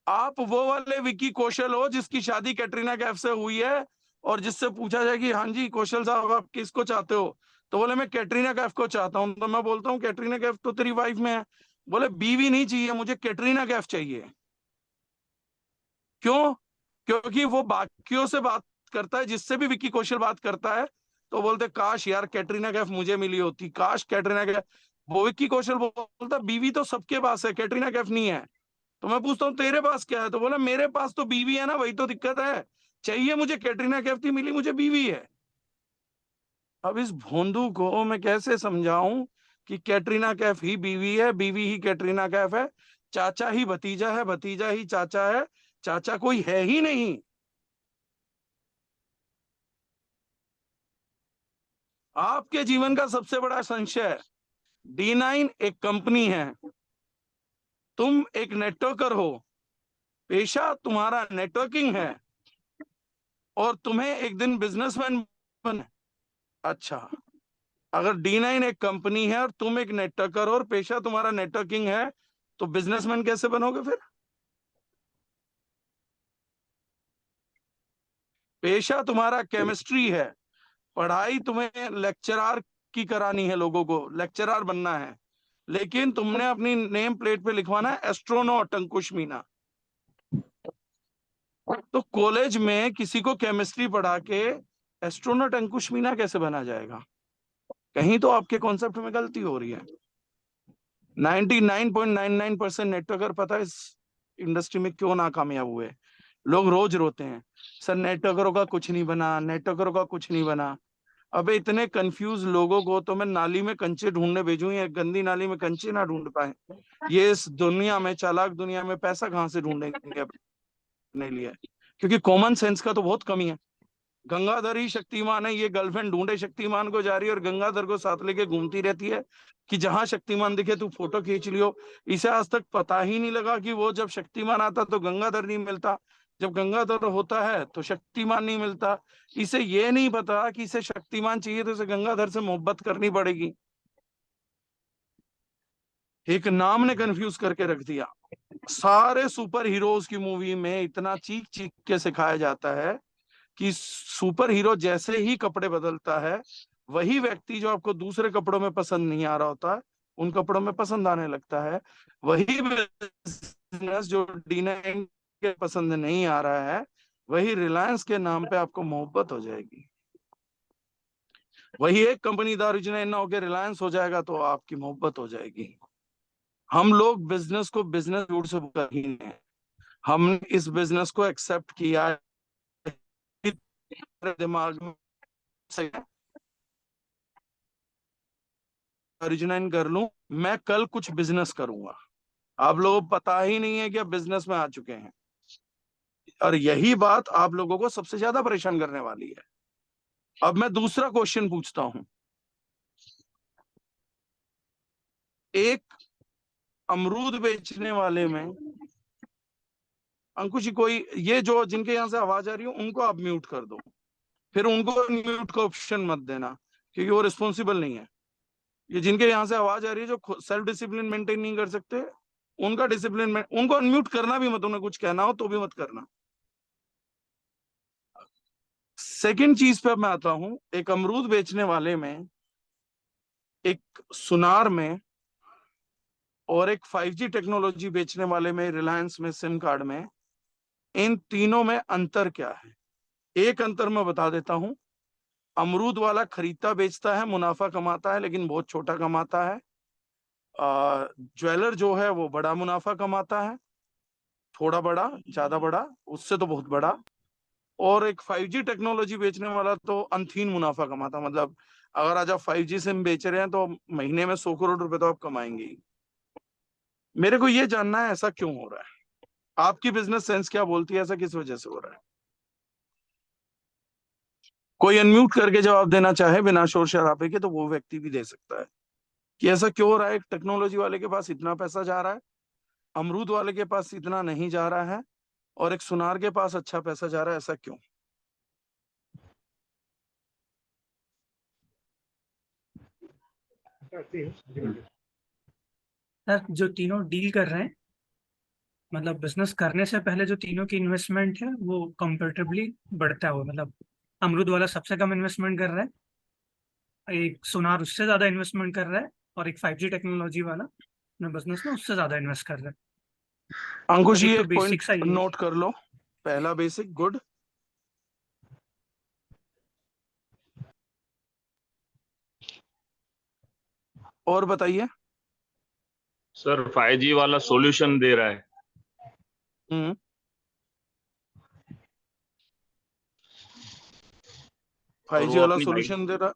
आप वो वाले विक्की कौशल हो जिसकी शादी कैटरीना कैफ से हुई है, और जिससे पूछा जाए कि हाँ जी कौशल साहब आप किसको चाहते हो, तो बोले मैं कैटरीना कैफ को चाहता हूँ। तो मैं बोलता हूँ कैटरीना कैफ तो तेरी वाइफ में है। बोले बीवी नहीं चाहिए मुझे, कैटरीना कैफ चाहिए। क्यों? क्योंकि वो बाकियों से बात करता है, जिससे भी विक्की कौशल बात करता है तो बोलते काश यार कैटरीना कैफ मुझे मिली होती, काश कैटरीना कैफ। वो विक्की कौशल बोलता बीवी तो सबके पास है, कैटरीना कैफ नहीं है। तो मैं पूछता हूँ तेरे पास क्या है, तो बोला मेरे पास तो बीवी है ना, वही तो दिक्कत है। चाहिए मुझे कैटरीना कैफ थी, मिली मुझे बीवी है। अब इस भोंदू को मैं कैसे समझाऊं कि कैटरीना कैफ ही बीवी है, बीवी ही कैटरीना कैफ है, चाचा ही भतीजा है, भतीजा ही चाचा है, चाचा कोई है ही नहीं। आपके जीवन का सबसे बड़ा संशय, D9 एक कंपनी है, तुम एक नेटवर्कर हो, पेशा तुम्हारा नेटवर्किंग है, और तुम्हें एक दिन बिजनेसमैन बन। अच्छा, अगर D9 एक कंपनी है और तुम एक नेटवर्कर हो और पेशा तुम्हारा नेटवर्किंग है, तो बिजनेसमैन कैसे बनोगे फिर? पेशा तुम्हारा केमिस्ट्री है, पढ़ाई तुम्हें लेक्चरार की करानी है, लोगों को लेक्चरार बनना है, लेकिन तुमने अपनी नेम प्लेट पे लिखवाना है एस्ट्रोनॉट अंकुश मीना। तो कॉलेज में किसी को केमिस्ट्री पढ़ा के एस्ट्रोनॉट अंकुश मीना कैसे बना जाएगा? कहीं तो आपके कॉन्सेप्ट में गलती हो रही है। 99.99% नेटवर्कर पता है इस इंडस्ट्री में क्यों नाकामयाब हुए? लोग रोज रोते हैं, सर नेटवर्करों का कुछ नहीं बना, नेटवर्करों का कुछ नहीं बना। अबे इतने कंफ्यूज लोगों को तो मैं नाली में कंचे ढूंढने भेजूं, या गंदी नाली में कंचे ना ढूंढ पाए? ये इस दुनिया में, चालाक दुनिया में पैसा कहाँ से ढूंढेंगे अपने लिए? क्योंकि कॉमन सेंस का तो बहुत कमी है। गंगाधर ही शक्तिमान है, ये गर्लफ्रेंड ढूंढे शक्तिमान को जा रही है और गंगाधर को साथ लेके घूमती रहती है कि जहां शक्तिमान दिखे तू फोटो खींच लियो। इसे आज तक पता ही नहीं लगा कि वो जब शक्तिमान आता तो गंगाधर नहीं मिलता, जब गंगाधर होता है तो शक्तिमान नहीं मिलता। इसे ये नहीं पता कि इसे शक्तिमान चाहिए तो इसे गंगाधर से मोहब्बत करनी पड़ेगी। एक नाम ने कंफ्यूज करके रख दिया। सारे सुपर हीरोज की मूवी में इतना चीख चीख के सिखाया जाता है कि सुपर हीरो जैसे ही कपड़े बदलता है, वही व्यक्ति जो आपको दूसरे कपड़ों में पसंद नहीं आ रहा होता, उन कपड़ों में पसंद आने लगता है। वही बिजनेस जो D9 के पसंद नहीं आ रहा है, वही रिलायंस के नाम पे आपको मोहब्बत हो जाएगी। वही एक कंपनी दारूजन ना होकर रिलायंस हो जाएगा तो आपकी मोहब्बत हो जाएगी। हम लोग बिजनेस को बिजनेस रूट से कर ही नहीं है। हमने इस बिजनेस को एक्सेप्ट किया है, दिमाग में से ओरिजिनाइन कर लूं, मैं कल कुछ बिजनेस करूंगा। आप लोगों को पता ही नहीं है कि आप बिजनेस में आ चुके हैं, और यही बात आप लोगों को सबसे ज्यादा परेशान करने वाली है। अब मैं दूसरा क्वेश्चन पूछता हूं। एक अमरूद बेचने वाले में, अंकुश जी कोई, ये जो जिनके यहां से आवाज आ रही हो उनको आप म्यूट कर दो, फिर उनको म्यूट का ऑप्शन मत देना, क्योंकि वो रिस्पॉन्सिबल नहीं है। ये जिनके यहाँ से आवाज आ रही है जो सेल्फ डिसिप्लिन मेंटेन नहीं कर सकते, उनका डिसिप्लिन में उनको अनम्यूट करना भी मत, उन्हें कुछ कहना हो तो भी मत करना। सेकंड चीज पे मैं आता हूं। एक अमरूद बेचने वाले में, एक सुनार में, और एक 5G टेक्नोलॉजी बेचने वाले में, रिलायंस में, सिम कार्ड में, इन तीनों में अंतर क्या है? एक अंतर मैं बता देता हूं। अमरूद वाला खरीदता बेचता है, मुनाफा कमाता है, लेकिन बहुत छोटा कमाता है। ज्वेलर जो है वो बड़ा मुनाफा कमाता है, थोड़ा बड़ा, ज्यादा बड़ा, उससे तो बहुत बड़ा। और एक 5G टेक्नोलॉजी बेचने वाला तो अनथीन मुनाफा कमाता, मतलब अगर आज आप 5G सिम बेच रहे हैं तो महीने में 100 करोड़ रुपए तो आप कमाएंगे ही। मेरे को ये जानना है ऐसा क्यों हो रहा है? आपकी बिजनेस सेंस क्या बोलती है ऐसा किस वजह से हो रहा है? कोई अनम्यूट करके जवाब देना चाहे बिना शोर शराबे के तो वो व्यक्ति भी दे सकता है कि ऐसा क्यों हो रहा है। एक टेक्नोलॉजी वाले के पास इतना पैसा जा रहा है, अमरूद वाले के पास इतना नहीं जा रहा है, और एक सुनार के पास अच्छा पैसा जा रहा है, ऐसा क्यों? सर जो तीनों डील कर रहे हैं, मतलब बिजनेस करने से पहले जो तीनों की इन्वेस्टमेंट है वो कंपेरेटिवली बढ़ता है। वो मतलब अमरूद वाला सबसे कम इन्वेस्टमेंट कर रहा है, एक सोनार उससे ज्यादा इन्वेस्टमेंट कर रहा है, और एक 5G टेक्नोलॉजी वाला अपने बिजनेस में उससे ज्यादा इन्वेस्ट कर रहा है। अंकुश मतलब ये एक तो एक पॉइंट बेसिक सा ही है। नोट कर लो, पहला बेसिक गुड। और बताइए। सर 5G वाला सॉल्यूशन दे रहा है। हम्म। 5G और वो वाला अपनी सॉल्यूशन दे रहा।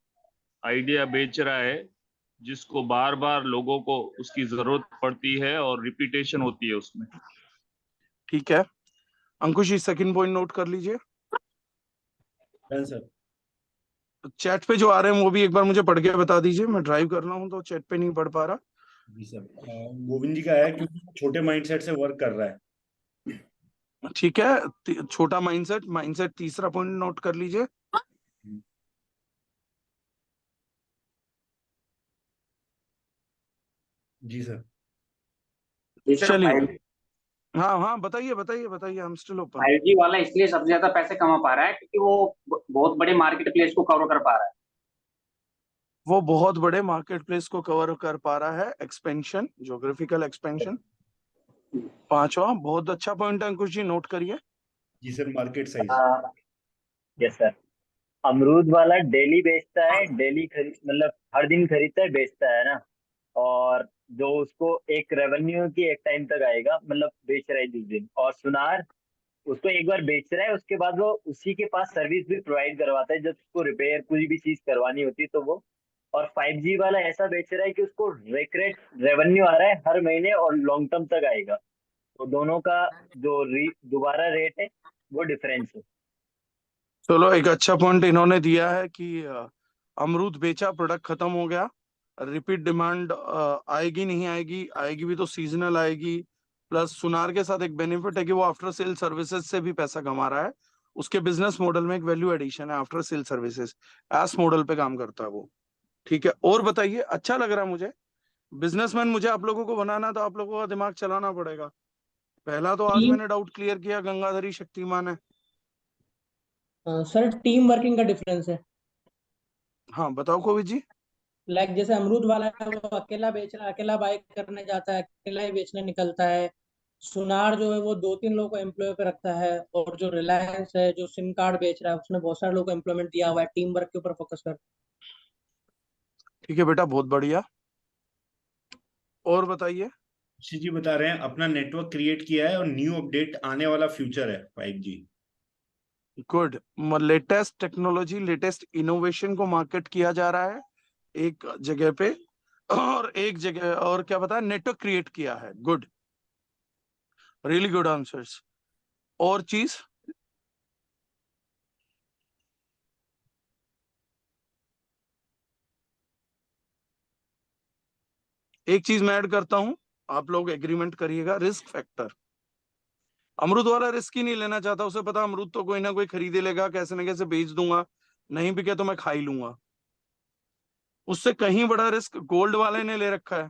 आइडिया बेच रहा है, जिसको बार बार लोगों को उसकी जरूरत पड़ती है और रिपीटेशन होती है उसमें। ठीक है अंकुश, ये सेकंड पॉइंट नोट कर लीजिए। Done sir. चैट पे जो आ रहे हैं वो भी एक बार मुझे पढ़ के बता दीजिए, मैं ड्राइव कर रहा हूँ तो चैट पे नहीं पढ़ पा रहा। जी सर। गोविंद जी का है क्योंकि वो छोटे माइंडसेट से वर्क कर रहा है। ठीक है, छोटा माइंडसेट, माइंडसेट तीसरा पॉइंट नोट कर लीजिए। जी सर। जी सर। चलिए, हाँ हाँ बताइए बताइए बताइए, I am still open. 5G वाला इसलिए सबसे ज्यादा पैसे कमा पा रहा है क्योंकि वो बहुत बड़े मार्केट प्लेस को कवर कर पा रहा है। वो बहुत बड़े मार्केट प्लेस को कवर कर पा रहा है, एक्सपेंशन, ज्योग्राफिकल एक्सपेंशन। पांचवा बहुत अच्छा पॉइंट है अंकुश जी, नोट करिए। जी sir, market size. Yes sir. अमरूद वाला डेली बेचता है, डेली खरीद मतलब हर दिन खरीदता है बेचता है ना। और जो उसको एक रेवेन्यू की एक टाइम तक आएगा, मतलब बेच रहा है जिस दिन। और सुनार उसको एक बार बेच रहा है, उसके बाद वो उसी के पास सर्विस भी प्रोवाइड करवाता है, जब उसको रिपेयर कोई भी चीज करवानी होती है तो वो। और 5G वाला ऐसा बेच रहा है कि उसको रेकरेट रेवेन्यू आ रहा है हर महीने और लॉन्ग टर्म तक आएगा। तो दोनों का जो दोबारा रेट है वो डिफरेंस है। चलो, एक अच्छा पॉइंट इन्होंने दिया है कि अमरूद बेचा, प्रोडक्ट खत्म हो गया, रिपीट डिमांड आएगी नहीं आएगी, आएगी भी तो सीजनल आएगी। प्लस सुनार के साथ एक बेनिफिट है कि वो आफ्टर सेल सर्विसेज से भी पैसा कमा रहा है। उसके बिजनेस मॉडल में एक वैल्यू एडिशन है, after sale services S model पे काम करता है वो। ठीक है, और बताइए, अच्छा लग रहा है मुझे। बिजनेसमैन मुझे आप लोगों को बनाना, तो आप लोगों का दिमाग चलाना पड़ेगा। पहला तो आज टीम मैंने डाउट क्लियर किया, गंगाधरी शक्तिमान है। सर टीम वर्किंग का डिफरेंस है। हाँ बताओ कोविद जी। लाइक जैसे अमरूद वाला है वो अकेला बेच रहा है, अकेला बाई करने जाता है, अकेला ही बेचने निकलता है। सुनार जो है वो दो तीन लोगों को एम्प्लॉय पे रखता है। और जो रिलायंस है जो सिम कार्ड बेच रहा है उसने बहुत सारे लोगों को एम्प्लॉयमेंट दिया हुआ है, टीम वर्क के ऊपर फोकस कर। ठीक है बेटा, बहुत बढ़िया। और बताइए। ऋषि जी बता रहे हैं अपना नेटवर्क क्रिएट किया है और न्यू अपडेट आने वाला फ्यूचर है 5G। Good. Latest technology, latest innovation को मार्केट किया जा रहा है एक जगह पे, और एक जगह और क्या बताया, नेटवर्क क्रिएट किया है। Good, really good answers. और चीज, एक चीज मैं ऐड करता हूं, आप लोग एग्रीमेंट करिएगा। रिस्क फैक्टर, अमरूद वाला रिस्क ही नहीं लेना चाहता, उसे पता अमरूद तो कोई ना कोई खरीदे लेगा, कैसे ना कैसे बेच दूंगा, नहीं बिके तो मैं खा ही लूंगा। उससे कहीं बड़ा रिस्क गोल्ड वाले ने ले रखा है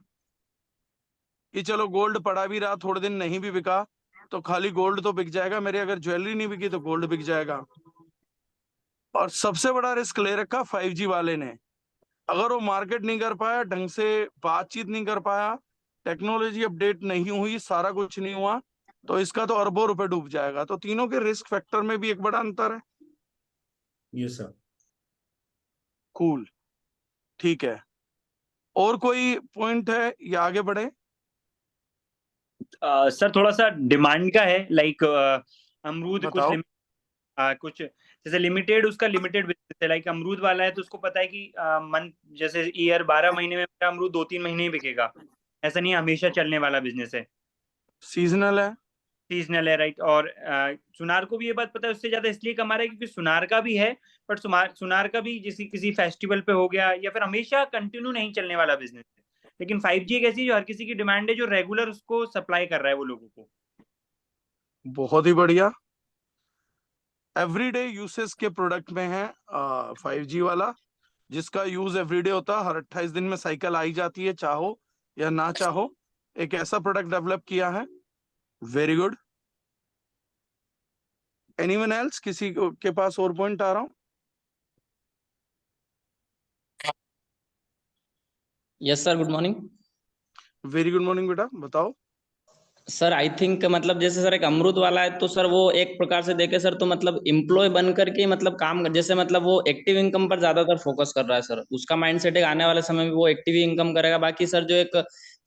कि चलो गोल्ड पड़ा भी रहा, थोड़े दिन नहीं भी बिका तो खाली गोल्ड तो बिक जाएगा मेरे, अगर ज्वेलरी नहीं बिकी तो गोल्ड बिक जाएगा। और सबसे बड़ा रिस्क ले रखा 5G वाले ने। अगर वो मार्केट नहीं कर पाया, ढंग से बातचीत नहीं कर पाया, टेक्नोलॉजी अपडेट नहीं हुई, सारा कुछ नहीं हुआ, तो इसका तो अरबों रुपए डूब जाएगा। तो तीनों के रिस्क फैक्टर में भी एक बड़ा अंतर है। Yes sir. कूल, ठीक है। और कोई पॉइंट है या आगे बढ़े? सर थोड़ा सा डिमांड का है, लाइक अमरूद बताओ। कुछ जैसे लिमिटेड, उसका लिमिटेड बिजनेस है। लाइक अमरूद वाला है तो उसको पता है कि मंथ जैसे ईयर 12 महीने में मेरा अमरूद 2-3 महीने ही बिकेगा। ऐसा नहीं है, हमेशा चलने वाला बिजनेस है। सीजनल है। सीजनल है, राइट। और सुनार को भी ये बात पता है, उससे ज्यादा इसलिए कमा रहा है क्योंकि सुनार का भी है, बट सुनार का भी जैसे किसी फेस्टिवल पे हो गया या फिर हमेशा कंटिन्यू नहीं चलने वाला बिजनेस है। लेकिन 5G एक ऐसी जो हर किसी की डिमांड है, जो रेगुलर उसको सप्लाई कर रहा है वो लोगों को। बहुत ही बढ़िया। एवरीडे यूसेस के प्रोडक्ट में है 5G वाला, जिसका यूज एवरीडे होता है, हर 28 दिन में साइकिल आई जाती है, चाहो या ना चाहो। एक ऐसा प्रोडक्ट डेवलप किया है वेरी गुड। एनीवन एल्स, किसी के पास और पॉइंट आ रहा हूं? Yes sir, good morning very good morning बेटा, बताओ। सर। आई थिंक मतलब जैसे सर एक अमरूद वाला है तो सर वो एक प्रकार से देखे सर तो मतलब इम्प्लॉय बन करके मतलब काम जैसे मतलब वो एक्टिव इनकम पर ज्यादातर फोकस कर रहा है सर। उसका माइंडसेट है आने वाले समय में वो एक्टिव इनकम करेगा। बाकी सर जो एक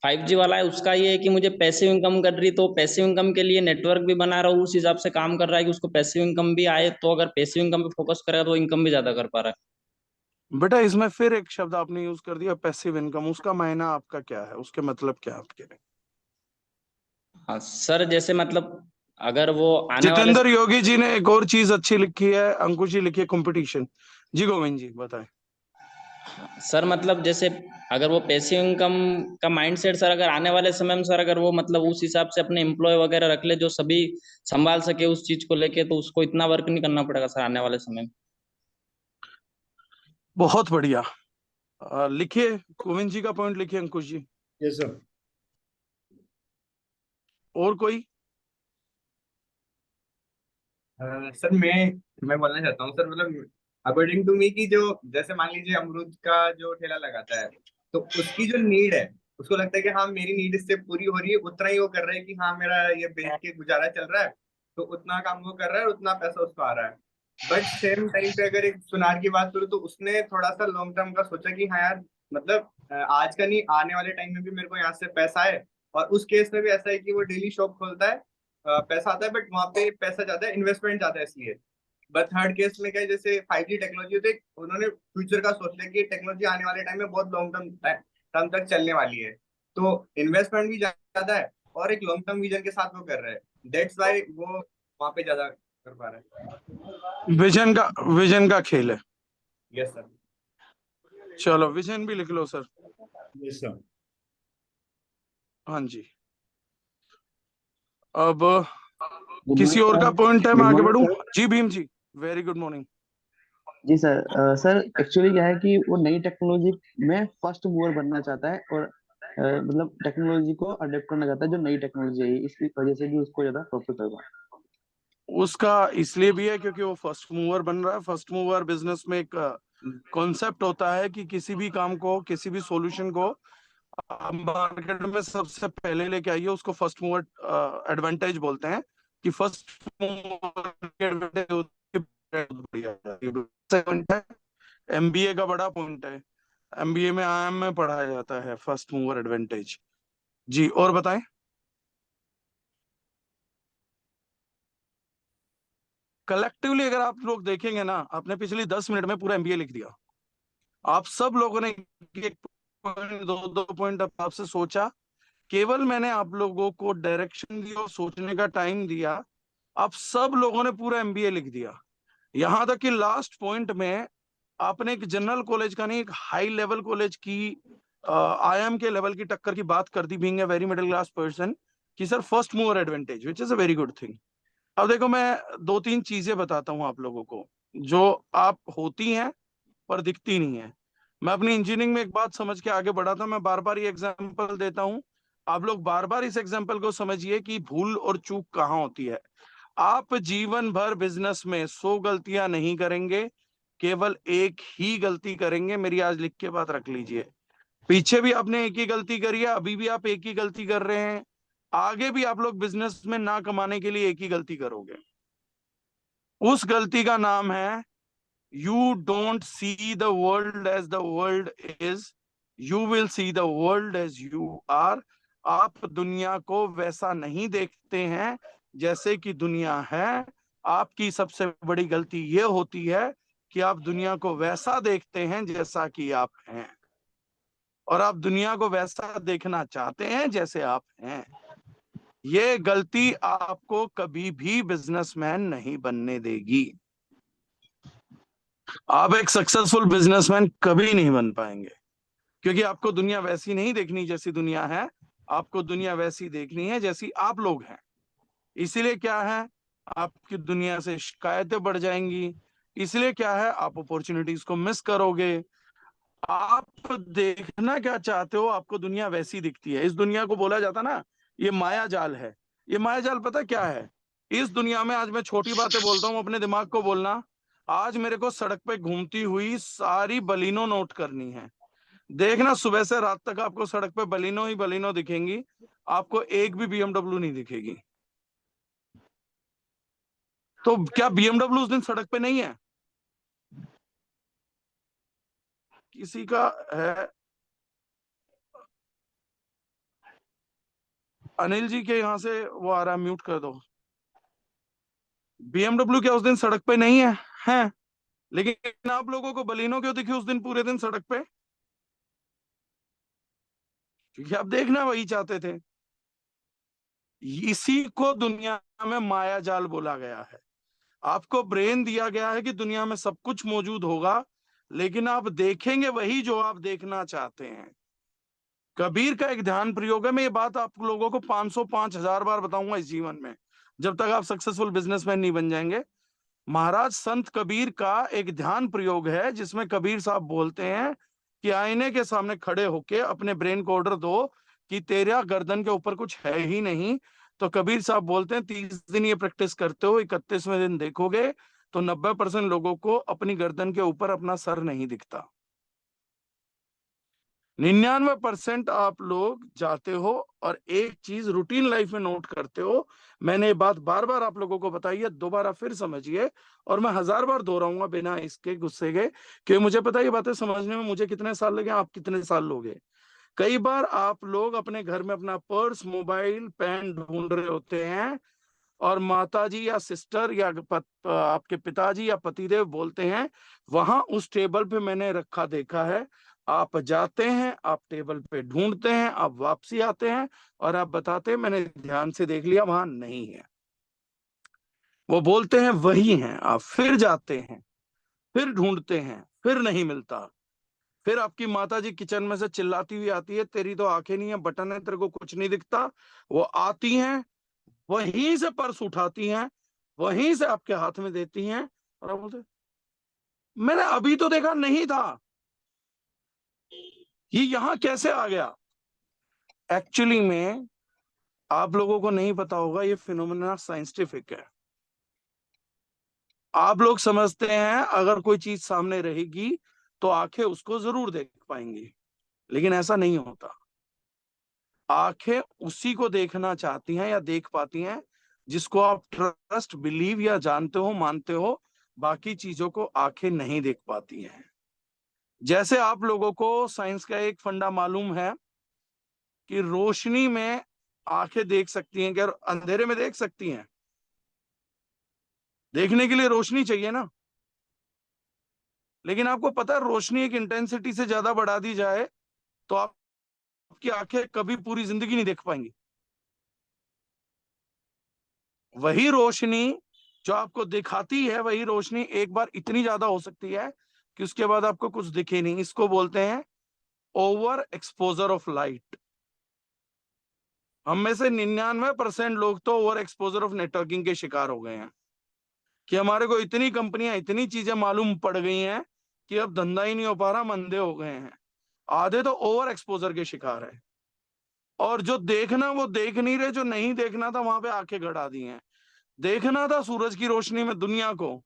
5G वाला है उसका ये है कि मुझे पैसिव इनकम कर रही, तो पैसिव इनकम के लिए नेटवर्क भी बना रहा हूँ, उस हिसाब से काम कर रहा है कि उसको पैसिव इनकम भी आए। तो अगर पैसिव इनकम पे फोकस करेगा तो इनकम भी ज्यादा कर पा रहा है। बेटा इसमें फिर एक शब्द आपने यूज कर दिया, पैसिव इनकम। उसका मायना आपका क्या है, उसके मतलब क्या आपके? हाँ सर, जैसे मतलब अगर वो आने वाले जितेंद्र योगी जी ने एक और चीज अच्छी लिखी है, अंकुश जी लिखी है, कंपटीशन। जी गोविंद जी बताएं। सर मतलब जैसे अगर वो पैसिव इनकम का माइंडसेट सर अगर आने वाले समय में सर अगर वो मतलब उस हिसाब से अपने एम्प्लॉय वगैरह रख ले जो सभी संभाल सके उस चीज को लेके, तो उसको इतना वर्क नहीं करना पड़ेगा सर आने वाले समय में। बहुत बढ़िया। लिखिए गोविंद जी का पॉइंट, लिखिए अंकुश जी। Yes sir. और कोई? सर मैं बोलना चाहता हूँ सर, मतलब अकॉर्डिंग टू मी कि जो जैसे मान लीजिए अमरूद का जो ठेला लगाता है तो उसकी जो नीड है उसको लगता है कि हाँ मेरी नीड इससे पूरी हो रही है, उतना ही वो कर रहा है कि हाँ मेरा ये बेच के गुजारा चल रहा है, तो उतना काम वो कर रहा है, उतना पैसा उसको आ रहा है। बट सेम टाइम पे अगर एक सुनार की बात करूँ तो उसने थोड़ा सा लॉन्ग टर्म का सोचा कि हाँ यार मतलब आज का नहीं आने वाले टाइम में भी मेरे को यहाँ से पैसा है। और उस केस में भी ऐसा है कि वो डेली शॉप खोलता है, पैसा आता है, बट वहां पे पैसा ज्यादा है, इन्वेस्टमेंट ज्यादा है इसलिए। बट थर्ड केस में क्या है, जैसे 5G टेक्नोलॉजी होती है, उन्होंने फ्यूचर का सोच लिया कि टेक्नोलॉजी आने वाले टाइम में बहुत लॉन्ग टर्म तक चलने वाली है, तो इन्वेस्टमेंट भी ज्यादा है और एक लॉन्ग टर्म विजन के साथ वो कर रहे हैं। दैट्स वाई वो वहां पे ज्यादा कर पा रहे हैं। विजन का खेल है। Yes sir. चलो विजन भी लिख लो सर। Yes sir. हाँ जी। अब किसी और का पॉइंट है, मैं आगे बढ़ूं? जी Bhim ji, very good morning. जी सर। सर एक्चुअली क्या है कि वो नई टेक्नोलॉजी में फर्स्ट मूवर बनना चाहता है और मतलब टेक्नोलॉजी को अडेप्ट करना चाहता है जो नई टेक्नोलॉजी है, इसकी वजह से भी उसको ज्यादा प्रॉफिट होगा। उसका इसलिए भी है क्योंकि वो फर्स्ट मूवर बन रहा है। फर्स्ट मूवर बिजनेस में एक कॉन्सेप्ट होता है कि किसी भी काम को, किसी भी सॉल्यूशन को आप मार्केट में सबसे पहले लेके आइए, उसको फर्स्ट मूवर एडवांटेज बोलते हैं। कि फर्स्ट मूवर एमबीए का बड़ा पॉइंट है। एमबीए में आईएम में पढ़ाया जाता है फर्स्ट मूवर एडवांटेज। जी और बताएं। कलेक्टिवली अगर आप लोग देखेंगे ना, आपने पिछली 10 मिनट में पूरा एमबीए लिख दिया। आप सब लोगों ने एक पॉइंट, दो पॉइंट आपसे सोचा। केवल मैंने आप लोगों को डायरेक्शन दी और सोचने का टाइम दिया, आप सब लोगों ने पूरा एमबीए लिख दिया। यहां तक कि लास्ट पॉइंट में आपने एक जनरल कॉलेज का नहीं, एक हाई लेवल कॉलेज की आईएम के लेवल की टक्कर की बात कर दी, being a very middle class person, कि sir first mover advantage, which is a very good thing. अब देखो मैं दो तीन चीजें बताता हूं आप लोगों को जो आप होती हैं पर दिखती नहीं है। मैं अपनी इंजीनियरिंग में एक बात समझ के आगे बढ़ा था, मैं बार बार ये एग्जांपल देता हूं। आप लोग बार बार इस एग्जांपल को समझिए कि भूल और चूक कहाँ होती है। आप जीवन भर बिजनेस में 100 गलतियां नहीं करेंगे, केवल एक ही गलती करेंगे। मेरी आज लिख के बात रख लीजिए। पीछे भी आपने एक ही गलती करी है, अभी भी आप एक ही गलती कर रहे हैं, आगे भी आप लोग बिजनेस में ना कमाने के लिए एक ही गलती करोगे। उस गलती का नाम है you don't see the world as the world is, you will see the world as you are. आप दुनिया को वैसा नहीं देखते हैं जैसे कि दुनिया है। आपकी सबसे बड़ी गलती यह होती है कि आप दुनिया को वैसा देखते हैं जैसा कि आप हैं, और आप दुनिया को वैसा देखना चाहते हैं जैसे आप हैं। ये गलती आपको कभी भी बिजनेसमैन नहीं बनने देगी। आप एक सक्सेसफुल बिजनेसमैन कभी नहीं बन पाएंगे, क्योंकि आपको दुनिया वैसी नहीं देखनी जैसी दुनिया है, आपको दुनिया वैसी देखनी है जैसी आप लोग हैं। इसीलिए क्या है, आपकी दुनिया से शिकायतें बढ़ जाएंगी। इसलिए क्या है, आप अपॉर्चुनिटीज को मिस करोगे। आप देखना क्या चाहते हो, आपको दुनिया वैसी दिखती है। इस दुनिया को बोला जाता ना, ये माया जाल है। ये मायाजाल पता क्या है? इस दुनिया में आज मैं छोटी बातें बोलता हूँ, अपने दिमाग को बोलना, आज मेरे को सड़क पे घूमती हुई सारी बलिनो नोट करनी है। देखना सुबह से रात तक आपको सड़क पे बलिनो ही बलिनो दिखेंगी, आपको एक भी BMW नहीं दिखेगी। तो क्या BMW उस दिन सड़क पे नहीं है? किसी का है? अनिल जी के यहाँ से वो आ रहा है, म्यूट कर दो। BMW क्या उस दिन सड़क पे नहीं है? है, लेकिन आप लोगों को बलिनो क्यों दिखी उस दिन पूरे दिन सड़क पे? क्योंकि आप देखना वही चाहते थे। इसी को दुनिया में माया जाल बोला गया है। आपको ब्रेन दिया गया है कि दुनिया में सब कुछ मौजूद होगा, लेकिन आप देखेंगे वही जो आप देखना चाहते हैं। कबीर का एक ध्यान प्रयोग है, मैं ये बात आप लोगों को 505,000 बार बताऊंगा इस जीवन में, जब तक आप सक्सेसफुल बिजनेसमैन नहीं बन जाएंगे। महाराज संत कबीर का एक ध्यान प्रयोग है जिसमें कबीर साहब बोलते हैं कि आईने के सामने खड़े होके अपने ब्रेन को ऑर्डर दो कि तेरा गर्दन के ऊपर कुछ है ही नहीं। तो कबीर साहब बोलते हैं 30 दिन ये प्रैक्टिस करते हो, 31वें दिन देखोगे तो 90% लोगों को अपनी गर्दन के ऊपर अपना सर नहीं दिखता। 99% आप लोग जाते हो और एक चीज रूटीन लाइफ में नोट करते हो। मैंने ये बात बार बार आप लोगों को बताई है, दोबारा फिर समझिए, और मैं 1000 बार दोहराऊंगा बिना इसके गुस्से के, कि मुझे पता है ये बातें समझने में मुझे कितने साल लगे, आप कितने साल लोगे। कई बार आप लोग अपने घर में अपना पर्स, मोबाइल, पेन ढूंढ रहे होते हैं और माताजी या सिस्टर या आपके पिताजी या पतिदेव बोलते हैं वहां उस टेबल पे मैंने रखा देखा है। आप जाते हैं, आप टेबल पे ढूंढते हैं, आप वापसी आते हैं और आप बताते हैं मैंने ध्यान से देख लिया वहां नहीं है। वो बोलते हैं वही है, आप फिर जाते हैं, फिर ढूंढते हैं, फिर नहीं मिलता। फिर आपकी माताजी किचन में से चिल्लाती हुई आती है, तेरी तो आंखें नहीं है, बटन है, तेरे को कुछ नहीं दिखता। वो आती हैं, वहीं से पर्स उठाती हैं, वहीं से आपके हाथ में देती हैं और आप बोलते मैंने अभी तो देखा नहीं था, ये यहां कैसे आ गया? एक्चुअली में आप लोगों को नहीं पता होगा, ये फिनोमेना साइंटिफिक है। आप लोग समझते हैं अगर कोई चीज सामने रहेगी तो आंखें उसको जरूर देख पाएंगी, लेकिन ऐसा नहीं होता। आंखें उसी को देखना चाहती हैं या देख पाती हैं जिसको आप ट्रस्ट, बिलीव या जानते हो, मानते हो। बाकी चीजों को आंखें नहीं देख पाती हैं। जैसे आप लोगों को साइंस का एक फंडा मालूम है कि रोशनी में आंखें देख सकती हैं, क्या अंधेरे में देख सकती हैं? देखने के लिए रोशनी चाहिए ना। लेकिन आपको पता है रोशनी एक इंटेंसिटी से ज्यादा बढ़ा दी जाए तो आपकी आंखें कभी पूरी जिंदगी नहीं देख पाएंगी। वही रोशनी जो आपको दिखाती है, वही रोशनी एक बार इतनी ज्यादा हो सकती है कि उसके बाद आपको कुछ दिखे नहीं। इसको बोलते हैं ओवर एक्सपोजर ऑफ लाइट। हम में से 99% लोग तो ओवर एक्सपोजर ऑफ नेटवर्किंग के शिकार हो गए हैं कि हमारे को इतनी कंपनियां, इतनी चीजें मालूम पड़ गई हैं कि अब धंधा ही नहीं हो पा रहा, मंदे हो गए हैं। आधे तो ओवर एक्सपोजर के शिकार है, और जो देखना वो देख नहीं रहे। जो नहीं देखना था वहां पे आंखें गड़ा दी हैं। देखना था सूरज की रोशनी में दुनिया को,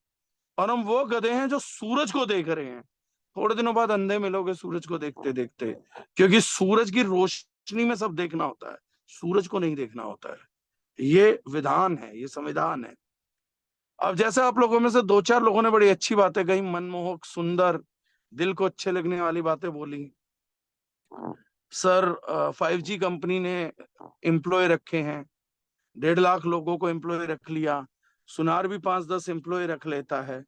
और हम वो गधे हैं जो सूरज को देख रहे हैं। थोड़े दिनों बाद अंधे मिलोगे सूरज को देखते देखते, क्योंकि सूरज की रोशनी में सब देखना होता है, सूरज को नहीं देखना होता है। ये विधान है, ये संविधान है। अब जैसे आप लोगों में से 2-4 लोगों ने बड़ी अच्छी बातें कही, मनमोहक, सुंदर, दिल को अच्छे लगने वाली बातें बोली। सर 5G कंपनी ने एम्प्लॉय रखे हैं, 1.5 लाख लोगों को एम्प्लॉय रख लिया। सुनार भी 5-10 एम्प्लॉय रख लेता है।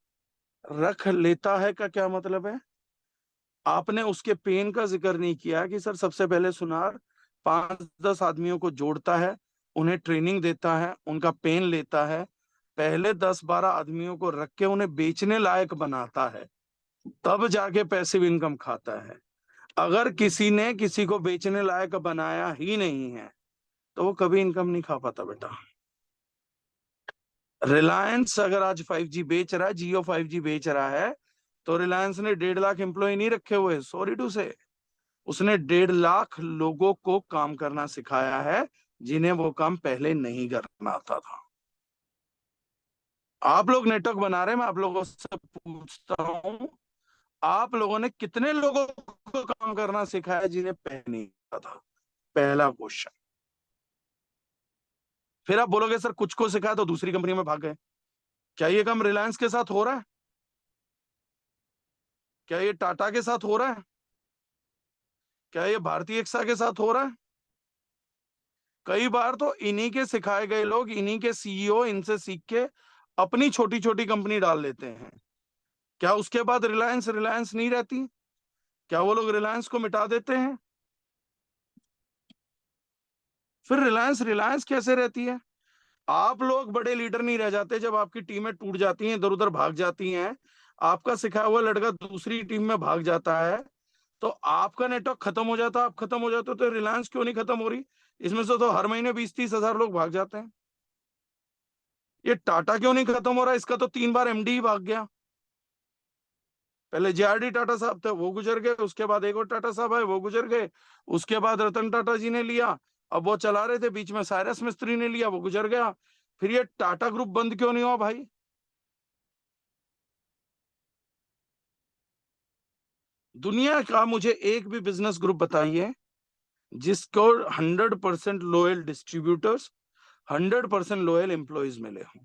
रख लेता है का क्या मतलब है? आपने उसके पेन का जिक्र नहीं किया कि सर सबसे पहले सुनार 5-10 आदमियों को जोड़ता है, उन्हें ट्रेनिंग देता है, उनका पेन लेता है, पहले 10-12 आदमियों को रख के उन्हें बेचने लायक बनाता है, तब जाके पैसिव इनकम खाता है। अगर किसी ने किसी को बेचने लायक बनाया ही नहीं है तो वो कभी इनकम नहीं खा पाता बेटा। रिलायंस अगर आज 5G बेच रहा है, जियो 5G बेच रहा है, तो रिलायंस ने 1.5 लाख एम्प्लॉय नहीं रखे हुए, सॉरी टू से। उसने 1.5 लाख लोगों को काम करना सिखाया है जिन्हें वो काम पहले नहीं करना आता था। आप लोग नेटवर्क बना रहे हैं, मैं आप लोगों से पूछता हूं, आप लोगों ने कितने लोगों को काम करना सिखाया जिन्हें पहले नहीं आता था? पहला क्वेश्चन। फिर आप बोलोगे सर कुछ को सिखाया तो दूसरी कंपनी में भाग गए। क्या ये काम रिलायंस के साथ हो रहा है? क्या ये टाटा के साथ हो रहा है? क्या ये भारतीय एक्सा के साथ हो रहा है? कई बार तो इन्हीं के सिखाए गए लोग, इन्हीं के सीईओ इनसे सीख के अपनी छोटी छोटी कंपनी डाल लेते हैं। क्या उसके बाद रिलायंस रिलायंस नहीं रहती? क्या वो लोग रिलायंस को मिटा देते हैं? फिर रिलायंस रिलायंस कैसे रहती है? आप लोग बड़े लीडर नहीं रह जाते जब आपकी टीमें टूट जाती हैं, इधर उधर भाग जाती हैं, आपका सिखाया हुआ लड़का दूसरी टीम में भाग जाता है, तो आपका नेटवर्क खत्म हो जाता, आप खत्म हो जाते हो, तो रिलायंस क्यों नहीं खत्म हो रही? इसमें से तो हर महीने 20-30 हजार लोग भाग जाते हैं। ये टाटा क्यों नहीं खत्म हो रहा? इसका तो 3 बार एमडी ही भाग गया। पहले जेआरडी टाटा साहब थे, वो गुजर गए, उसके बाद एक और टाटा साहब आए, वो गुजर गए, उसके बाद रतन टाटा जी ने लिया, अब वो चला रहे थे, बीच में साइरस मिस्त्री ने लिया, वो गुजर गया। फिर ये टाटा ग्रुप बंद क्यों नहीं हुआ भाई? दुनिया का मुझे एक भी बिजनेस ग्रुप बताइए जिसको 100% लॉयल डिस्ट्रीब्यूटर्स, 100% लॉयल एम्प्लॉयज मिले हों।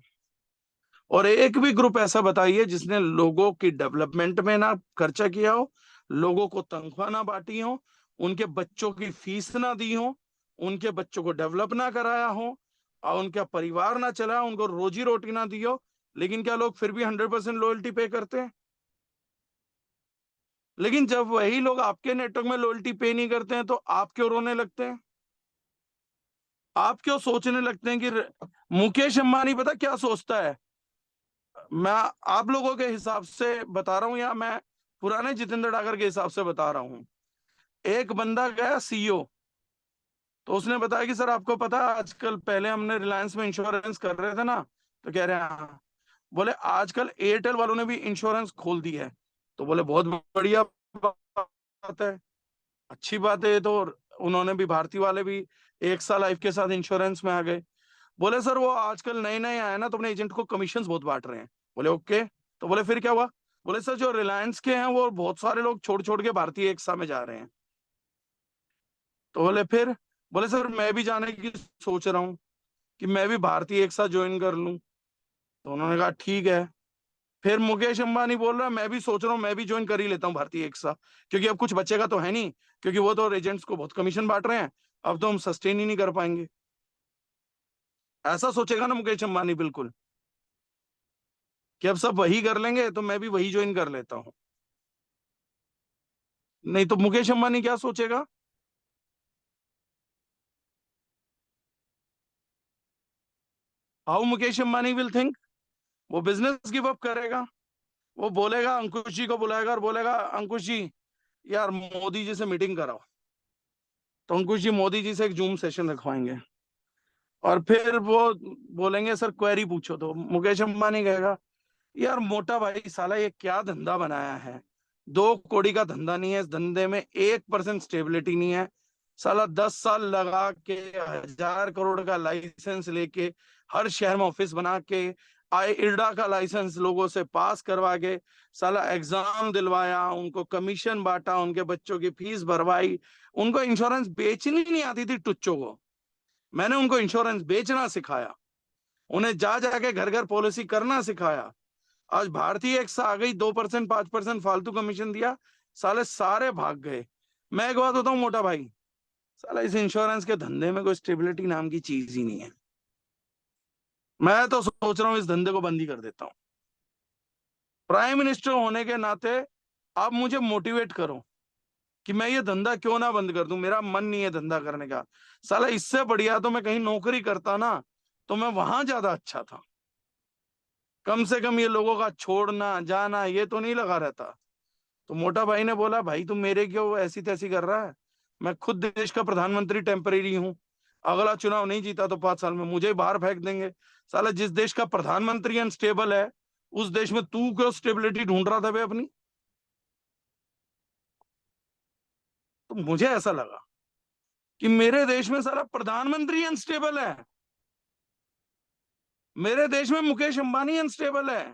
और एक भी ग्रुप ऐसा बताइए जिसने लोगों की डेवलपमेंट में ना खर्चा किया हो, लोगों को तनख्वाह ना बांटी हो, उनके बच्चों की फीस ना दी हो, उनके बच्चों को डेवलप ना कराया हो, और उनका परिवार ना चला, उनको रोजी रोटी ना दी हो। लेकिन क्या लोग फिर भी 100% लॉयल्टी पे करते हैं? लेकिन जब वही लोग आपके नेटवर्क में लॉयल्टी पे नहीं करते हैं तो आप क्यों रोने लगते हैं? आप क्यों सोचने लगते हैं कि मुकेश अंबानी पता क्या सोचता है? मैं आप लोगों के हिसाब से बता रहा हूं या मैं पुराने जितेंद्र डागर के हिसाब से बता रहा हूं। एक बंदा गया सीईओ, तो उसने बताया कि सर आपको पता है आजकल, पहले हमने रिलायंस में इंश्योरेंस कर रहे थे ना, तो कह रहे हैं हाँ। बोले आजकल एयरटेल वालों ने भी इंश्योरेंस खोल दी है। तो बोले बहुत बढ़िया बात है, अच्छी बात है ये तो। उन्होंने भी, भारती वाले भी 1 साल लाइफ के साथ इंश्योरेंस में आ गए। बोले सर वो आजकल नए नए आए ना, तो अपने एजेंट को कमीशन बहुत बांट रहे हैं। बोले ओके। तो बोले फिर क्या हुआ? बोले सर जो रिलायंस के हैं वो बहुत सारे लोग छोड़ छोड़ के भारतीय एक्सा में जा रहे हैं। तो बोले फिर? बोले सर मैं भी जाने की सोच रहा हूँ कि मैं भी भारतीय एक्सा ज्वाइन कर लूं। तो उन्होंने कहा ठीक है। फिर मुकेश अंबानी बोल रहा है मैं भी सोच रहा हूँ, मैं भी ज्वाइन कर ही लेता हूँ भारतीय एक्सा, क्योंकि अब कुछ बचेगा तो है नहीं, क्योंकि वो तो एजेंट्स को बहुत कमीशन बांट रहे हैं, अब तो हम सस्टेन ही नहीं कर पाएंगे। ऐसा सोचेगा ना मुकेश अंबानी बिल्कुल, कि अब सब वही कर लेंगे तो मैं भी वही ज्वाइन कर लेता हूं। नहीं तो मुकेश अंबानी क्या सोचेगा? How Mukesh Ambani will think? वो बिजनेस गिव अप करेगा। वो बोलेगा, अंकुश जी को बुलाएगा और बोलेगा अंकुश जी यार मोदी जी से मीटिंग कराओ। तो अंकुश जी मोदी जी से एक जूम सेशन रखवाएंगे, और फिर वो बोलेंगे सर क्वेरी पूछो। तो मुकेश अंबानी कहेगा यार मोटा भाई साला ये क्या धंधा बनाया है, 2 कौड़ी का धंधा नहीं है, इस धंधे में 1% स्टेबिलिटी नहीं है। साला 10 साल लगा के 1000 करोड़ का लाइसेंस लेके हर शहर में ऑफिस बना के, IRDA का लाइसेंस लोगों से पास करवा के, साला एग्जाम दिलवाया, उनको कमीशन बांटा, उनके बच्चों की फीस भरवाई, उनको इंश्योरेंस बेचनी नहीं आती थी टुच्चों को, मैंने उनको इंश्योरेंस बेचना सिखाया, उन्हें जा जाके घर घर पॉलिसी करना सिखाया। आज भारतीय एक्सा आ गई, 2% 5% फालतू कमीशन दिया, साले सारे भाग गए। मैं एक बात बताऊं मोटा भाई, साला इस इंश्योरेंस के धंधे में कोई स्टेबिलिटी नाम की चीज ही नहीं है। मैं तो सोच रहा हूं इस धंधे को बंद ही कर देता हूं। प्राइम मिनिस्टर होने के नाते आप मुझे मोटिवेट करो कि मैं ये धंधा क्यों ना बंद कर दूं। मेरा मन नहीं है धंधा करने का। साला इससे बढ़िया तो मैं कहीं नौकरी करता ना, तो मैं वहां ज्यादा अच्छा था। कम से कम ये लोगों का छोड़ना जाना ये तो नहीं लगा रहता। तो मोटा भाई ने बोला भाई तुम मेरे क्यों ऐसी तैसी कर रहा है, मैं खुद देश का प्रधानमंत्री टेम्परेरी हूं, अगला चुनाव नहीं जीता तो 5 साल में मुझे ही बाहर फेंक देंगे। साला जिस देश का प्रधानमंत्री अनस्टेबल है, उस देश में तू क्यों स्टेबिलिटी ढूंढ रहा था बे अपनी? तो मुझे ऐसा लगा कि मेरे देश में सारा प्रधानमंत्री अनस्टेबल है, मेरे देश में मुकेश अंबानी अनस्टेबल है,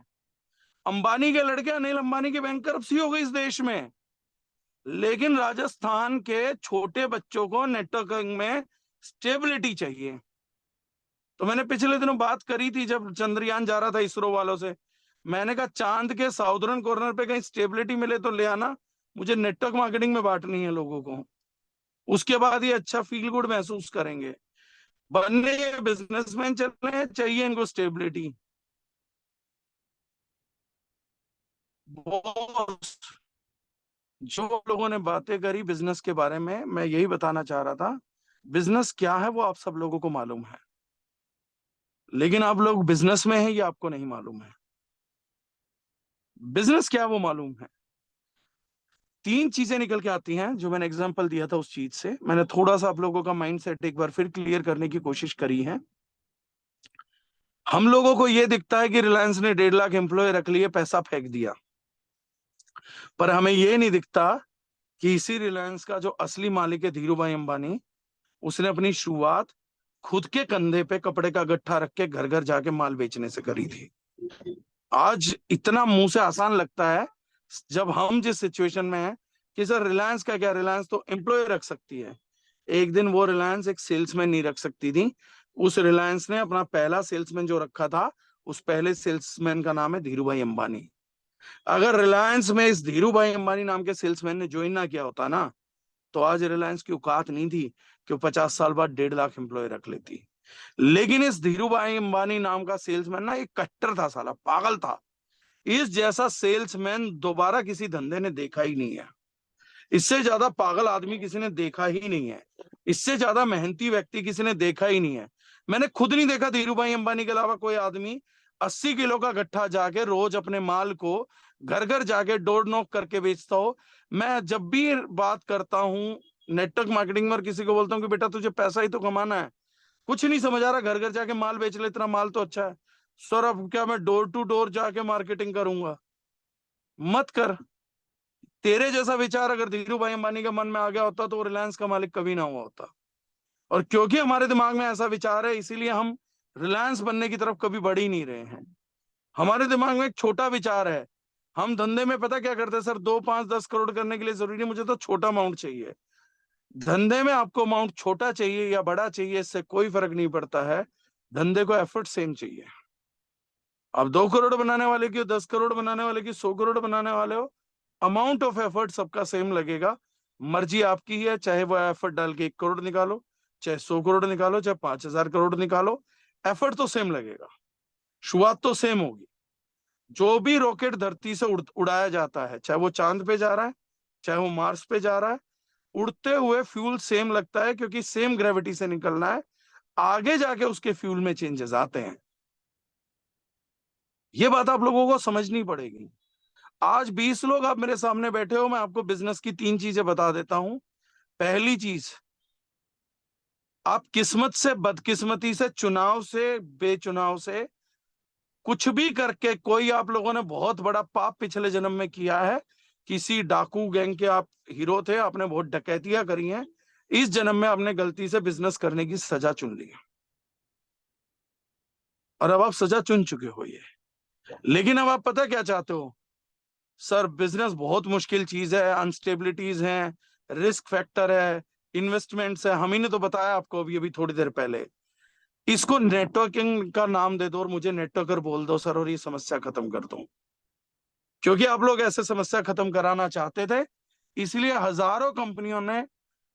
अंबानी के लड़के अनिल अंबानी की बैंकरप्सी हो गई इस देश में, लेकिन राजस्थान के छोटे बच्चों को नेटवर्किंग में स्टेबिलिटी चाहिए। तो मैंने पिछले दिनों बात करी थी जब चंद्रयान जा रहा था इसरो वालों से, मैंने कहा चांद के साउदर्न कॉर्नर पे कहीं स्टेबिलिटी मिले तो ले आना, मुझे नेटवर्क मार्केटिंग में बांटनी है लोगों को, उसके बाद ये अच्छा फील गुड महसूस करेंगे। बनने ये बिजनेसमैन चले, चाहिए इनको स्टेबिलिटी। जो लोगों ने बातें करी बिजनेस के बारे में, मैं यही बताना चाह रहा था, बिजनेस क्या है वो आप सब लोगों को मालूम है, लेकिन आप लोग बिजनेस में हैं ये आपको नहीं मालूम है। बिजनेस क्या है वो मालूम है। 3 चीजें निकल के आती हैं, जो मैंने एग्जांपल दिया था उस चीज से मैंने थोड़ा सा आप लोगों का माइंडसेट एक बार फिर क्लियर करने की कोशिश करी है। हम लोगों को ये दिखता है कि रिलायंस ने 1.5 लाख एम्प्लॉय रख लिए, पैसा फेंक दिया, पर हमें ये नहीं दिखता कि इसी रिलायंस का जो असली मालिक है धीरू भाई अंबानी, उसने अपनी शुरुआत खुद के कंधे पे कपड़े का गट्ठा रख के घर घर जाके माल बेचने से करी थी। आज इतना मुंह से आसान लगता है जब हम जिस सिचुएशन में है कि सर रिलायंस का क्या, रिलायंस तो एम्प्लॉय रख सकती है। एक दिन वो रिलायंस एक सेल्समैन नहीं रख सकती थी, उस रिलायंस ने अपना पहला सेल्समैन जो रखा था, उस पहले सेल्समैन का नाम है धीरू भाई अंबानी। अगर रिलायंस में इस धीरू भाई अंबानी नाम के सेल्समैन ने ज्वाइन ना किया होता ना, तो आज रिलायंस की औकात नहीं थी कि वो 50 साल बाद 1.5 लाख एम्प्लॉय रख लेती। लेकिन इस धीरू भाई अंबानी नाम का सेल्समैन ना एक कट्टर था, साला पागल था। इस जैसा सेल्समैन दोबारा किसी धंधे ने देखा ही नहीं है, इससे ज्यादा पागल आदमी किसी ने देखा ही नहीं है, इससे ज्यादा मेहनती व्यक्ति किसी ने देखा ही नहीं है। मैंने खुद नहीं देखा धीरू भाई अंबानी के अलावा कोई आदमी 80 किलो का गट्ठा जाके रोज अपने माल को घर घर जाके डोर नॉक करके बेचता हो। मैं जब भी बात करता हूँ नेटवर्क मार्केटिंग में और किसी को बोलता हूँ कि बेटा तुझे पैसा ही तो कमाना है, कुछ नहीं समझ आ रहा, घर घर जाके माल बेच ले, इतना माल तो अच्छा है। सर अब क्या मैं डोर टू डोर जाके मार्केटिंग करूंगा? मत कर। तेरे जैसा विचार अगर धीरू भाई अंबानी के मन में आ गया होता तो वो रिलायंस का मालिक कभी ना हुआ होता। और क्योंकि हमारे दिमाग में ऐसा विचार है, इसीलिए हम रिलायंस बनने की तरफ कभी बढ़ ही नहीं रहे हैं। हमारे दिमाग में एक छोटा विचार है, हम धंधे में पता क्या करते हैं सर, 2, 5, 10 करोड़ करने के लिए जरूरी नहीं मुझे तो छोटा अमाउंट चाहिए। धंधे में आपको अमाउंट छोटा चाहिए या बड़ा चाहिए इससे कोई फर्क नहीं पड़ता है, धंधे को एफर्ट सेम चाहिए। अब 2 करोड़ बनाने वाले की, 10 करोड़ बनाने वाले की, 100 करोड़ बनाने वाले हो, अमाउंट ऑफ एफर्ट सबका सेम लगेगा। मर्जी आपकी है, चाहे वो एफर्ट डाल के 1 करोड़ निकालो, चाहे 100 करोड़ निकालो, चाहे 5,000 करोड़ निकालो, एफर्ट तो सेम लगेगा, शुरुआत तो सेम होगी। जो भी रॉकेट धरती से उड़ाया जाता है, चाहे वो चांद पे जा रहा है, चाहे वो मार्स पे जा रहा है, उड़ते हुए फ्यूल सेम लगता है क्योंकि सेम ग्रेविटी से निकलना है। आगे जाके उसके फ्यूल में चेंजेस आते हैं। ये बात आप लोगों को समझनी पड़ेगी। आज 20 लोग आप मेरे सामने बैठे हो, मैं आपको बिजनेस की 3 चीजें बता देता हूं। पहली चीज, आप किस्मत से, बदकिस्मती से, चुनाव से, बेचुनाव से, कुछ भी करके, कोई आप लोगों ने बहुत बड़ा पाप पिछले जन्म में किया है, किसी डाकू गैंग के आप हीरो थे, आपने बहुत डकैतियां करी हैं, इस जन्म में आपने गलती से बिजनेस करने की सजा चुन ली और अब आप सजा चुन चुके हो ये। लेकिन अब आप पता क्या चाहते हो, सर बिजनेस बहुत मुश्किल चीज है, अनस्टेबिलिटीज हैं, रिस्क फैक्टर है, इन्वेस्टमेंट्स है। हम ही ने तो बताया आपको अभी अभी थोड़ी देर पहले। इसको नेटवर्किंग का नाम दे दो और मुझे नेटवर्कर बोल दो सर, और ये समस्या खत्म कर दो। क्योंकि आप लोग ऐसे समस्या खत्म कराना चाहते थे, इसलिए हजारों कंपनियों ने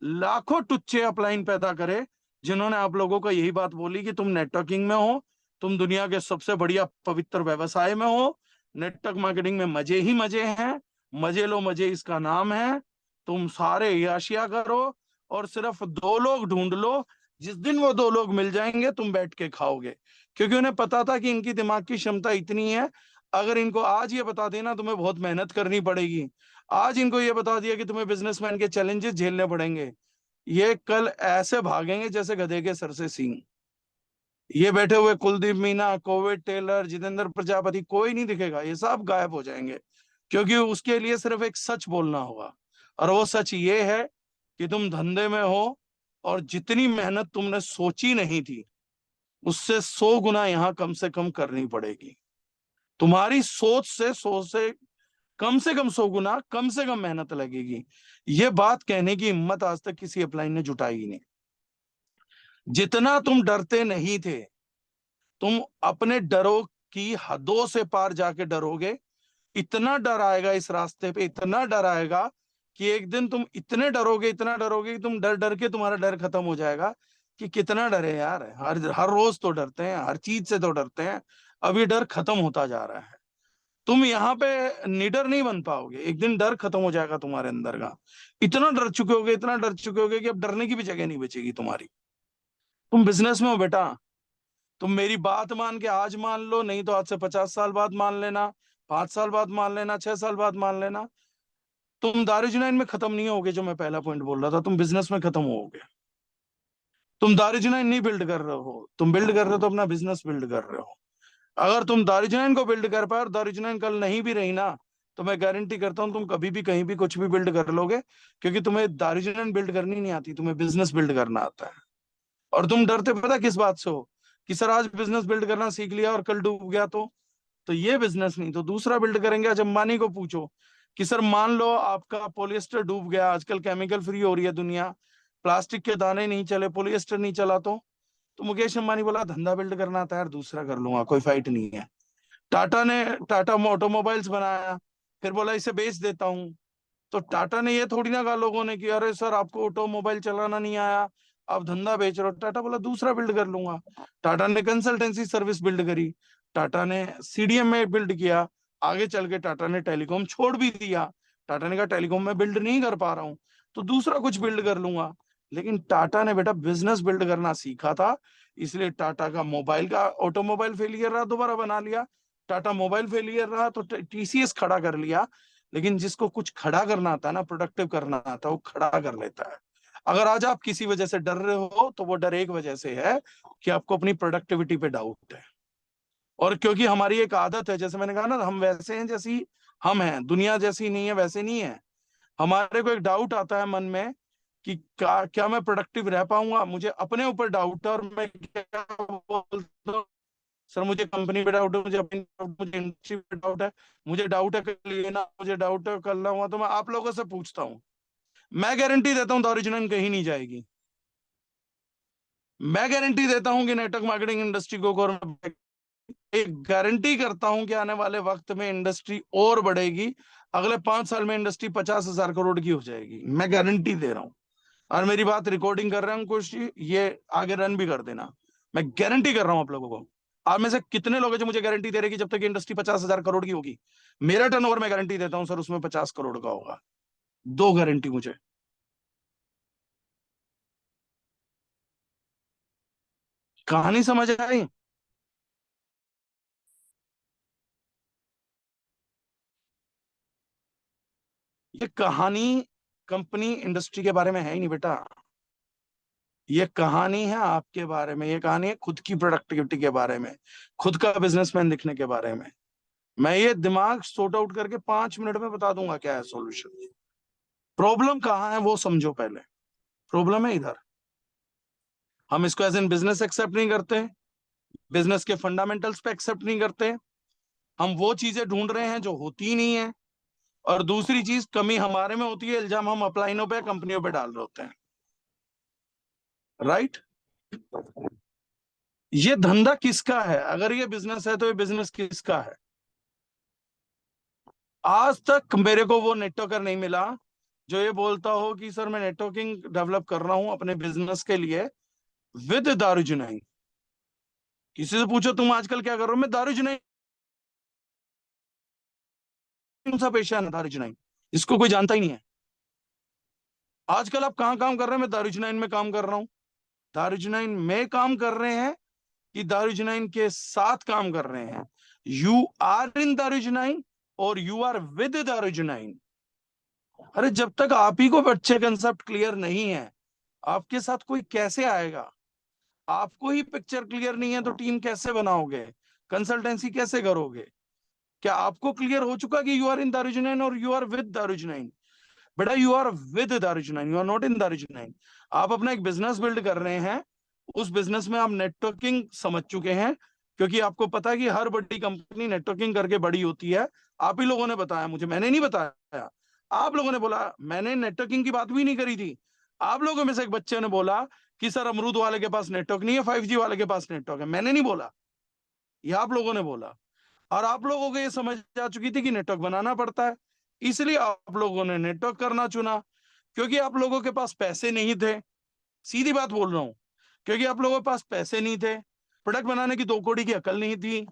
लाखों टुच्चे अपलाइन पैदा करे, जिन्होंने आप लोगों को यही बात बोली कि तुम नेटवर्किंग में हो, तुम दुनिया के सबसे बढ़िया पवित्र व्यवसाय में हो, नेटवर्क मार्केटिंग में मजे ही मजे हैं, मजे लो मजे इसका नाम है, तुम सारे याशिया करो और सिर्फ 2 लोग ढूंढ लो, जिस दिन वो 2 लोग मिल जाएंगे तुम बैठ के खाओगे। क्योंकि उन्हें पता था कि इनकी दिमाग की क्षमता इतनी है, अगर इनको आज ये बता देना तुम्हें बहुत मेहनत करनी पड़ेगी, आज इनको ये बता दिया कि तुम्हें बिजनेसमैन के चैलेंजेस झेलने पड़ेंगे, ये कल ऐसे भागेंगे जैसे गधे के सर से सींग। ये बैठे हुए कुलदीप मीना, कोविड टेलर, जितेंद्र प्रजापति, कोई नहीं दिखेगा, ये सब गायब हो जाएंगे। क्योंकि उसके लिए सिर्फ एक सच बोलना होगा, और वो सच ये है कि तुम धंधे में हो और जितनी मेहनत तुमने सोची नहीं थी उससे 100 गुना यहाँ कम से कम करनी पड़ेगी। तुम्हारी सोच से 100 से कम 100 गुना कम से कम मेहनत लगेगी। ये बात कहने की हिम्मत आज तक किसी अपलाइन ने जुटाई ही नहीं। जितना तुम डरते नहीं थे, तुम अपने डरों की हदों से पार जाके डरोगे। इतना डर आएगा इस रास्ते पे, इतना डर आएगा कि एक दिन तुम इतने डरोगे, इतना डरोगे कि तुम डर डर के तुम्हारा डर खत्म हो जाएगा कि कितना डरे यार, हर रोज तो डरते हैं, हर चीज से तो डरते हैं, अब ये डर खत्म होता जा रहा है। तुम यहाँ पे निडर नहीं बन पाओगे, एक दिन डर खत्म हो जाएगा तुम्हारे अंदर का। इतना डर चुके होगे, इतना डर चुके होगे कि अब डरने की भी जगह नहीं बचेगी तुम्हारी। तुम बिजनेस में हो बेटा, तुम मेरी बात मान के आज मान लो, नहीं तो आज से 50 साल बाद मान लेना, 5 साल बाद मान लेना, 6 साल बाद मान लेना, तुम दारुजनाइन में खत्म नहीं होगे। जो मैं पहला पॉइंट बोल रहा था, तुम बिजनेस में खत्म होगे। तुम दारुजनाइन नहीं बिल्ड कर रहे हो, तुम बिल्ड कर रहे हो तो अपना बिजनेस बिल्ड कर रहे हो। अगर तुम दारुजनाइन को बिल्ड कर पाए और दारुजनाइन कल नहीं भी रही ना, तो मैं गारंटी करता हूं तुम कभी भी कहीं भी कुछ भी बिल्ड कर लोगे, क्योंकि तुम्हें दारुजनाइन बिल्ड करनी नहीं आती, तुम्हें बिजनेस बिल्ड करना आता है। और तुम डरते पता किस बात से हो कि सर आज बिजनेस बिल्ड करना सीख लिया और कल डूब गया तो ये बिजनेस नहीं तो दूसरा बिल्ड करेंगे। आज अंबानी को पूछो कि सर मान लो आपका पॉलिएस्टर डूब गया, आजकल केमिकल फ्री हो रही है दुनिया, प्लास्टिक के दाने नहीं चले, पॉलिएस्टर नहीं चला, तो मुकेश अंबानी बोला धंधा बिल्ड करना आता है यार, दूसरा कर लूंगा, कोई फाइट नहीं है। टाटा ऑटोमोबाइल्स बनाया, फिर बोला इसे बेच देता हूं, तो टाटा ने ये थोड़ी ना कहा लोगों ने कि अरे सर आपको ऑटोमोबाइल चलाना नहीं आया, आप धंधा बेच रहे हो। टाटा बोला दूसरा बिल्ड कर लूंगा। टाटा ने कंसल्टेंसी सर्विस बिल्ड करी, टाटा ने सीडीएम में बिल्ड किया, आगे चल के टाटा ने टेलीकॉम छोड़ भी दिया। टाटा ने कहा टेलीकॉम में बिल्ड नहीं कर पा रहा हूं तो दूसरा कुछ बिल्ड कर लूंगा। लेकिन टाटा ने बेटा बिजनेस बिल्ड करना सीखा था, इसलिए टाटा का मोबाइल का ऑटोमोबाइल फेलियर रहा, दोबारा बना लिया। टाटा मोबाइल फेलियर रहा तो टीसीएस खड़ा कर लिया। लेकिन जिसको कुछ खड़ा करना आता है ना, प्रोडक्टिव करना आता है, वो खड़ा कर लेता है। अगर आज आप किसी वजह से डर रहे हो तो वो डर एक वजह से है कि आपको अपनी प्रोडक्टिविटी पे डाउट है। और क्योंकि हमारी एक आदत है, जैसे मैंने कहा ना, हम वैसे हैं जैसी हम हैं, दुनिया जैसी नहीं है वैसे नहीं है। हमारे को एक डाउट आता है मन में कि क्या मैं प्रोडक्टिव रह पाऊंगा। मुझे अपने ऊपर डाउट है और मैं क्या बोलता हूँ, सर मुझे कंपनी पे डाउट है, मुझे अपनी मुझे इंडस्ट्री पे डाउट है, मुझे डाउट है कल ये ना, मुझे डाउट है कल ना हुआ, तो मैं आप लोगों से पूछता हूँ। मैं गारंटी देता हूँ दारुजनाइन कहीं नहीं जाएगी। मैं गारंटी देता हूँ कि नेटवर्क मार्केटिंग इंडस्ट्री को गवर्नमेंट, एक गारंटी करता हूं कि आने वाले वक्त में इंडस्ट्री और बढ़ेगी। अगले 5 साल में इंडस्ट्री 50,000 करोड़ की हो जाएगी, मैं गारंटी दे रहा हूं। और मेरी बात रिकॉर्डिंग कर रहे हैं कुछ, ये आगे रन भी कर देना, मैं गारंटी कर रहा हूं आप लोगों को। आप में से कितने लोग हैं जो मुझे गारंटी दे रहे कि जब तक इंडस्ट्री 50,000 करोड़ की होगी, मेरा टर्नओवर मैं गारंटी देता हूं सर उसमें 50 करोड़ का होगा। दो गारंटी मुझे। कहानी समझ आई? ये कहानी कंपनी इंडस्ट्री के बारे में है ही नहीं बेटा, ये कहानी है आपके बारे में, ये कहानी है खुद की प्रोडक्टिविटी के बारे में, खुद का बिजनेसमैन दिखने के बारे में। मैं ये दिमाग सॉर्ट आउट करके 5 मिनट में बता दूंगा क्या है सॉल्यूशन। प्रॉब्लम कहाँ है वो समझो पहले। प्रॉब्लम है इधर, हम इसको एज एन बिजनेस एक्सेप्ट नहीं करते, बिजनेस के फंडामेंटल्स पे एक्सेप्ट नहीं करते, हम वो चीजें ढूंढ रहे हैं जो होती ही नहीं है। और दूसरी चीज, कमी हमारे में होती है, इल्जाम हम अपलाइनों पे कंपनियों पे डाल रहे होते हैं। राइट? ये धंधा किसका है? अगर ये बिजनेस है तो ये बिजनेस किसका है? आज तक मेरे को वो नेटवर्कर नहीं मिला जो ये बोलता हो कि सर मैं नेटवर्किंग डेवलप कर रहा हूं अपने बिजनेस के लिए विद दारुजनाइन। किसी से पूछो तुम आजकल क्या कर रहे हो, मैं दारुजनाइन सा पेशा है दारुजनाइन, इसको कोई जानता ही नहीं है। आजकल आप कहाँ काम कर रहे हैं? मैं दारुजनाइन में काम कर रहा हूं। दारुजनाइन में काम कर रहे हैं कि दारुजनाइन के साथ काम कर रहे हैं? यू आर इन दारुजनाइन और यू आर विद दारुजनाइन। अरे जब तक आप ही को बच्चे कंसेप्ट क्लियर नहीं है, आपके साथ कोई कैसे आएगा? आपको ही पिक्चर क्लियर नहीं है तो टीम कैसे बनाओगे, कंसल्टेंसी कैसे करोगे? क्या आपको क्लियर हो चुका कि यू आर इन दारुजनाइन और यू आर विद दारुजनाइन? बेटा यू आर विद दारुचिनाइन, यू आर नॉट इन दारुचिनाइन। आप अपना एक बिजनेस बिल्ड कर रहे हैं, उस बिजनेस में आप नेटवर्किंग समझ चुके हैं, क्योंकि आपको पता है कि हर बड़ी कंपनी नेटवर्किंग करके बड़ी होती है। आप ही लोगों ने बताया मुझे, मैंने नहीं बताया, आप लोगों ने बोला। मैंने नेटवर्किंग की बात भी नहीं करी थी। आप लोगों में से एक बच्चे ने बोला कि सर अमरूद वाले के पास नेटवर्क नहीं है, 5G वाले के पास नेटवर्क है। मैंने नहीं बोला, ये आप लोगों ने बोला। और आप लोगों को ये समझ आ चुकी थी कि नेटवर्क बनाना पड़ता है, इसलिए आप लोगों ने नेटवर्क करना चुना। क्योंकि आप लोगों के पास पैसे नहीं थे, सीधी बात बोल रहा हूं, क्योंकि आप लोगों के पास पैसे नहीं थे, प्रोडक्ट बनाने की 2 कौड़ी की अकल नहीं थी,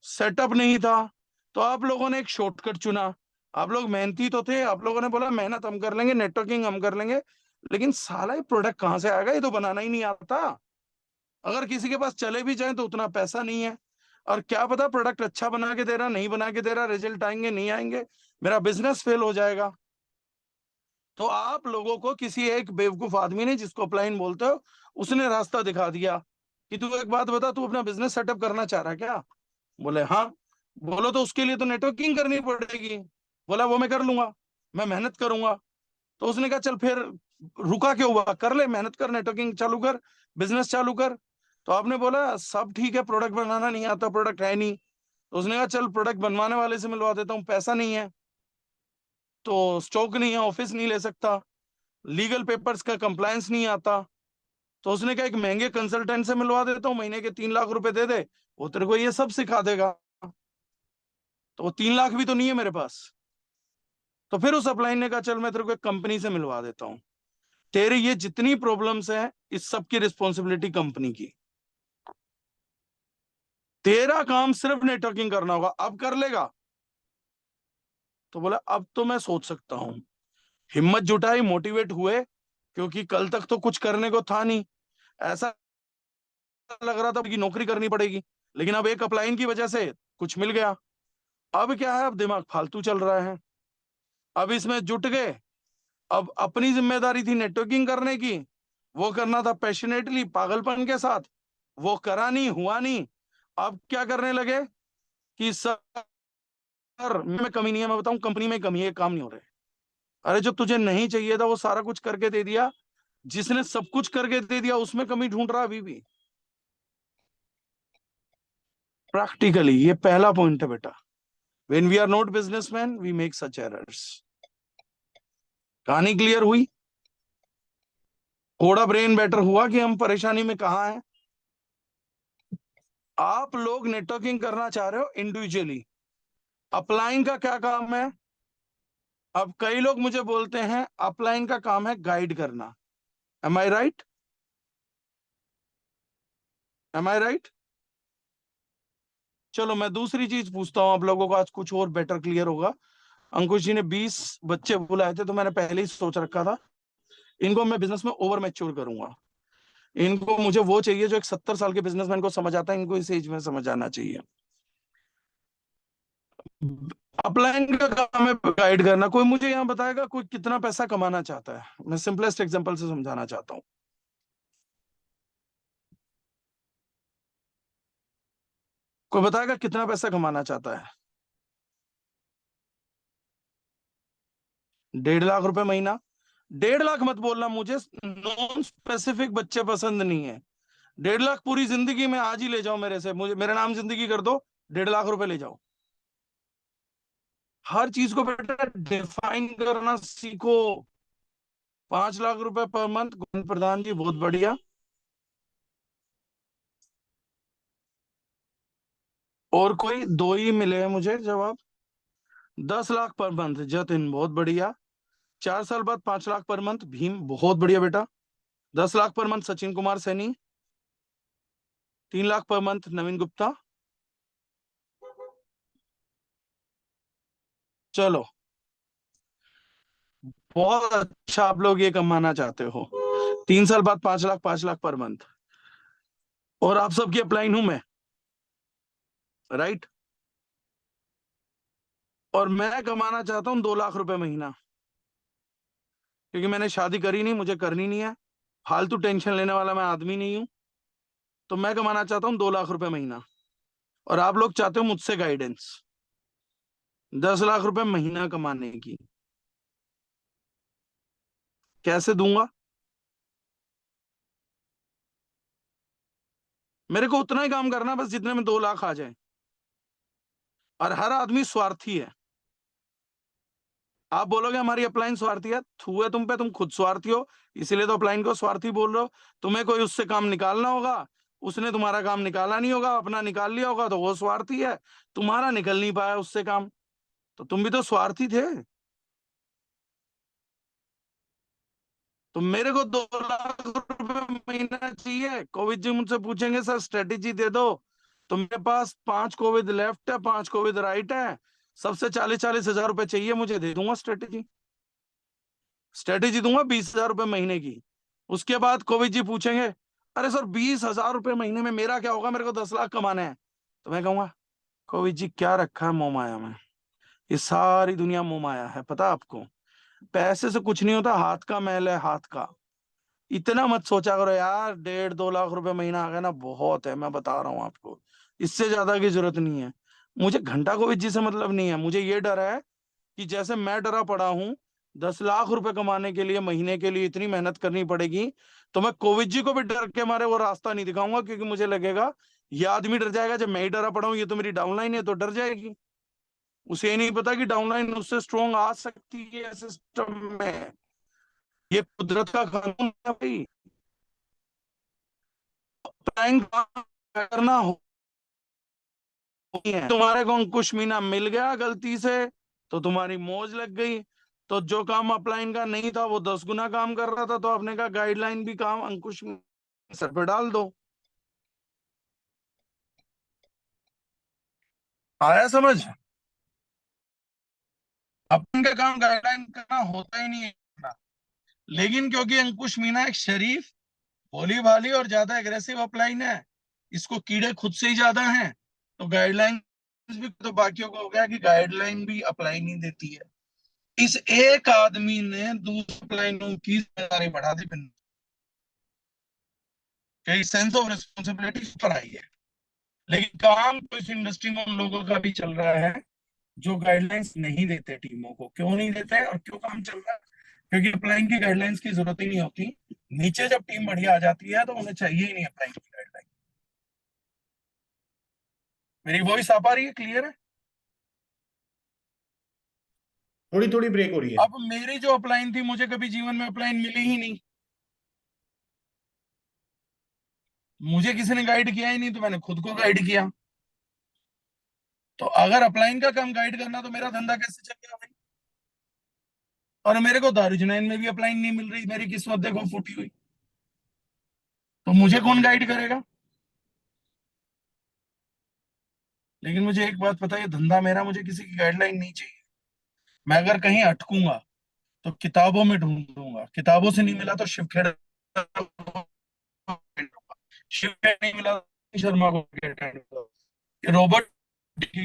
सेटअप नहीं था, तो आप लोगों ने एक शॉर्टकट चुना। आप लोग मेहनती तो थे, आप लोगों ने बोला मेहनत हम कर लेंगे, नेटवर्किंग हम कर लेंगे, लेकिन साला ये प्रोडक्ट कहां से आएगा, ये तो बनाना ही नहीं आता। अगर किसी के पास चले भी जाए तो उतना पैसा नहीं है, और क्या पता प्रोडक्ट अच्छा बना के दे रहा, नहीं बना के दे रहा, रिजल्ट आएंगे नहीं आएंगे, मेरा बिजनेस फेल हो जाएगा। तो आप लोगों को किसी एक बेवकूफ आदमी ने, जिसको अपलाइन बोलते हो, उसने रास्ता दिखा दिया कि तू एक बात बता, तू अपना बिजनेस सेटअप करना चाह रहा है क्या? बोले हाँ। बोलो तो उसके लिए तो नेटवर्किंग करनी पड़ेगी। बोला वो मैं कर लूंगा, मैं मेहनत करूंगा। तो उसने कहा चल फिर रुका क्यों हुआ, कर ले, मेहनत कर, नेटवर्किंग चालू कर, बिजनेस चालू कर। तो आपने बोला सब ठीक है, प्रोडक्ट बनाना नहीं आता, प्रोडक्ट है नहीं। तो उसने कहा चल प्रोडक्ट बनवाने वाले से मिलवा देता हूँ, पैसा नहीं है तो स्टॉक नहीं है, ऑफिस नहीं ले सकता, लीगल पेपर्स का कंप्लायंस नहीं आता। तो उसने कहा एक महंगे कंसल्टेंट से मिलवा देता हूँ, महीने के 3 लाख रुपए दे दे, वो तेरे को ये सब सिखा देगा। तो वो 3 लाख भी तो नहीं है मेरे पास। तो फिर उस अपलाइन ने कहा चल मैं तेरे को एक कंपनी से मिलवा देता हूँ, तेरे ये जितनी प्रॉब्लम्स है इस सब की रिस्पॉन्सिबिलिटी कंपनी की, तेरा काम सिर्फ नेटवर्किंग करना होगा, अब कर लेगा? तो बोला अब तो मैं सोच सकता हूँ। हिम्मत जुटाई, मोटिवेट हुए, क्योंकि कल तक तो कुछ करने को था नहीं, ऐसा लग रहा था कि नौकरी करनी पड़ेगी, लेकिन अब एक अपलाइन की वजह से कुछ मिल गया। अब क्या है, अब दिमाग फालतू चल रहा है, अब इसमें जुट गए। अब अपनी जिम्मेदारी थी नेटवर्किंग करने की, वो करना था पैशनेटली, पागलपन के साथ, वो करा नहीं, हुआ नहीं। अब क्या करने लगे कि सर में कमी नहीं है, मैं बताऊं कंपनी में कमी है, काम नहीं हो रहे। अरे जो तुझे नहीं चाहिए था वो सारा कुछ करके दे दिया, जिसने सब कुछ करके दे दिया उसमें कमी ढूंढ रहा अभी भी। प्रैक्टिकली ये पहला पॉइंट है बेटा, when we are not businessman we make such errors. कहानी क्लियर हुई? थोड़ा ब्रेन बेटर हुआ कि हम परेशानी में कहां हैं। आप लोग नेटवर्किंग करना चाह रहे हो इंडिविजुअली, अपलाइन का क्या काम है? अब कई लोग मुझे बोलते हैं अपलाइन का काम है गाइड करना। एम आई राइट? एम आई राइट? चलो मैं दूसरी चीज पूछता हूं आप लोगों को, आज कुछ और बेटर क्लियर होगा। अंकुश जी ने 20 बच्चे बुलाए थे, तो मैंने पहले ही सोच रखा था इनको मैं बिजनेस में ओवर मैच्योर करूंगा। इनको मुझे वो चाहिए जो एक 70 साल के बिजनेसमैन को समझ आता है, इनको इस एज में समझ आना चाहिए। अपलाइन का काम है गाइड करना। कोई मुझे यहाँ बताएगा कोई कितना पैसा कमाना चाहता है? मैं सिंपलेस्ट एग्जांपल से समझाना चाहता हूँ। कोई बताएगा कितना पैसा कमाना चाहता है? 1.5 लाख रुपए महीना? 1.5 लाख मत बोलना मुझे, नॉन स्पेसिफिक बच्चे पसंद नहीं है। 1.5 लाख पूरी जिंदगी में आज ही ले जाओ मेरे से, मुझे मेरे नाम जिंदगी कर दो, 1.5 लाख रुपए ले जाओ। हर चीज को बेटा डिफाइन करना सीखो। 5 लाख रुपए पर मंथ, प्रधान जी बहुत बढ़िया। और कोई? 2 ही मिले हैं मुझे जवाब। 10 लाख पर मंथ, जतिन बहुत बढ़िया। 4 साल बाद 5 लाख पर मंथ, भीम बहुत बढ़िया बेटा। 10 lakh per month, Sachin Kumar Saini. 3 lakh per month, नवीन गुप्ता। चलो बहुत अच्छा, आप लोग ये कमाना चाहते हो। 3 साल बाद 5 लाख, 5 लाख पर मंथ, और आप सबकी अपलाइन हूं मैं, राइट? और मैं कमाना चाहता हूं 2 लाख रुपए महीना, क्योंकि मैंने शादी करी नहीं, मुझे करनी नहीं है, फालतू टेंशन लेने वाला मैं आदमी नहीं हूं। तो मैं कमाना चाहता हूं 2 लाख रुपए महीना, और आप लोग चाहते हो मुझसे गाइडेंस 10 लाख रुपए महीना कमाने की। कैसे दूंगा? मेरे को उतना ही काम करना है बस जितने में 2 लाख आ जाए। और हर आदमी स्वार्थी है। आप बोलोगे हमारी अपलाइन स्वार्थी है, थू है तुम पे, तुम खुद स्वार्थी हो, इसीलिए तो अपलाइन को स्वार्थी बोल रहे हो। तुम्हें कोई उससे काम निकालना होगा, उसने तुम्हारा काम निकाला नहीं होगा, अपना निकाल लिया होगा, तो वो स्वार्थी है। तुम्हारा निकल नहीं पाया उससे काम, तो तुम भी तो स्वार्थी थे। तो मेरे को 2 लाख रुपए महीना चाहिए। कोविड जी मुझसे पूछेंगे सर स्ट्रेटेजी दे दो, तो मेरे पास 5 कोविड लेफ्ट है, 5 कोविड राइट है, सबसे 40-40 हजार रुपए चाहिए, मुझे दे दूंगा स्ट्रेटेजी दूंगा 20 हजार रुपए महीने की। उसके बाद कोविड जी पूछेंगे अरे सर 20 हजार रुपए महीने में मेरा क्या होगा, मेरे को 10 लाख कमाने हैं, तो मैं कहूंगा कोविड जी क्या रखा है मोहमाया में, ये सारी दुनिया मोहमाया है, पता आपको? पैसे से कुछ नहीं होता, हाथ का मैल है, हाथ का। इतना मत सोचा करो यार, 1.5-2 लाख रुपए महीना आ गया ना, बहुत है, मैं बता रहा हूँ आपको, इससे ज्यादा की जरूरत नहीं है। मुझे घंटा कोविद जी से मतलब नहीं है, मुझे ये डर है कि जैसे मैं डरा पड़ा हूं 10 लाख रुपए कमाने के लिए महीने के लिए इतनी मेहनत करनी पड़ेगी, तो मैं कोविद जी को भी डर के मारे वो रास्ता नहीं दिखाऊंगा, क्योंकि मुझे लगेगा ये आदमी डर जाएगा, जब मैं ही डरा पड़ा हूं, ये तो मेरी डाउनलाइन है, तो डर जाएगी। उसे ये नहीं पता कि डाउनलाइन उससे स्ट्रॉन्ग आ सकती है सिस्टम में। ये कुदरत का कानून है भाई। प्रैंक करना हो है, तुम्हारे को अंकुश मीना मिल गया गलती से तो तुम्हारी मौज लग गई, तो जो काम अपलाइन का नहीं था वो 10 गुना काम कर रहा था, तो आपने कहा गाइडलाइन भी काम अंकुश सर पे डाल दो। आया समझ? अपन का काम गाइडलाइन करना होता ही नहीं है, लेकिन क्योंकि अंकुश मीना एक शरीफ, भोली भाली और ज्यादा एग्रेसिव अपलाइन है, इसको कीड़े खुद से ही ज्यादा हैं, तो गाइडलाइन भी, तो बाकियों को हो गया कि गाइडलाइन भी अप्लाई नहीं देती है। इस एक आदमी ने दूसरे लाइनों की जिम्मेदारी बढ़ा दी, सेंस ऑफ रिस्पॉन्सिबिलिटी पर आई है। लेकिन काम तो इस इंडस्ट्री में उन लोगों का भी चल रहा है जो गाइडलाइंस नहीं देते टीमों को। क्यों नहीं देते और क्यों काम चल रहा है? क्योंकि अपलाइन की गाइडलाइंस की जरूरत ही नहीं होती। नीचे जब टीम बढ़िया आ जाती है तो उन्हें चाहिए ही नहीं अपलाइन की गाइडलाइन। मेरी वॉइस आ पा रही है? क्लियर है? थोड़ी थोड़ी ब्रेक हो रही है। अब मेरी जो अपलाइन थी, मुझे कभी जीवन में अपलाइन मिली ही नहीं, मुझे किसी ने गाइड किया ही नहीं, तो मैंने खुद को गाइड किया। तो अगर अपलाइन का काम गाइड करना, तो मेरा धंधा कैसे चल गया भाई? और मेरे को दारुजनैन में भी अपलाइन नहीं मिल रही, मेरी किस्मत देखो फूटी हुई, तो मुझे कौन गाइड करेगा? लेकिन मुझे एक बात पता है, धंधा मेरा, मुझे किसी की गाइडलाइन नहीं चाहिए। मैं अगर कहीं अटकूंगा तो किताबों में ढूंढूंगा, किताबों से नहीं मिला तो शिवखेड़ा, शिवखेड़ा नहीं मिला तो शर्मा को अटेंड करूंगा, रॉबर्ट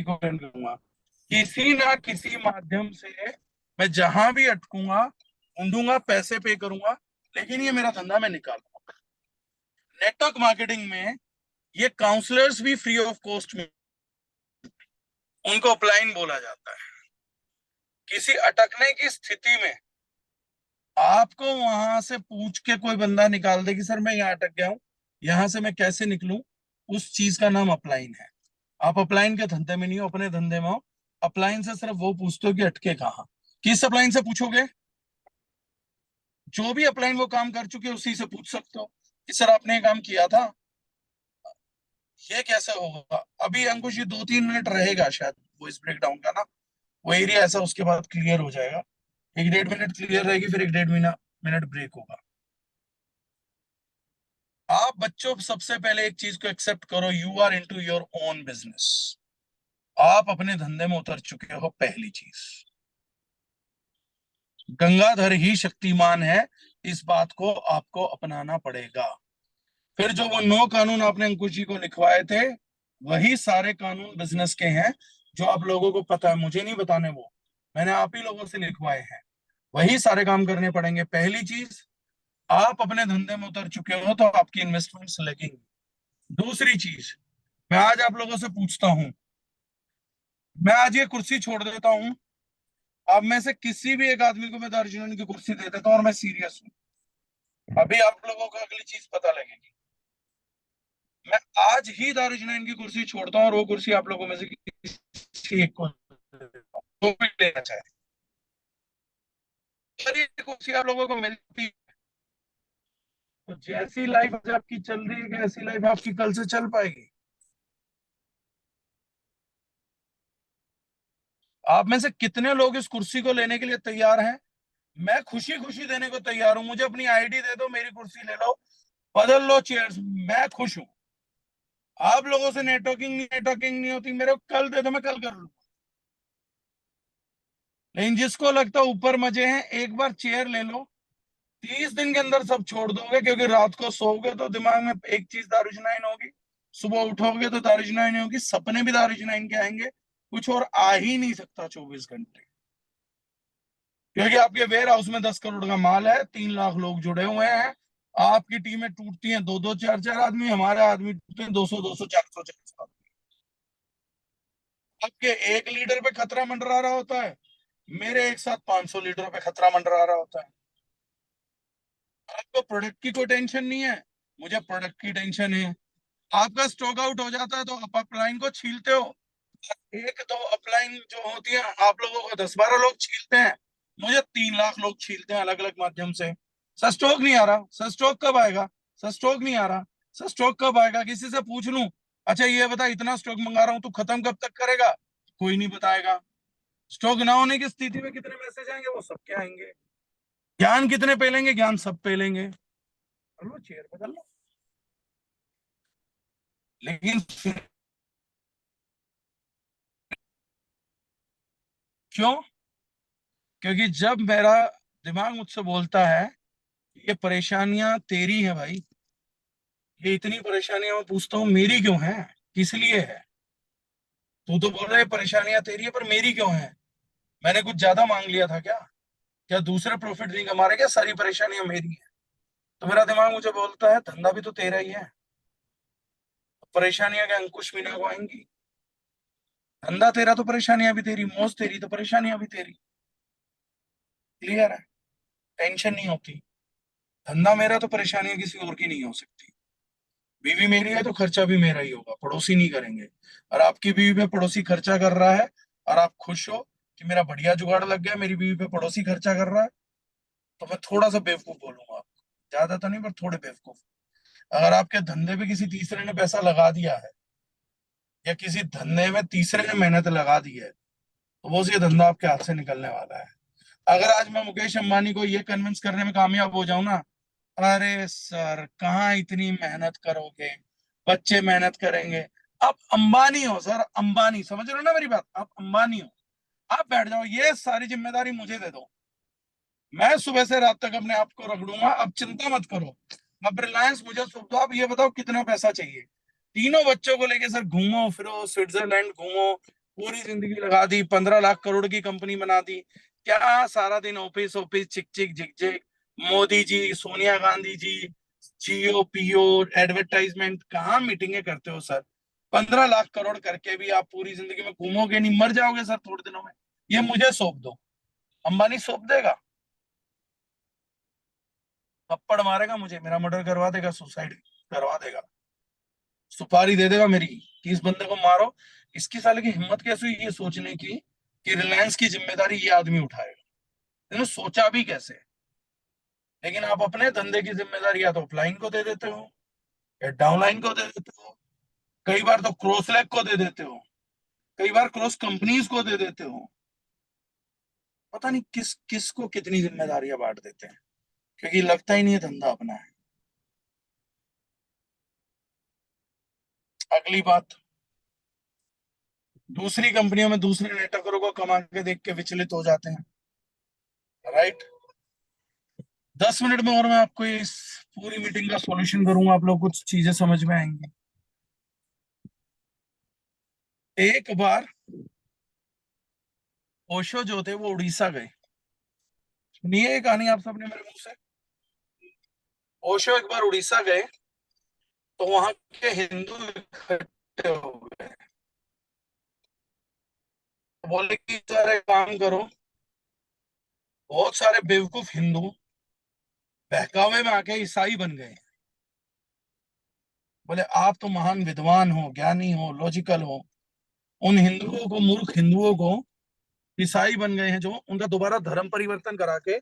को अटेंड करूंगा, किसी ना किसी माध्यम से मैं जहां भी अटकूंगा, ढूंढूंगा, पैसे पे करूंगा, लेकिन ये मेरा धंधा मैं निकालूंगा। नेटवर्क मार्केटिंग में ये काउंसलर्स भी फ्री ऑफ कॉस्ट में, उनको अपलाइन बोला जाता है। किसी अटकने की स्थिति में आपको वहां से पूछ के कोई बंदा निकाल दे कि सर मैं यहाँ अटक गया हूं, यहां से मैं कैसे निकलूं, उस चीज का नाम अपलाइन है। आप अपलाइन के धंधे में नहीं हो, अपने धंधे में हो। अपलाइन से सिर्फ वो पूछते हो कि अटके कहाँ। किस अपलाइन से पूछोगे? जो भी अपलाइन वो काम कर चुके उसी से पूछ सकते हो कि सर आपने ये काम किया था, ये कैसे होगा। अभी अंकुश ये 2-3 मिनट रहेगा शायद वॉइस ब्रेकडाउन का ना, वो एरिया ऐसा, उसके बाद क्लियर हो जाएगा। 1-1.5 मिनट क्लियर रहेगी, फिर 1-1.5 मिनट ब्रेक होगा। आप बच्चों सबसे पहले एक चीज को एक्सेप्ट करो, you are into your own business. आप अपने धंधे में उतर चुके हो, पहली चीज। गंगाधर ही शक्तिमान है, इस बात को आपको अपनाना पड़ेगा। फिर जो वो 9 कानून आपने अंकुश जी को लिखवाए थे, वही सारे कानून बिजनेस के हैं जो आप लोगों को पता है, मुझे नहीं बताने, वो मैंने आप ही लोगों से लिखवाए हैं। वही सारे काम करने पड़ेंगे। पहली चीज, आप अपने धंधे में उतर चुके हो तो आपकी इन्वेस्टमेंट्स लगेंगी। दूसरी चीज, मैं आज आप लोगों से पूछता हूं, मैं आज ये कुर्सी छोड़ देता हूं, आप में से किसी भी एक आदमी को मैं दारुजनाइन की कुर्सी दे देता हूँ और मैं सीरियस हूँ। अभी आप लोगों को अगली चीज पता लगेगी। मैं आज ही दारुजनाइन की कुर्सी छोड़ता हूँ और वो कुर्सी आप लोगों में से किसी एक को देता हूँ, जो भी लेना चाहे। अगर ये कुर्सी आप लोगों को मिलती है, तो जैसी लाइफ आज आपकी चल रही है, ऐसी लाइफ आपकी कल से चल पाएगी। आप में से कितने लोग इस कुर्सी को लेने के लिए तैयार हैं? मैं खुशी खुशी देने को तैयार हूं। मुझे अपनी आईडी दे दो, मेरी कुर्सी ले लो, बदल लो चेयर्स, मैं खुश हूं। आप लोगों से नेटवर्किंग नहीं होती, मेरे को कल दे दो, मैं कल कर लूं। लेकिन जिसको लगता है ऊपर मजे हैं, एक बार चेयर ले लो, 30 दिन के अंदर सब छोड़ दोगे। क्योंकि रात को सोओगे तो दिमाग में एक चीज दारुजनाइन होगी, सुबह उठोगे तो दारुजनाइन होगी, सपने भी दारुजनाइन के आएंगे। कुछ और आ ही नहीं सकता 24 घंटे। क्योंकि आपके वेयर हाउस में 10 करोड़ का माल है, 3 लाख लोग जुड़े हुए हैं। आपकी टीमें टूटती हैं 2-2 4-4 आदमी, हमारे आदमी टूटते हैं 200-200 400 आदमी। आपके एक लीडर पे खतरा मंडरा रहा होता है, मेरे एक साथ 500 लीडरों पे खतरा मंडरा रहा होता है। आपको प्रोडक्ट की कोई टेंशन नहीं है, मुझे प्रोडक्ट की टेंशन है। आपका स्टॉक आउट हो जाता है तो आप अपलाइन को छीलते हो, एक दो अपलाइन जो होती है आप लोगों को 10-12 लोग छीलते हैं, मुझे 3 लाख लोग छीलते हैं अलग अलग माध्यम से। सर स्टॉक नहीं आ रहा, सर स्टॉक कब आएगा, सर स्टॉक नहीं आ रहा, सर स्टॉक कब आएगा। किसी से पूछ लूं, अच्छा ये बता इतना स्टॉक मंगा रहा हूं, तू खत्म कब तक करेगा, कोई नहीं बताएगा। स्टॉक ना होने की स्थिति में कितने मैसेज आएंगे, वो सबके आएंगे। ज्ञान कितने पेलेंगे, ज्ञान सब पेलेंगे। चलो चेयर बदल लो। लेकिन क्यों? क्योंकि जब मेरा दिमाग मुझसे बोलता है ये परेशानियां तेरी है भाई, ये इतनी परेशानियां, मैं पूछता हूँ मेरी क्यों है, किस लिए है। तू तो बोल रहा है परेशानियां तेरी है, पर मेरी क्यों है? मैंने कुछ ज्यादा मांग लिया था क्या? क्या दूसरे प्रॉफिट नहीं कमा रहे क्या? सारी परेशानियां मेरी है। तो मेरा दिमाग मुझे बोलता है धंधा भी तो तेरा ही है, परेशानियां के अंकुश मीना को आएंगी। धंधा तेरा तो परेशानियां भी तेरी, मौज तेरी तो परेशानियां भी तेरी। क्लियर है? टेंशन नहीं होती। धंधा मेरा तो परेशानियां किसी और की नहीं हो सकती। बीवी मेरी है तो खर्चा भी मेरा ही होगा, पड़ोसी नहीं करेंगे। और आपकी बीवी पे पड़ोसी खर्चा कर रहा है और आप खुश हो कि मेरा बढ़िया जुगाड़ लग गया, मेरी बीवी पे पड़ोसी खर्चा कर रहा है, तो मैं थोड़ा सा बेवकूफ बोलूंगा आपको, ज्यादा तो नहीं पर थोड़े बेवकूफ। अगर आपके धंधे पे किसी तीसरे ने पैसा लगा दिया है या किसी धंधे में तीसरे ने मेहनत लगा दी है, तो वो ये धंधा आपके हाथ से निकलने वाला है। अगर आज मैं मुकेश अंबानी को ये कन्विंस करने में कामयाब हो जाऊं ना, अरे सर कहाँ इतनी मेहनत करोगे, बच्चे मेहनत करेंगे। आप अंबानी हो सर, अंबानी, समझ रहे हो ना मेरी बात, आप अंबानी हो। आप बैठ जाओ, ये सारी जिम्मेदारी मुझे दे दो, मैं सुबह से रात तक अपने आप को रगड़ूंगा, अब चिंता मत करो। अब रिलायंस मुझे सौंप दो, आप ये बताओ कितना पैसा चाहिए। तीनों बच्चों को लेके सर घूमो फिरो, स्विट्जरलैंड घूमो, पूरी जिंदगी लगा दी, 15 लाख करोड़ की कंपनी बना दी। क्या सारा दिन ऑफिस ऑफिस चिक चिक झिक झिक, मोदी जी, सोनिया गांधी जी, जियो पियो, एडवर्टाइजमेंट, कहाँ मीटिंगें करते हो सर। 15 लाख करोड़ करके भी आप पूरी जिंदगी में घूमोगे नहीं, मर जाओगे सर थोड़े दिनों में। ये मुझे सौंप दो, अंबानी सौंप देगा? थप्पड़ मारेगा मुझे, मेरा मर्डर करवा देगा, सुसाइड करवा देगा, सुपारी दे देगा मेरी कि इस बंदे को मारो। इसकी साले की हिम्मत कैसे हुई ये सोचने की कि रिलायंस की जिम्मेदारी ये आदमी उठाएगा? इन्होंने सोचा भी कैसे? लेकिन आप अपने धंधे की जिम्मेदारी या तो अपलाइन को दे देते हो या डाउनलाइन को दे देते हो, कई बार तो क्रॉस लैग को दे देते हो, कई बार क्रॉस कंपनीज को दे देते हो। पता नहीं किस किस को कितनी जिम्मेदारियां बांट देते हैं, क्योंकि लगता ही नहीं है धंधा अपना है। अगली बात, दूसरी कंपनियों में दूसरे नेटवर्करों को कमा के देख के विचलित हो जाते हैं, राइट? 10 मिनट में और मैं आपको इस पूरी मीटिंग का सॉल्यूशन करूंगा, आप लोग कुछ चीजें समझ में आएंगी। एक बार ओशो जो थे वो उड़ीसा गए, सुनिए ये कहानी आप सबने मेरे मुंह से। ओशो एक बार उड़ीसा गए तो वहां के हिंदू इकट्ठे हो गए, बोले कि सर एक काम करो, बहुत सारे बेवकूफ हिंदू बहकावे में आके ईसाई बन गए। बोले आप तो महान विद्वान हो, ज्ञानी हो, लॉजिकल हो। उन हिंदुओं को, मूर्ख हिंदुओं को ईसाई बन गए हैं, जो उनका दोबारा धर्म परिवर्तन करा के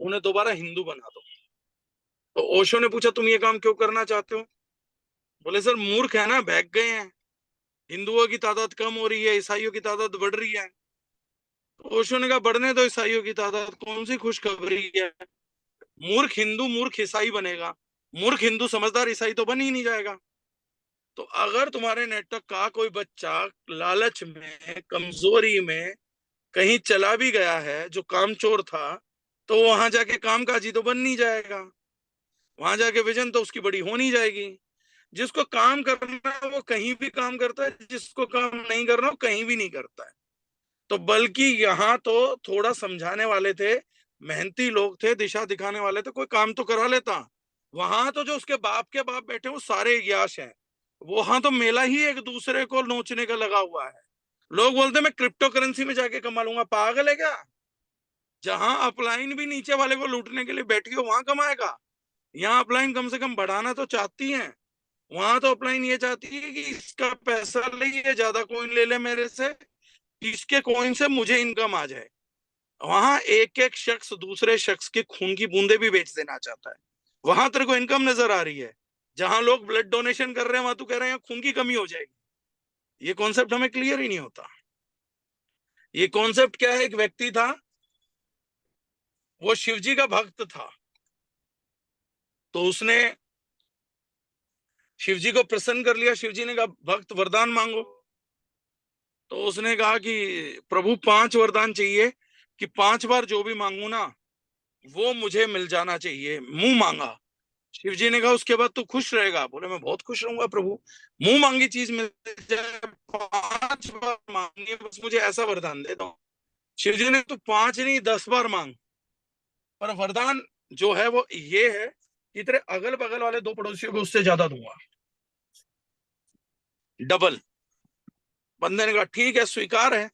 उन्हें दोबारा हिंदू बना दो। तो ओशो ने पूछा तुम ये काम क्यों करना चाहते हो? बोले सर मूर्ख है ना, बहक गए हैं, हिंदुओं की तादाद कम हो रही है, ईसाइयों की तादाद बढ़ रही है। तो ओशो ने कहा बढ़ने दो ईसाइयों की तादाद, कौन सी खुशखबरी है। मूर्ख हिंदू मूर्ख ईसाई बनेगा, मूर्ख हिंदू समझदार ईसाई तो बन ही नहीं जाएगा। तो अगर तुम्हारे नेटवर्क का कोई बच्चा लालच में, कमजोरी में कहीं चला भी गया है, जो कामचोर था, तो वहां जाके कामकाजी तो बन नहीं जाएगा, वहां जाके विजन तो उसकी बड़ी हो नहीं जाएगी। जिसको काम करना है वो कहीं भी काम करता है, जिसको काम नहीं करना वो कहीं भी नहीं करता है। तो बल्कि यहाँ तो थोड़ा समझाने वाले थे, मेहनती लोग थे, दिशा दिखाने वाले थे, कोई काम तो करा लेता। वहां तो जो उसके बाप के बाप बैठे वो सारे याश हैं। वहां तो मेला ही एक दूसरे को नोचने का लगा हुआ है। लोग बोलते मैं क्रिप्टो करेंसी में जाके कमा लूंगा। पागल है क्या? जहां अपलाइन भी नीचे वाले को लूटने के लिए बैठी हो वहां कमाएगा। यहाँ अपलाइन कम से कम बढ़ाना तो चाहती है, वहां तो अपलाइन ये चाहती है कि इसका पैसा ले, ये ज्यादा कॉइन ले ले मेरे से, इसके कॉइन से मुझे इनकम आ जाए। वहां एक एक शख्स दूसरे शख्स के खून की बूंदे भी बेच देना चाहता है। वहां तेरे को इनकम नजर आ रही है। जहां लोग ब्लड डोनेशन कर रहे हैं वहां तू कह रहे हैं खून की कमी हो जाएगी। ये कॉन्सेप्ट हमें क्लियर ही नहीं होता। ये कॉन्सेप्ट क्या है? एक व्यक्ति था, वो शिवजी का भक्त था, तो उसने शिवजी को प्रसन्न कर लिया। शिवजी ने कहा भक्त वरदान मांगो। तो उसने कहा कि प्रभु 5 वरदान चाहिए कि 5 बार जो भी मांगू ना वो मुझे मिल जाना चाहिए। मुंह मांगा। शिव जी ने कहा उसके बाद तू खुश रहेगा? बोले मैं बहुत खुश रहूंगा प्रभु, मुंह मांगी चीज मिल जाए, 5 बार मांगी, बस मुझे ऐसा वरदान दे दो। शिव जी ने तू 5 नहीं 10 बार मांग, पर वरदान जो है वो ये है कि तेरे अगल बगल वाले 2 पड़ोसियों को उससे ज्यादा दूंगा, डबल। बंदे ने कहा ठीक है, स्वीकार है।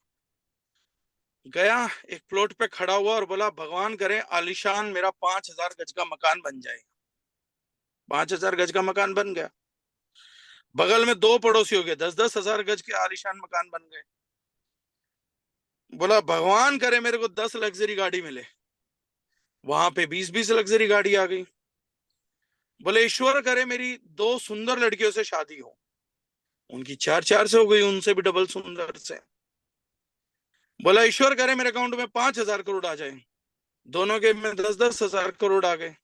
गया, एक प्लॉट पे खड़ा हुआ और बोला भगवान करे आलिशान मेरा 5000 गज का मकान बन जाए। 5000 गज का मकान बन गया। बगल में 2 पड़ोसी हो गए, 10-10 हजार गज के आलिशान मकान बन गए। बोला भगवान करे मेरे को 10 लग्जरी गाड़ी मिले। वहां पे 20-20 लग्जरी गाड़ी आ गई। बोले ईश्वर करे मेरी 2 सुंदर लड़कियों से शादी हो। उनकी 4-4 से हो गई, उनसे भी डबल सुंदर से। बोला ईश्वर करे मेरे अकाउंट में 5000 करोड़ आ जाए। दोनों के में 10-10 हजार करोड़ आ गए।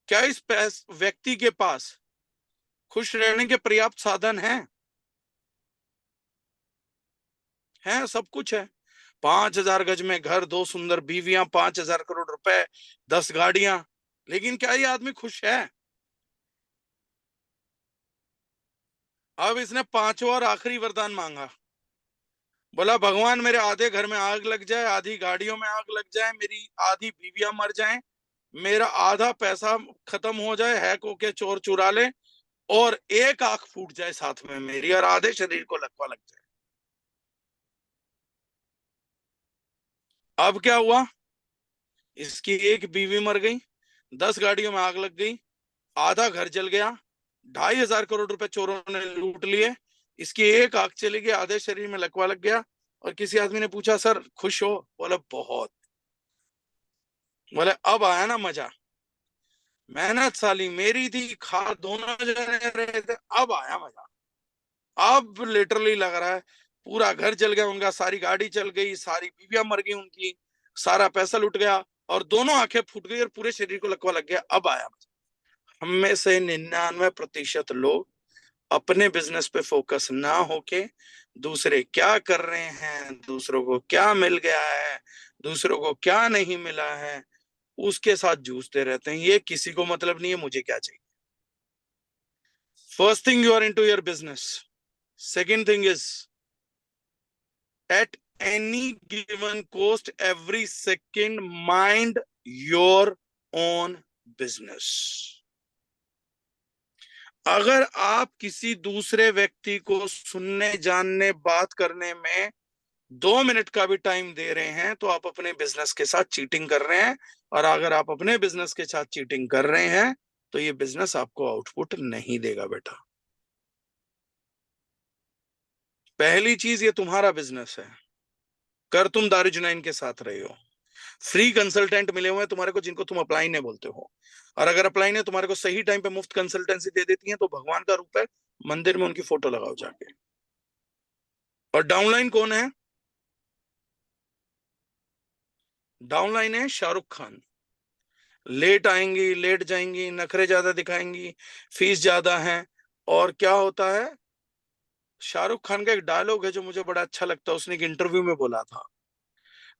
क्या इस व्यक्ति के पास खुश रहने के पर्याप्त साधन हैं? हैं, सब कुछ है। 5000 गज में घर, 2 सुंदर बीवियां, 5000 करोड़ रुपए, 10 गाड़ियां। लेकिन क्या ये आदमी खुश है? अब इसने 5वां और आखिरी वरदान मांगा। बोला भगवान मेरे आधे घर में आग लग जाए, आधी गाड़ियों में आग लग जाए, मेरी आधी बीवियां मर जाएं, मेरा आधा पैसा खत्म हो जाए, हैक होके चोर चुरा ले, और एक आंख फूट जाए साथ में मेरी, और आधे शरीर को लकवा लग जाए। अब क्या हुआ? इसकी एक बीवी मर गई, 10 गाड़ियों में आग लग गई, आधा घर जल गया, 2500 करोड़ रुपए चोरों ने लूट लिए, इसकी एक आंख चली गई, आधे शरीर में लकवा लग गया। और किसी आदमी ने पूछा सर खुश हो? बोला बहुत। बोले अब आया ना मजा, मेहनत साली मेरी थी, खा दोनों जने रहे थे, अब आया मजा। अब लिटरली लग रहा है पूरा घर जल गया उनका, सारी गाड़ी चल गई, सारी बीवियां मर गई उनकी, सारा पैसा लुट गया, और दोनों आंखें फूट गई और पूरे शरीर को लकवा लग गया। अब आया मजा। हम में से 99% लोग अपने बिजनेस पे फोकस ना होके दूसरे क्या कर रहे हैं, दूसरों को क्या मिल गया है, दूसरों को क्या नहीं मिला है, उसके साथ जूझते रहते हैं। ये किसी को मतलब नहीं है मुझे क्या चाहिए। First thing you are into your business. Second thing is at any given cost, every second, mind your own business. अगर आप किसी दूसरे व्यक्ति को सुनने, जानने, बात करने में 2 मिनट का भी टाइम दे रहे हैं तो आप अपने बिजनेस के साथ चीटिंग कर रहे हैं। और अगर आप अपने बिजनेस के साथ चीटिंग कर रहे हैं तो ये बिजनेस आपको आउटपुट नहीं देगा बेटा। पहली चीज, ये तुम्हारा बिजनेस है, कर तुम दारुजनाइन के साथ रहे हो। फ्री कंसल्टेंट मिले हुए हैं तुम्हारे को जिनको तुम अपलाइन ने बोलते हो। और अगर अपलाइन ने तुम्हारे को सही टाइम पे मुफ्त कंसल्टेंसी दे देती है तो भगवान का रूप है, मंदिर में उनकी फोटो लगाओ जाके। और डाउनलाइन कौन है? डाउनलाइन है शाहरुख खान। लेट आएंगी, लेट जाएंगी, नखरे ज्यादा दिखाएंगी, फीस ज्यादा है। और क्या होता है, शाहरुख खान का एक डायलॉग है जो मुझे बड़ा अच्छा लगता है, उसने एक इंटरव्यू में बोला था,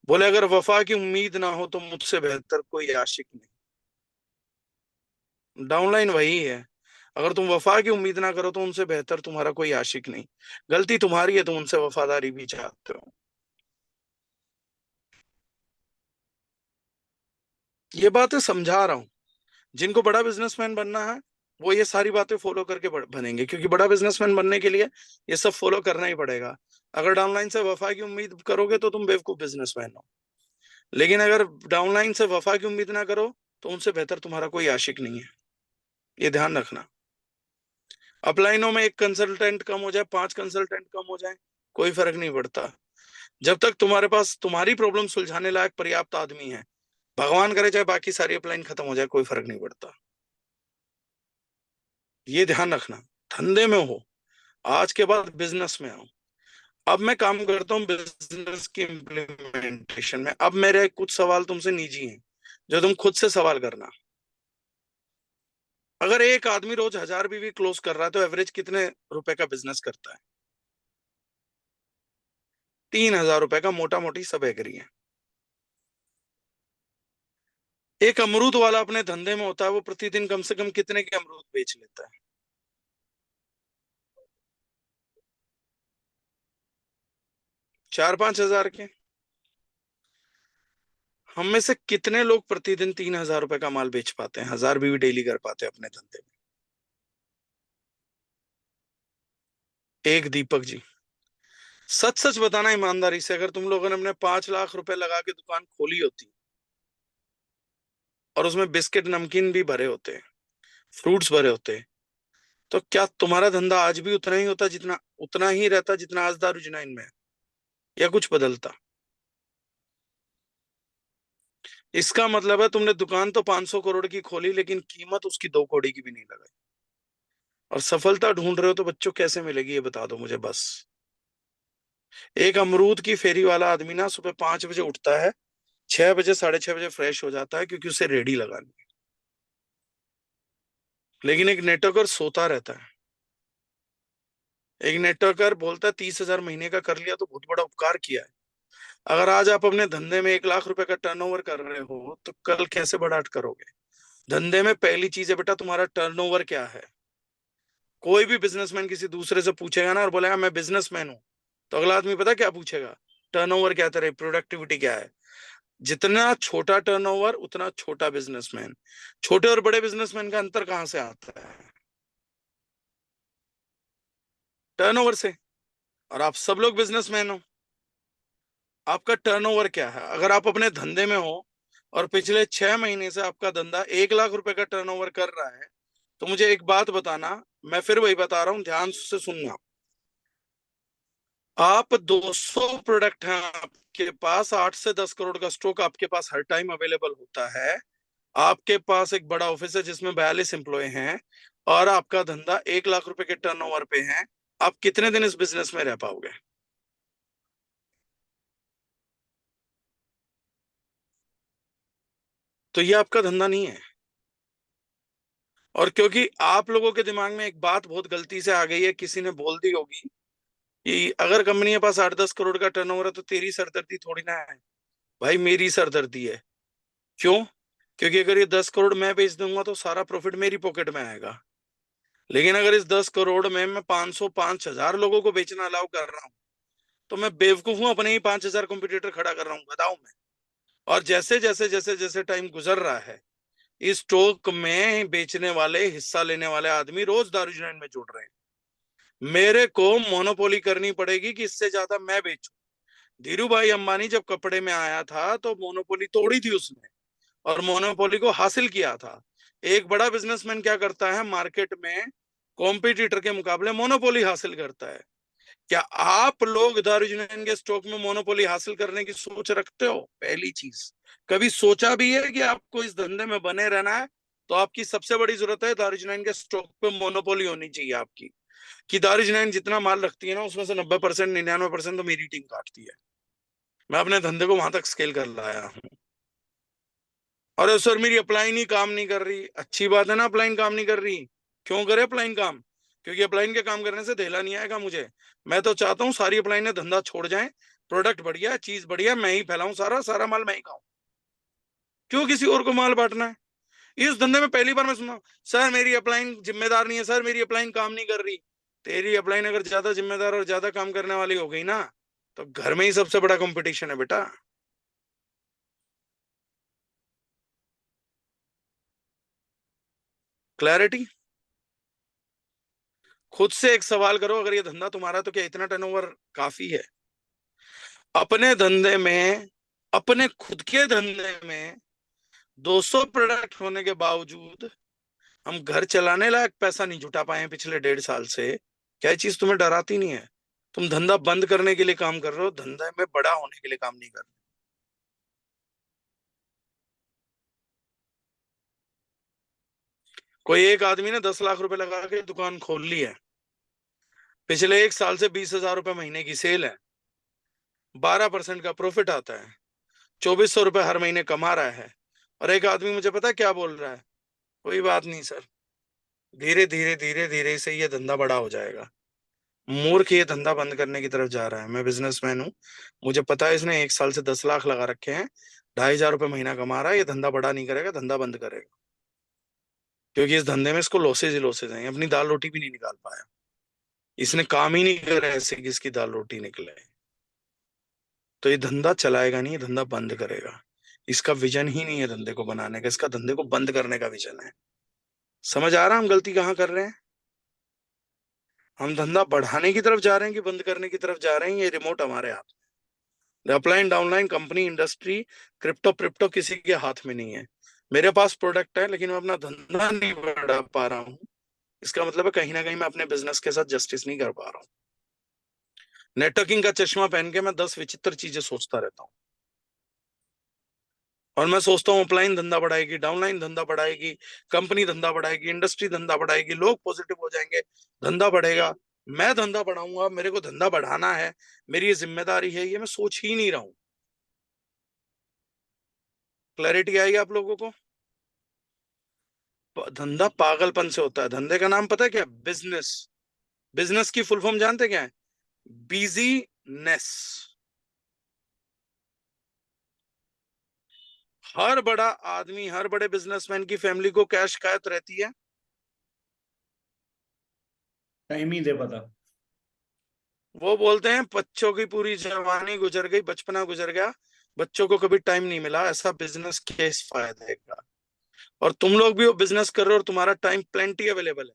बोले अगर वफा की उम्मीद ना हो तो मुझसे बेहतर कोई आशिक नहीं। डाउनलाइन वही है, अगर तुम वफा की उम्मीद ना करो तो उनसे बेहतर तुम्हारा कोई आशिक नहीं। गलती तुम्हारी है, तुम उनसे वफादारी भी चाहते हो। ये बातें समझा रहा हूं, जिनको बड़ा बिजनेसमैन बनना है वो ये सारी बातें फॉलो करके बनेंगे, क्योंकि बड़ा बिजनेसमैन बनने के लिए ये सब फॉलो करना ही पड़ेगा। अगर डाउनलाइन से वफा की उम्मीद करोगे तो तुम बेवकूफ बिजनेसमैन हो। लेकिन अगर डाउनलाइन से वफा की उम्मीद ना करो तो उनसे बेहतर तुम्हारा कोई आशिक नहीं है, ये ध्यान रखना। अपलाइनों में 1 कंसल्टेंट कम हो जाए, 5 कंसल्टेंट कम हो जाए, कोई फर्क नहीं पड़ता, जब तक तुम्हारे पास तुम्हारी प्रॉब्लम सुलझाने लायक पर्याप्त आदमी है। भगवान करे चाहे बाकी सारी अपलाइन खत्म हो जाए, कोई फर्क नहीं पड़ता। ये ध्यान रखना। धंधे में हो, आज के बाद बिजनेस में आओ। अब मैं काम करता हूँ बिजनेस की इम्प्लीमेंटेशन में। अब मेरे कुछ सवाल तुमसे निजी हैं जो तुम खुद से सवाल करना। अगर एक आदमी रोज 1000 बीवी क्लोज कर रहा है तो एवरेज कितने रुपए का बिजनेस करता है? 3000 रुपए का, मोटा मोटी सब एग्री है। एक अमरूद वाला अपने धंधे में होता है, वो प्रतिदिन कम से कम कितने के अमरूद बेच लेता है? 4-5 हजार के। हम में से कितने लोग प्रतिदिन 3000 रुपए का माल बेच पाते हैं, 1000 बीवी डेली कर पाते हैं अपने धंधे में? एक दीपक जी। सच सच बताना ईमानदारी से, अगर तुम लोगों ने अपने 5 लाख रुपए लगा के दुकान खोली होती और उसमें बिस्किट नमकीन भी भरे होते, फ्रूट्स भरे होते, तो क्या तुम्हारा धंधा आज भी उतना ही होता, जितना उतना ही रहता जितना आज दारुजनाइन में है, या कुछ बदलता? इसका मतलब है तुमने दुकान तो 500 करोड़ की खोली लेकिन कीमत उसकी 2 करोड़ की भी नहीं लगाई। और सफलता ढूंढ रहे हो तो बच्चों कैसे मिलेगी ये बता दो मुझे बस। एक अमरूद की फेरी वाला आदमी ना सुबह 5 बजे उठता है, 6 बजे 6:30 बजे फ्रेश हो जाता है क्योंकि उसे रेडी लगानी है। लेकिन एक नेटवर्कर सोता रहता है। एक नेटवर्कर बोलता है 30,000 महीने का कर लिया तो बहुत बड़ा उपकार किया है। अगर आज आप अपने धंधे में 1 लाख रुपए का टर्नओवर कर रहे हो तो कल कैसे बढ़ाट करोगे? धंधे में पहली चीज है बेटा तुम्हारा टर्नओवर क्या है। कोई भी बिजनेसमैन किसी दूसरे से पूछेगा ना और बोलेगा मैं बिजनेसमैन हूं, तो अगला आदमी पता क्या पूछेगा? टर्नओवर क्या है तेरा, प्रोडक्टिविटी क्या है। जितना छोटा टर्नओवर उतना छोटा बिजनेसमैन। छोटे और बड़े बिजनेसमैन का अंतर कहां से आता है? टर्नओवर से। और आप सब लोग बिजनेसमैन हो, आपका टर्नओवर क्या है? अगर आप अपने धंधे में हो और पिछले 6 महीने से आपका धंधा 1 लाख रुपए का टर्नओवर कर रहा है, तो मुझे एक बात बताना, मैं फिर वही बता रहा हूं, ध्यान से सुनना। आप 200 प्रोडक्ट हैं आपके पास, 8 से 10 करोड़ का स्टॉक आपके पास हर टाइम अवेलेबल होता है। आपके पास एक बड़ा ऑफिस है जिसमें 42 एम्प्लॉय हैं और आपका धंधा 1 लाख रुपए के टर्नओवर पे है। आप कितने दिन इस बिजनेस में रह पाओगे? तो ये आपका धंधा नहीं है। और क्योंकि आप लोगों के दिमाग में एक बात बहुत गलती से आ गई है, किसी ने बोल दी होगी कि अगर कंपनी के पास 8-10 करोड़ का टर्नओवर है तो तेरी सरदर्दी थोड़ी ना है। भाई मेरी सरदर्दी है। क्यों? क्योंकि अगर ये 10 करोड़ मैं बेच दूंगा तो सारा प्रॉफिट मेरी पॉकेट में आएगा। लेकिन अगर इस 10 करोड़ में मैं 500-5,000 लोगों को बेचना अलाउ कर रहा हूं तो मैं बेवकूफ हूं अपने ही 5,000 कंपटीटर खड़ा कर रहा हूं, बताओ मैं। और जैसे जैसे जैसे जैसे टाइम गुजर रहा है, इस स्टॉक में बेचने वाले, हिस्सा लेने वाले आदमी रोज दारुजनाइन में जुड़ रहे हैं। मेरे को मोनोपोली करनी पड़ेगी कि इससे ज्यादा मैं बेचूं। धीरू भाई अंबानी जब कपड़े में आया था तो मोनोपोली तोड़ी थी उसने और मोनोपोली को हासिल किया था। एक बड़ा बिजनेसमैन क्या करता है, मार्केट में कॉम्पिटिटर के मुकाबले मोनोपोली हासिल करता है। क्या आप लोग दारुल यूनियन के स्टॉक में मोनोपोली हासिल करने की सोच रखते हो? पहली चीज, कभी सोचा भी है कि आपको इस धंधे में बने रहना है तो आपकी सबसे बड़ी जरूरत है दारुल यूनियन के स्टॉक पे मोनोपोली होनी चाहिए आपकी, कि दारुल यूनियन जितना माल रखती है ना उसमें से 90% 99% तो मेरी टीम काटती है। मैं अपने धंधे को वहां तक स्केल कर लाया हूँ। और सर मेरी अपलाइन ही काम नहीं कर रही, अच्छी बात है ना, अपलाइन काम नहीं कर रही। क्यों करे अपलाइन काम? क्योंकि अपलाइन के काम करने से धेला नहीं आएगा मुझे। मैं तो चाहता हूँ सारी अपलाइनें धंधा छोड़ जाएं, प्रोडक्ट बढ़िया, चीज बढ़िया, मैं ही फैलाऊं, सारा सारा माल मैं ही खाऊं। क्यों किसी और को माल बांटना है? इस धंधे में पहली बार मैं सुना सर मेरी अपलाइन जिम्मेदार नहीं है, सर मेरी अपलाइन काम नहीं कर रही। तेरी अपलाइन अगर ज्यादा जिम्मेदार और ज्यादा काम करने वाली हो गई ना तो घर में ही सबसे बड़ा कंपटीशन है बेटा। क्लैरिटी? खुद से एक सवाल करो, अगर ये धंधा तुम्हारा तो क्या इतना टर्नओवर काफी है? अपने धंधे में, अपने खुद के धंधे में 200 प्रोडक्ट होने के बावजूद हम घर चलाने लायक पैसा नहीं जुटा पाए हैं पिछले 1.5 साल से। क्या चीज तुम्हें डराती नहीं है? तुम धंधा बंद करने के लिए काम कर रहे हो, धंधे में बड़ा होने के लिए काम नहीं कर रहे। कोई एक आदमी ने 10 लाख रुपए लगा के दुकान खोल ली है, पिछले 1 साल से 20,000 रुपए महीने की सेल है, 12% का प्रॉफिट आता है, 2,400 रुपए हर महीने कमा रहा है। और एक आदमी मुझे पता है क्या बोल रहा है, कोई बात नहीं सर, धीरे धीरे धीरे धीरे से ये धंधा बड़ा हो जाएगा। मूर्ख ये धंधा बंद करने की तरफ जा रहा है। मैं बिजनेसमैन हूँ, मुझे पता है इसने 1 साल से 10 लाख लगा रखे हैं, 2,500 रुपए महीना कमा रहा है, ये धंधा बड़ा नहीं करेगा, धंधा बंद करेगा। क्योंकि इस धंधे में इसको लॉसेज ही लॉसेज हैं, अपनी दाल रोटी भी नहीं निकाल पाया। इसने काम ही नहीं करा ऐसे कि इसकी दाल रोटी निकले। तो ये धंधा चलाएगा नहीं, ये धंधा बंद करेगा। इसका विजन ही नहीं है धंधे को बनाने का, इसका धंधे को बंद करने का विजन है। समझ आ रहा हम गलती कहाँ कर रहे हैं? हम धंधा बढ़ाने की तरफ जा रहे हैं कि बंद करने की तरफ जा रहे हैं, ये रिमोट हमारे हाथ में। Upline downline company industry crypto प्रिप्टो किसी के हाथ में नहीं है। मेरे पास प्रोडक्ट है लेकिन मैं अपना धंधा नहीं बढ़ा पा रहा हूँ, इसका मतलब है कहीं ना कहीं मैं अपने बिजनेस के साथ जस्टिस नहीं कर पा रहा हूँ। नेटवर्किंग का चश्मा पहन के मैं 10 विचित्र चीजें सोचता रहता हूँ, और मैं सोचता हूँ ऑफलाइन धंधा बढ़ाएगी, डाउनलाइन धंधा बढ़ाएगी, कंपनी धंधा बढ़ाएगी, इंडस्ट्री धंधा बढ़ाएगी, लोग पॉजिटिव हो जाएंगे, धंधा बढ़ेगा, मैं धंधा बढ़ाऊंगा, मेरे को धंधा बढ़ाना है, मेरी ये जिम्मेदारी है, ये मैं सोच ही नहीं रहा हूं। क्लैरिटी आई आप लोगों को? धंधा पागलपन से होता है। धंधे का नाम पता है क्या? बिजनेस। बिजनेस की फुल फॉर्म जानते क्या है? बिजीनेस। हर बड़ा आदमी, हर बड़े बिजनेसमैन की फैमिली को क्या शिकायत रहती है? टाइम ही दे पता। वो बोलते हैं बच्चों की पूरी जवानी गुजर गई, बचपना गुजर गया, बच्चों को कभी टाइम नहीं मिला। ऐसा बिजनेस किस फायदे का? और तुम लोग भी वो बिजनेस कर रहे हो और तुम्हारा टाइम प्लेंटी अवेलेबल है।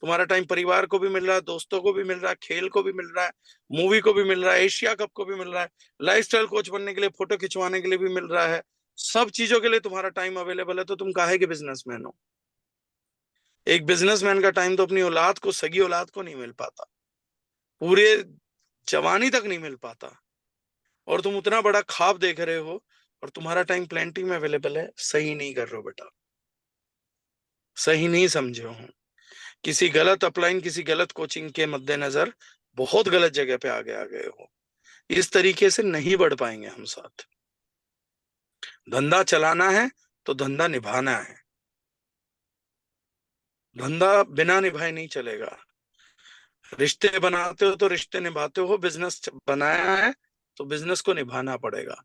तुम्हारा टाइम परिवार को भी मिल रहा है, दोस्तों को भी मिल रहा है, खेल को भी मिल रहा है, मूवी को भी मिल रहा है, एशिया कप को भी मिल रहा है, लाइफस्टाइल कोच बनने के लिए, फोटो खिंचवाने के लिए भी मिल रहा है। सब चीजों के लिए तुम्हारा टाइम अवेलेबल है, तो तुम काहे के बिजनेसमैन हो? एक बिजनेसमैन का टाइम तो अपनी औलाद को, सगी औलाद को नहीं मिल पाता, पूरे जवानी तक नहीं मिल पाता। और तुम उतना बड़ा ख्वाब देख रहे हो और तुम्हारा टाइम प्लेंटी में अवेलेबल है। सही नहीं कर रहे हो बेटा, सही नहीं समझे हो। किसी गलत अपलाइन, किसी गलत कोचिंग के मद्देनजर बहुत गलत जगह पे आ गए हो। इस तरीके से नहीं बढ़ पाएंगे हम साथ। धंधा चलाना है तो धंधा निभाना है, धंधा बिना निभाए नहीं चलेगा। रिश्ते बनाते हो तो रिश्ते निभाते हो, बिजनेस बनाया है तो बिजनेस को निभाना पड़ेगा।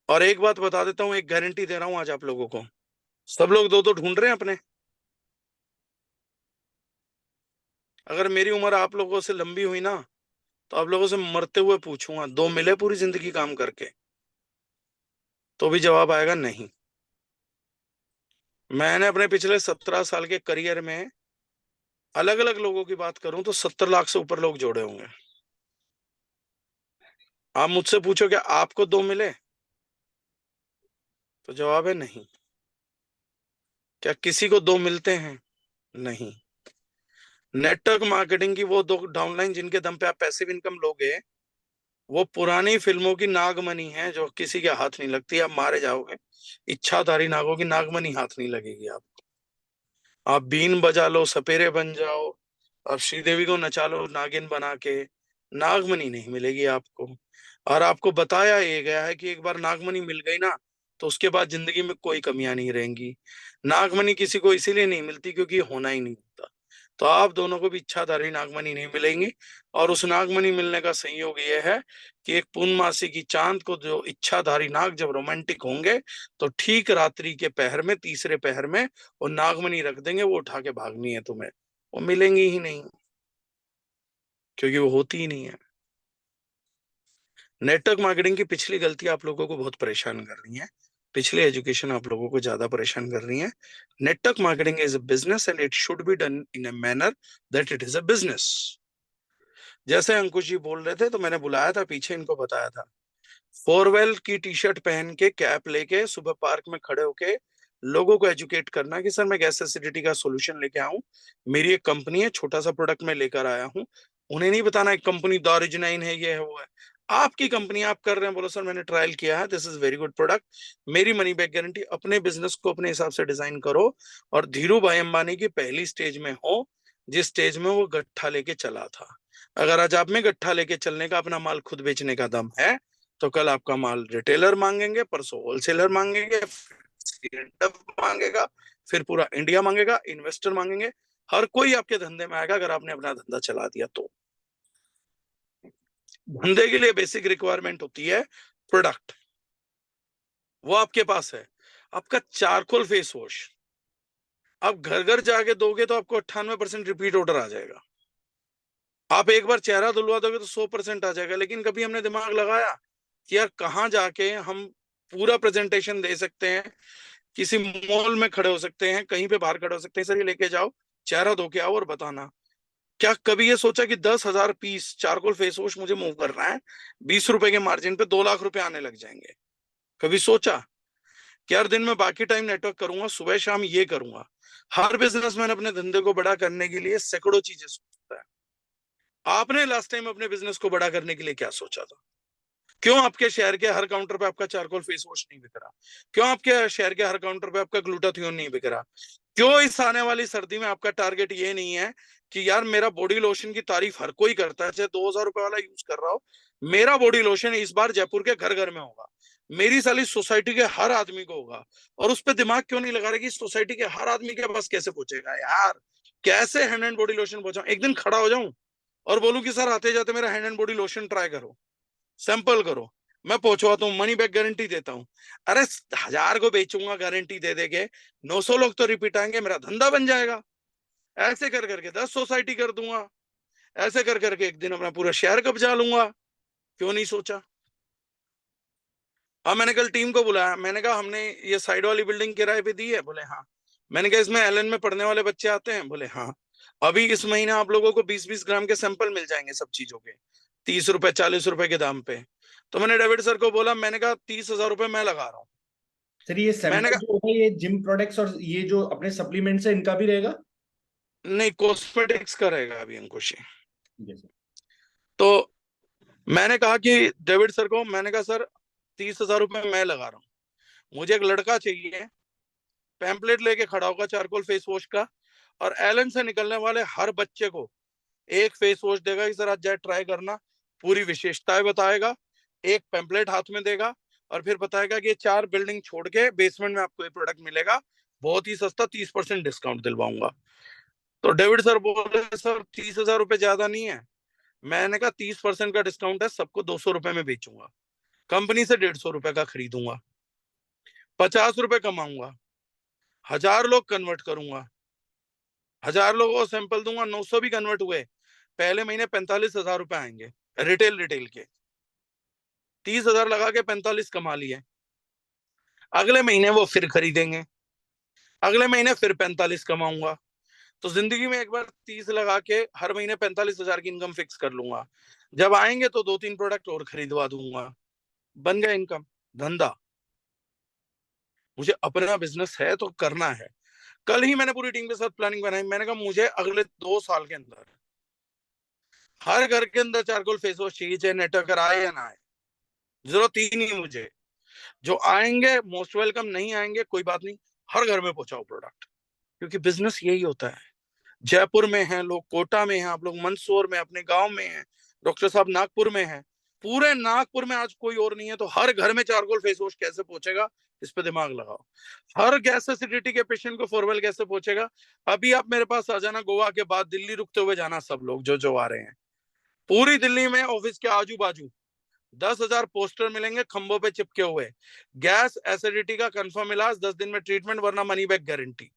और एक बात बता देता हूँ, एक गारंटी दे रहा हूं आज आप लोगों को, सब लोग दो दो ढूंढ रहे हैं अपने। अगर मेरी उम्र आप लोगों से लंबी हुई ना तो आप लोगों से मरते हुए पूछूंगा, दो मिले पूरी जिंदगी काम करके? तो भी जवाब आएगा नहीं। मैंने अपने पिछले 17 साल के करियर में अलग अलग लोगों की बात करूं तो 70 लाख से ऊपर लोग जोड़े होंगे। आप मुझसे पूछो क्या आपको 2 मिले, तो जवाब है नहीं। क्या किसी को 2 मिलते हैं? नहीं। नेटवर्क मार्केटिंग की वो 2 डाउनलाइन जिनके दम पे आप पैसिव इनकम लोगे, वो पुरानी फिल्मों की नागमणि है जो किसी के हाथ नहीं लगती। आप मारे जाओगे, इच्छाधारी नागों की नागमणि हाथ नहीं लगेगी। आप बीन बजा लो, सपेरे बन जाओ, और श्रीदेवी को नचा लो नागिन बना के, नागमणि नहीं मिलेगी आपको। और आपको बताया ये गया है कि एक बार नागमणि मिल गई ना, तो उसके बाद जिंदगी में कोई कमियां नहीं रहेंगी। नागमणि किसी को इसीलिए नहीं मिलती क्योंकि होना ही नहीं होता। तो आप दोनों को भी इच्छाधारी नागमणि नहीं मिलेंगी। और उस नागमणि मिलने का संयोग ये है कि एक पूर्णमासी की चांद को जो इच्छाधारी नाग जब रोमांटिक होंगे, तो ठीक रात्रि के पहर में, तीसरे पहर में वो नागमणि रख देंगे, वो उठा के भागनी है तुम्हें, वो मिलेंगी ही नहीं, क्योंकि वो होती ही नहीं है। नेटवर्क मार्केटिंग की पिछली गलती आप लोगों को बहुत परेशान कर रही है, पिछली एजुकेशन आप लोगों को ज्यादा परेशान कर रही है। Network marketing is a business and it should be done in a manner that it is a business. जैसे अंकुश जी बोल रहे थे, तो मैंने बुलाया था पीछे, इनको बताया था, फोरवेल की टी शर्ट पहन के, कैप लेके, सुबह पार्क में खड़े होके लोगों को एजुकेट करना कि सर मैं गैस एसिडिटी का सोल्यूशन लेके आऊं, मेरी एक कंपनी है, छोटा सा प्रोडक्ट मैं लेकर आया हूं। उन्हें नहीं बताना एक कंपनी दारुजनाइन है, ये है वो है। आपकी कंपनी आप कर रहे हैं, बोलो सर मैंने ट्रायल किया है, this is very good product, मेरी मनी बैक गारंटी। अपने बिजनेस को अपने हिसाब से डिजाइन करो। और धीरू भाई अंबानी की पहली स्टेज में हो, जिस स्टेज में वो गट्ठा लेके चला था। अगर आज आप में गट्ठा लेके चलने का, अपना माल खुद बेचने का दम है, तो कल आपका माल रिटेलर मांगेंगे, परसों होलसेलर मांगेंगे, मांगेगा, फिर पूरा इंडिया मांगेगा, इन्वेस्टर मांगेंगे, हर कोई आपके धंधे में आएगा अगर आपने अपना धंधा चला दिया तो। धंधे के लिए बेसिक रिक्वायरमेंट होती है प्रोडक्ट, वो आपके पास है। आपका चारकोल फेस वॉश आप घर घर जाके दोगे तो आपको 98% रिपीट ऑर्डर आ जाएगा। आप एक बार चेहरा धुलवा दोगे तो 100% आ जाएगा। लेकिन कभी हमने दिमाग लगाया कि यार कहाँ जाके हम पूरा प्रेजेंटेशन दे सकते हैं, किसी मॉल में खड़े हो सकते हैं, कहीं पे बाहर खड़े हो सकते हैं, सर ये लेके जाओ, चेहरा धो के आओ और बताना। क्या कभी ये सोचा कि 10,000 पीस चारकोल फेस वॉश मुझे मूव करना है, 20 रुपए के मार्जिन पे 2 लाख रुपए आने लग जाएंगे? कभी सोचा कि यार दिन में बाकी टाइम नेटवर्क करूंगा, सुबह शाम ये करूंगा? हर बिजनेसमैन अपने धंधे को बड़ा करने के लिए सैकड़ों चीजें सोचता है। आपने लास्ट टाइम अपने बिजनेस को बड़ा करने के लिए क्या सोचा था? क्यों आपके शहर के हर काउंटर पे आपका चारकोल फेस वॉश नहीं बिक रहा? क्यों आपके शहर के हर काउंटर पे आपका ग्लूटाथियोन नहीं बिक रहा? क्यों इस आने वाली सर्दी में आपका टारगेट ये नहीं है कि यार मेरा बॉडी लोशन की तारीफ हर कोई करता है, चाहे 2,000 रुपए वाला यूज कर रहा हो, मेरा बॉडी लोशन इस बार जयपुर के घर घर में होगा, मेरी साली सोसाइटी के हर आदमी को होगा? और उस पर दिमाग क्यों नहीं लगा रहे कि सोसाइटी के हर आदमी के पास कैसे पहुंचेगा? यार कैसे हैंड एंड बॉडी लोशन पहुंचाऊं? एक दिन खड़ा हो जाऊं और बोलूं कि सर आते जाते मेरा hand and body lotion try करो, सैंपल करो, मैं पहुंचवाता हूँ, मनी बैक गारंटी देता हूँ। अरे 1,000 को बेचूंगा गारंटी दे देके, 900 लोग तो रिपीट आएंगे, मेरा धंधा बन जाएगा। ऐसे कर करके 10 सोसाइटी कर दूंगा, ऐसे कर करके एक दिन अपना पूरा शहर कब्जा लूंगा। क्यों नहीं सोचा? हाँ, मैंने कल टीम को बुलाया, मैंने कहा हमने ये साइड वाली बिल्डिंग किराए पे दी है? बोले हाँ। मैंने कहा इसमें एलएन में पढ़ने वाले बच्चे आते हैं? बोले हाँ। अभी इस महीने आप लोगों को 20-20 ग्राम के सैंपल मिल जाएंगे सब चीजों के, 30 रुपए 40 रुपए के दाम पे। तो मैंने डेविड सर को बोला, मैंने कहा 30,000 रुपए मैं लगा रहा हूँ। सर ये मैंने सैंपल कहा जो होगा ये जिम प्रोडक्ट्स और ये जो अपने सप्लीमेंट्स है इनका भी रहेगा? नहीं, कॉस्मेटिक्स का रहेगा अभी अंकुश जी। Yes, sir. तो मैंने कहा कि डेविड सर को, मैंने कहा सर 30,000 रुपए मैं लगा रहा हूँ, मुझे एक लड़का चाहिए, पैम्पलेट लेके खड़ा होगा चारकोल फेस वॉश का, और एलन से निकलने वाले हर बच्चे को एक फेस वॉश देगा कि सर आज जाए ट्राई करना, पूरी विशेषताएं बताएगा, एक पैम्पलेट हाथ में देगा, और फिर बताएगा कि 4 बिल्डिंग छोड़ के बेसमेंट में आपको ये प्रोडक्ट मिलेगा, बहुत ही सस्ता, 30% डिस्काउंट दिलवाऊंगा। तो डेविड सर बोल रहे सर 30,000 रुपए ज्यादा नहीं है? मैंने कहा 30% का डिस्काउंट है, सबको 200 रुपए में बेचूंगा, कंपनी से 150 रुपए का खरीदूंगा, 50 रुपए कमाऊंगा, 1,000 लोग कन्वर्ट करूंगा, 1,000 लोगों को सैंपल दूंगा, 900 भी कन्वर्ट हुए, पहले महीने 45,000 रुपए आएंगे रिटेल के। 30,000 लगा के 45 कमा लिए, अगले महीने वो फिर खरीदेंगे, अगले महीने फिर 45 कमाऊंगा, तो जिंदगी में एक बार 30 लगा के हर महीने 45,000 की इनकम फिक्स कर लूंगा। जब आएंगे तो 2-3 प्रोडक्ट और खरीदवा दूंगा, बन गया इनकम, धंधा। मुझे अपना बिजनेस है तो करना है। कल ही मैंने पूरी टीम के साथ प्लानिंग बनाई। मैंने कहा मुझे अगले 2 साल के अंदर हर घर के अंदर चारकोल फेस वॉश चाहिए, चाहे नेटवर्कर आए या ना आए, जरूरत ही नहीं मुझे। जो आएंगे मोस्ट वेलकम, नहीं आएंगे कोई बात नहीं, हर घर में पहुंचाओ प्रोडक्ट। क्योंकि बिजनेस यही होता है। जयपुर में हैं लोग, कोटा में हैं आप लोग, मंदसौर में, अपने गांव में हैं, डॉक्टर साहब नागपुर में हैं। पूरे नागपुर में आज कोई और नहीं है, तो हर घर में चारकोल फेस वॉश कैसे पहुंचेगा, इस पे दिमाग लगाओ। हर गैस एसिडिटी के पेशेंट को फोरवेल कैसे पहुंचेगा। अभी आप मेरे पास आ जाना, गोवा के बाद दिल्ली रुकते हुए जाना, सब लोग जो आ रहे हैं। पूरी दिल्ली में ऑफिस के आजू बाजू 10,000 पोस्टर मिलेंगे खंभों पे चिपके हुए, गैस एसिडिटी का कंफर्म इलाज, 10 दिन में ट्रीटमेंट, वरना मनी बैक गारंटी।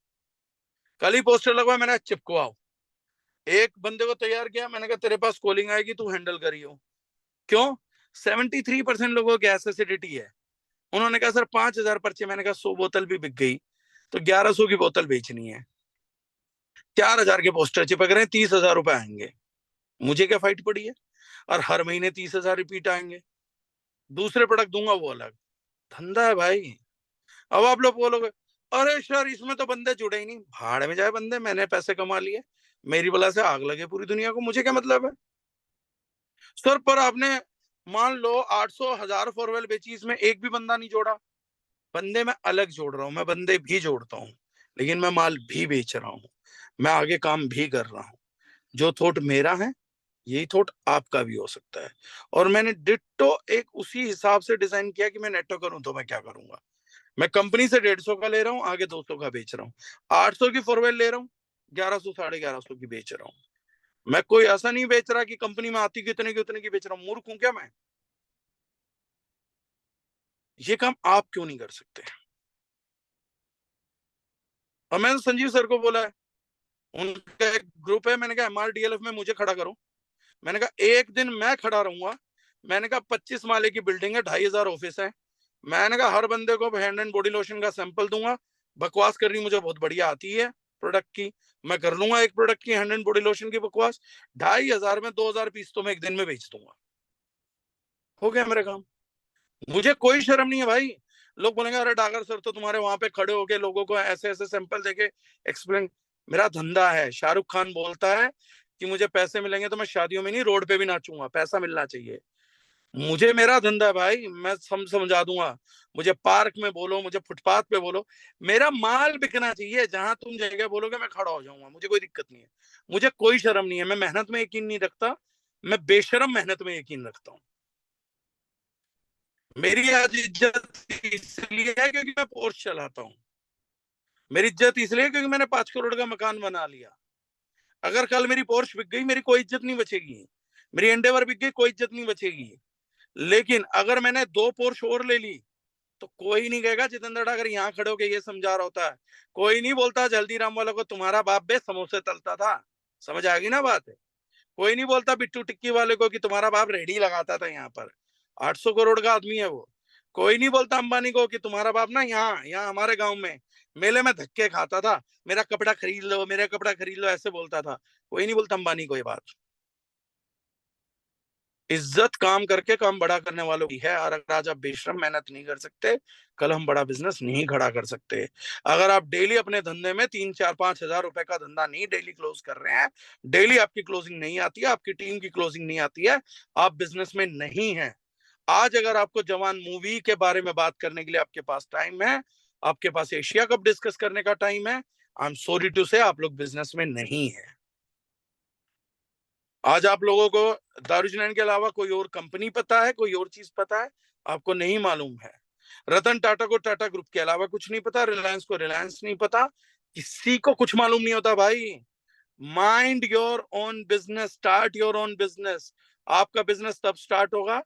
कल ही पोस्टर लगवाया मैंने, चिपकवाओ। एक बंदे को तैयार किया, मैंने कहा तेरे पास कॉलिंग आएगी, तू हैंडल करियो। क्यों? 73% लोगों को गैस एसिडिटी है। उन्होंने कहा सर 5,000 पर्चे। मैंने कहा 100 बोतल भी बिक गई तो 1100 की बोतल बेचनी है। 4,000 के पोस्टर चिपक रहे हैं, 30,000 रुपए आएंगे। मुझे क्या फाइट पड़ी है? और हर महीने 30,000 रिपीट आएंगे। दूसरे प्रोडक्ट दूंगा वो अलग, धंधा है भाई। अब आप लोग बोलोगे अरे सर इसमें तो बंदे जुड़े ही नहीं। भाड़ में जाए बंदे, मैंने पैसे कमा लिए, मेरी बला से आग लगे पूरी दुनिया को, मुझे क्या मतलब है सर। पर आपने मान लो 800 1000 फोरवेल बेची, इसमें एक भी बंदा नहीं जोड़ा। बंदे मैं अलग जोड़ रहा हूं, मैं बंदे भी जोड़ता हूं, लेकिन मैं माल भी बेच रहा हूं, मैं आगे काम भी कर रहा हूं। जो थॉट मेरा है यही थॉट आपका भी हो सकता है। और मैंने डिट्टो एक उसी हिसाब से डिजाइन किया कि मैं नेटो करूं तो मैं क्या करूंगा। मैं कंपनी से 150 का ले रहा हूं, आगे 200 का बेच रहा हूं। 800 की फोरवेल ले रहा हूं, 1100 1150 की बेच रहा हूं। मैं कोई ऐसा नहीं बेच रहा कि कंपनी में आती कितने की उतने की बेच रहा हूं। मूर्ख हूं क्या मैं? ये काम आप क्यों नहीं कर सकते? और मैंने संजीव सर को बोला है, उनका एक ग्रुप है, मैंने कहा MRDLF में मुझे खड़ा करो। मैंने कहा एक दिन मैं खड़ा रहूंगा। मैंने कहा 25 माले की बिल्डिंग है, 2,500 ऑफिस है। मैंने कहा हर बंदे को हैंड एंड बॉडी लोशन का सैंपल दूंगा। बकवास करनी मुझे बहुत बढ़िया आती है प्रोडक्ट की, मैं कर लूंगा एक प्रोडक्ट की हैंड एंड बॉडी लोशन की बकवास। 2,500 में 2,000 पीस तो मैं एक दिन में बेच दूंगा। हो गया मेरा काम। मुझे कोई शर्म नहीं है भाई। लोग बोलेंगे अरे डागर सर तो तुम्हारे वहां पे खड़े होके लोगों को ऐसे ऐसे सैंपल देके एक्सप्लेन। मेरा धंधा है। शाहरुख खान बोलता है कि मुझे पैसे मिलेंगे तो मैं शादियों में नहीं, रोड पे भी नाचूंगा, पैसा मिलना चाहिए। मुझे मेरा धंधा है भाई, मैं समझा दूंगा। मुझे पार्क में बोलो, मुझे फुटपाथ पे बोलो, मेरा माल बिकना चाहिए। जहां तुम जगह बोलोगे मैं खड़ा हो जाऊंगा, मुझे कोई दिक्कत नहीं है। मुझे कोई शर्म नहीं है। मैं मेहनत में यकीन नहीं रखता, मैं बेशरम मेहनत में यकीन रखता हूँ। मेरी आज इज्जत इसलिए है क्योंकि मैं पोर्श चलाता हूँ। मेरी इज्जत इसलिए क्योंकि मैंने 5 करोड़ का मकान बना लिया। अगर कल मेरी पोर्श बिक गई, मेरी कोई इज्जत नहीं बचेगी। मेरी एंडेवर बिक गई, कोई इज्जत नहीं बचेगी। लेकिन अगर मैंने 2 पोर्श और ले ली तो कोई नहीं कहेगा जितेंद्र अगर यहाँ खड़े होकर ये समझा रहा होता है। कोई नहीं बोलता जल्दीराम वालों को तुम्हारा बाप बे समोसे तलता था। समझ आ गई ना बात है? कोई नहीं बोलता बिट्टू टिक्की वाले को कि तुम्हारा बाप रेडी लगाता था यहाँ पर। 800 करोड़ का आदमी है वो। कोई नहीं बोलता अंबानी को कि तुम्हारा बाप ना यहाँ यहाँ हमारे गांव में मेले में धक्के खाता था, मेरा कपड़ा खरीद लो, मेरा कपड़ा खरीद लो, ऐसे बोलता था। कोई नहीं बोलता अंबानी को ये बात। इज्जत काम करके काम बड़ा करने वालों की है। और अगर आज आप बेशरम मेहनत नहीं कर सकते, कल हम बड़ा बिजनेस नहीं खड़ा कर सकते। अगर आप डेली अपने धंधे में 3 4 5 हजार रुपए का धंधा नहीं डेली क्लोज कर रहे हैं, डेली आपकी क्लोजिंग नहीं आती है, आपकी टीम की क्लोजिंग नहीं आती है, आप बिजनेस में नहीं है। आज अगर आपको जवान मूवी के बारे में बात करने के लिए आपके पास टाइम है, आपके पास एशिया कप डिस्कस करने का टाइम है, आई एम सॉरी टू से आप लोग बिजनेस में नहीं है। आज आप लोगों को दारूजनैन के अलावा कोई और कंपनी पता है, कोई और चीज पता है? आपको नहीं मालूम है। रतन टाटा को टाटा ग्रुप के अलावा कुछ नहीं पता, रिलायंस को रिलायंस नहीं पता, किसी को कुछ मालूम नहीं होता भाई। Mind your own business, start your own business. आपका बिजनेस तब स्टार्ट होगा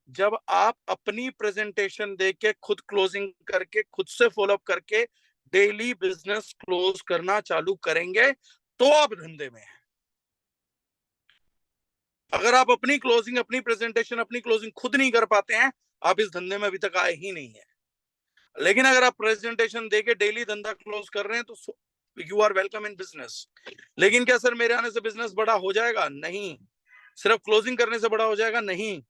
जब आप अपनी प्रेजेंटेशन देख के, खुद क्लोजिंग करके, खुद से फॉलोअप करके डेली बिजनेस क्लोज करना चालू करेंगे तो आप धंधे में हैं। अगर आप अपनी क्लोजिंग, अपनी प्रेजेंटेशन, अपनी क्लोजिंग खुद नहीं कर पाते हैं, आप इस धंधे में अभी तक आए ही नहीं है। लेकिन अगर आप प्रेजेंटेशन देके डेली धंधा क्लोज कर रहे हैं तो you are welcome in business. लेकिन क्या सर मेरे आने से बिजनेस बड़ा हो जाएगा? नहीं। सिर्फ क्लोजिंग करने से बड़ा हो जाएगा? नहीं।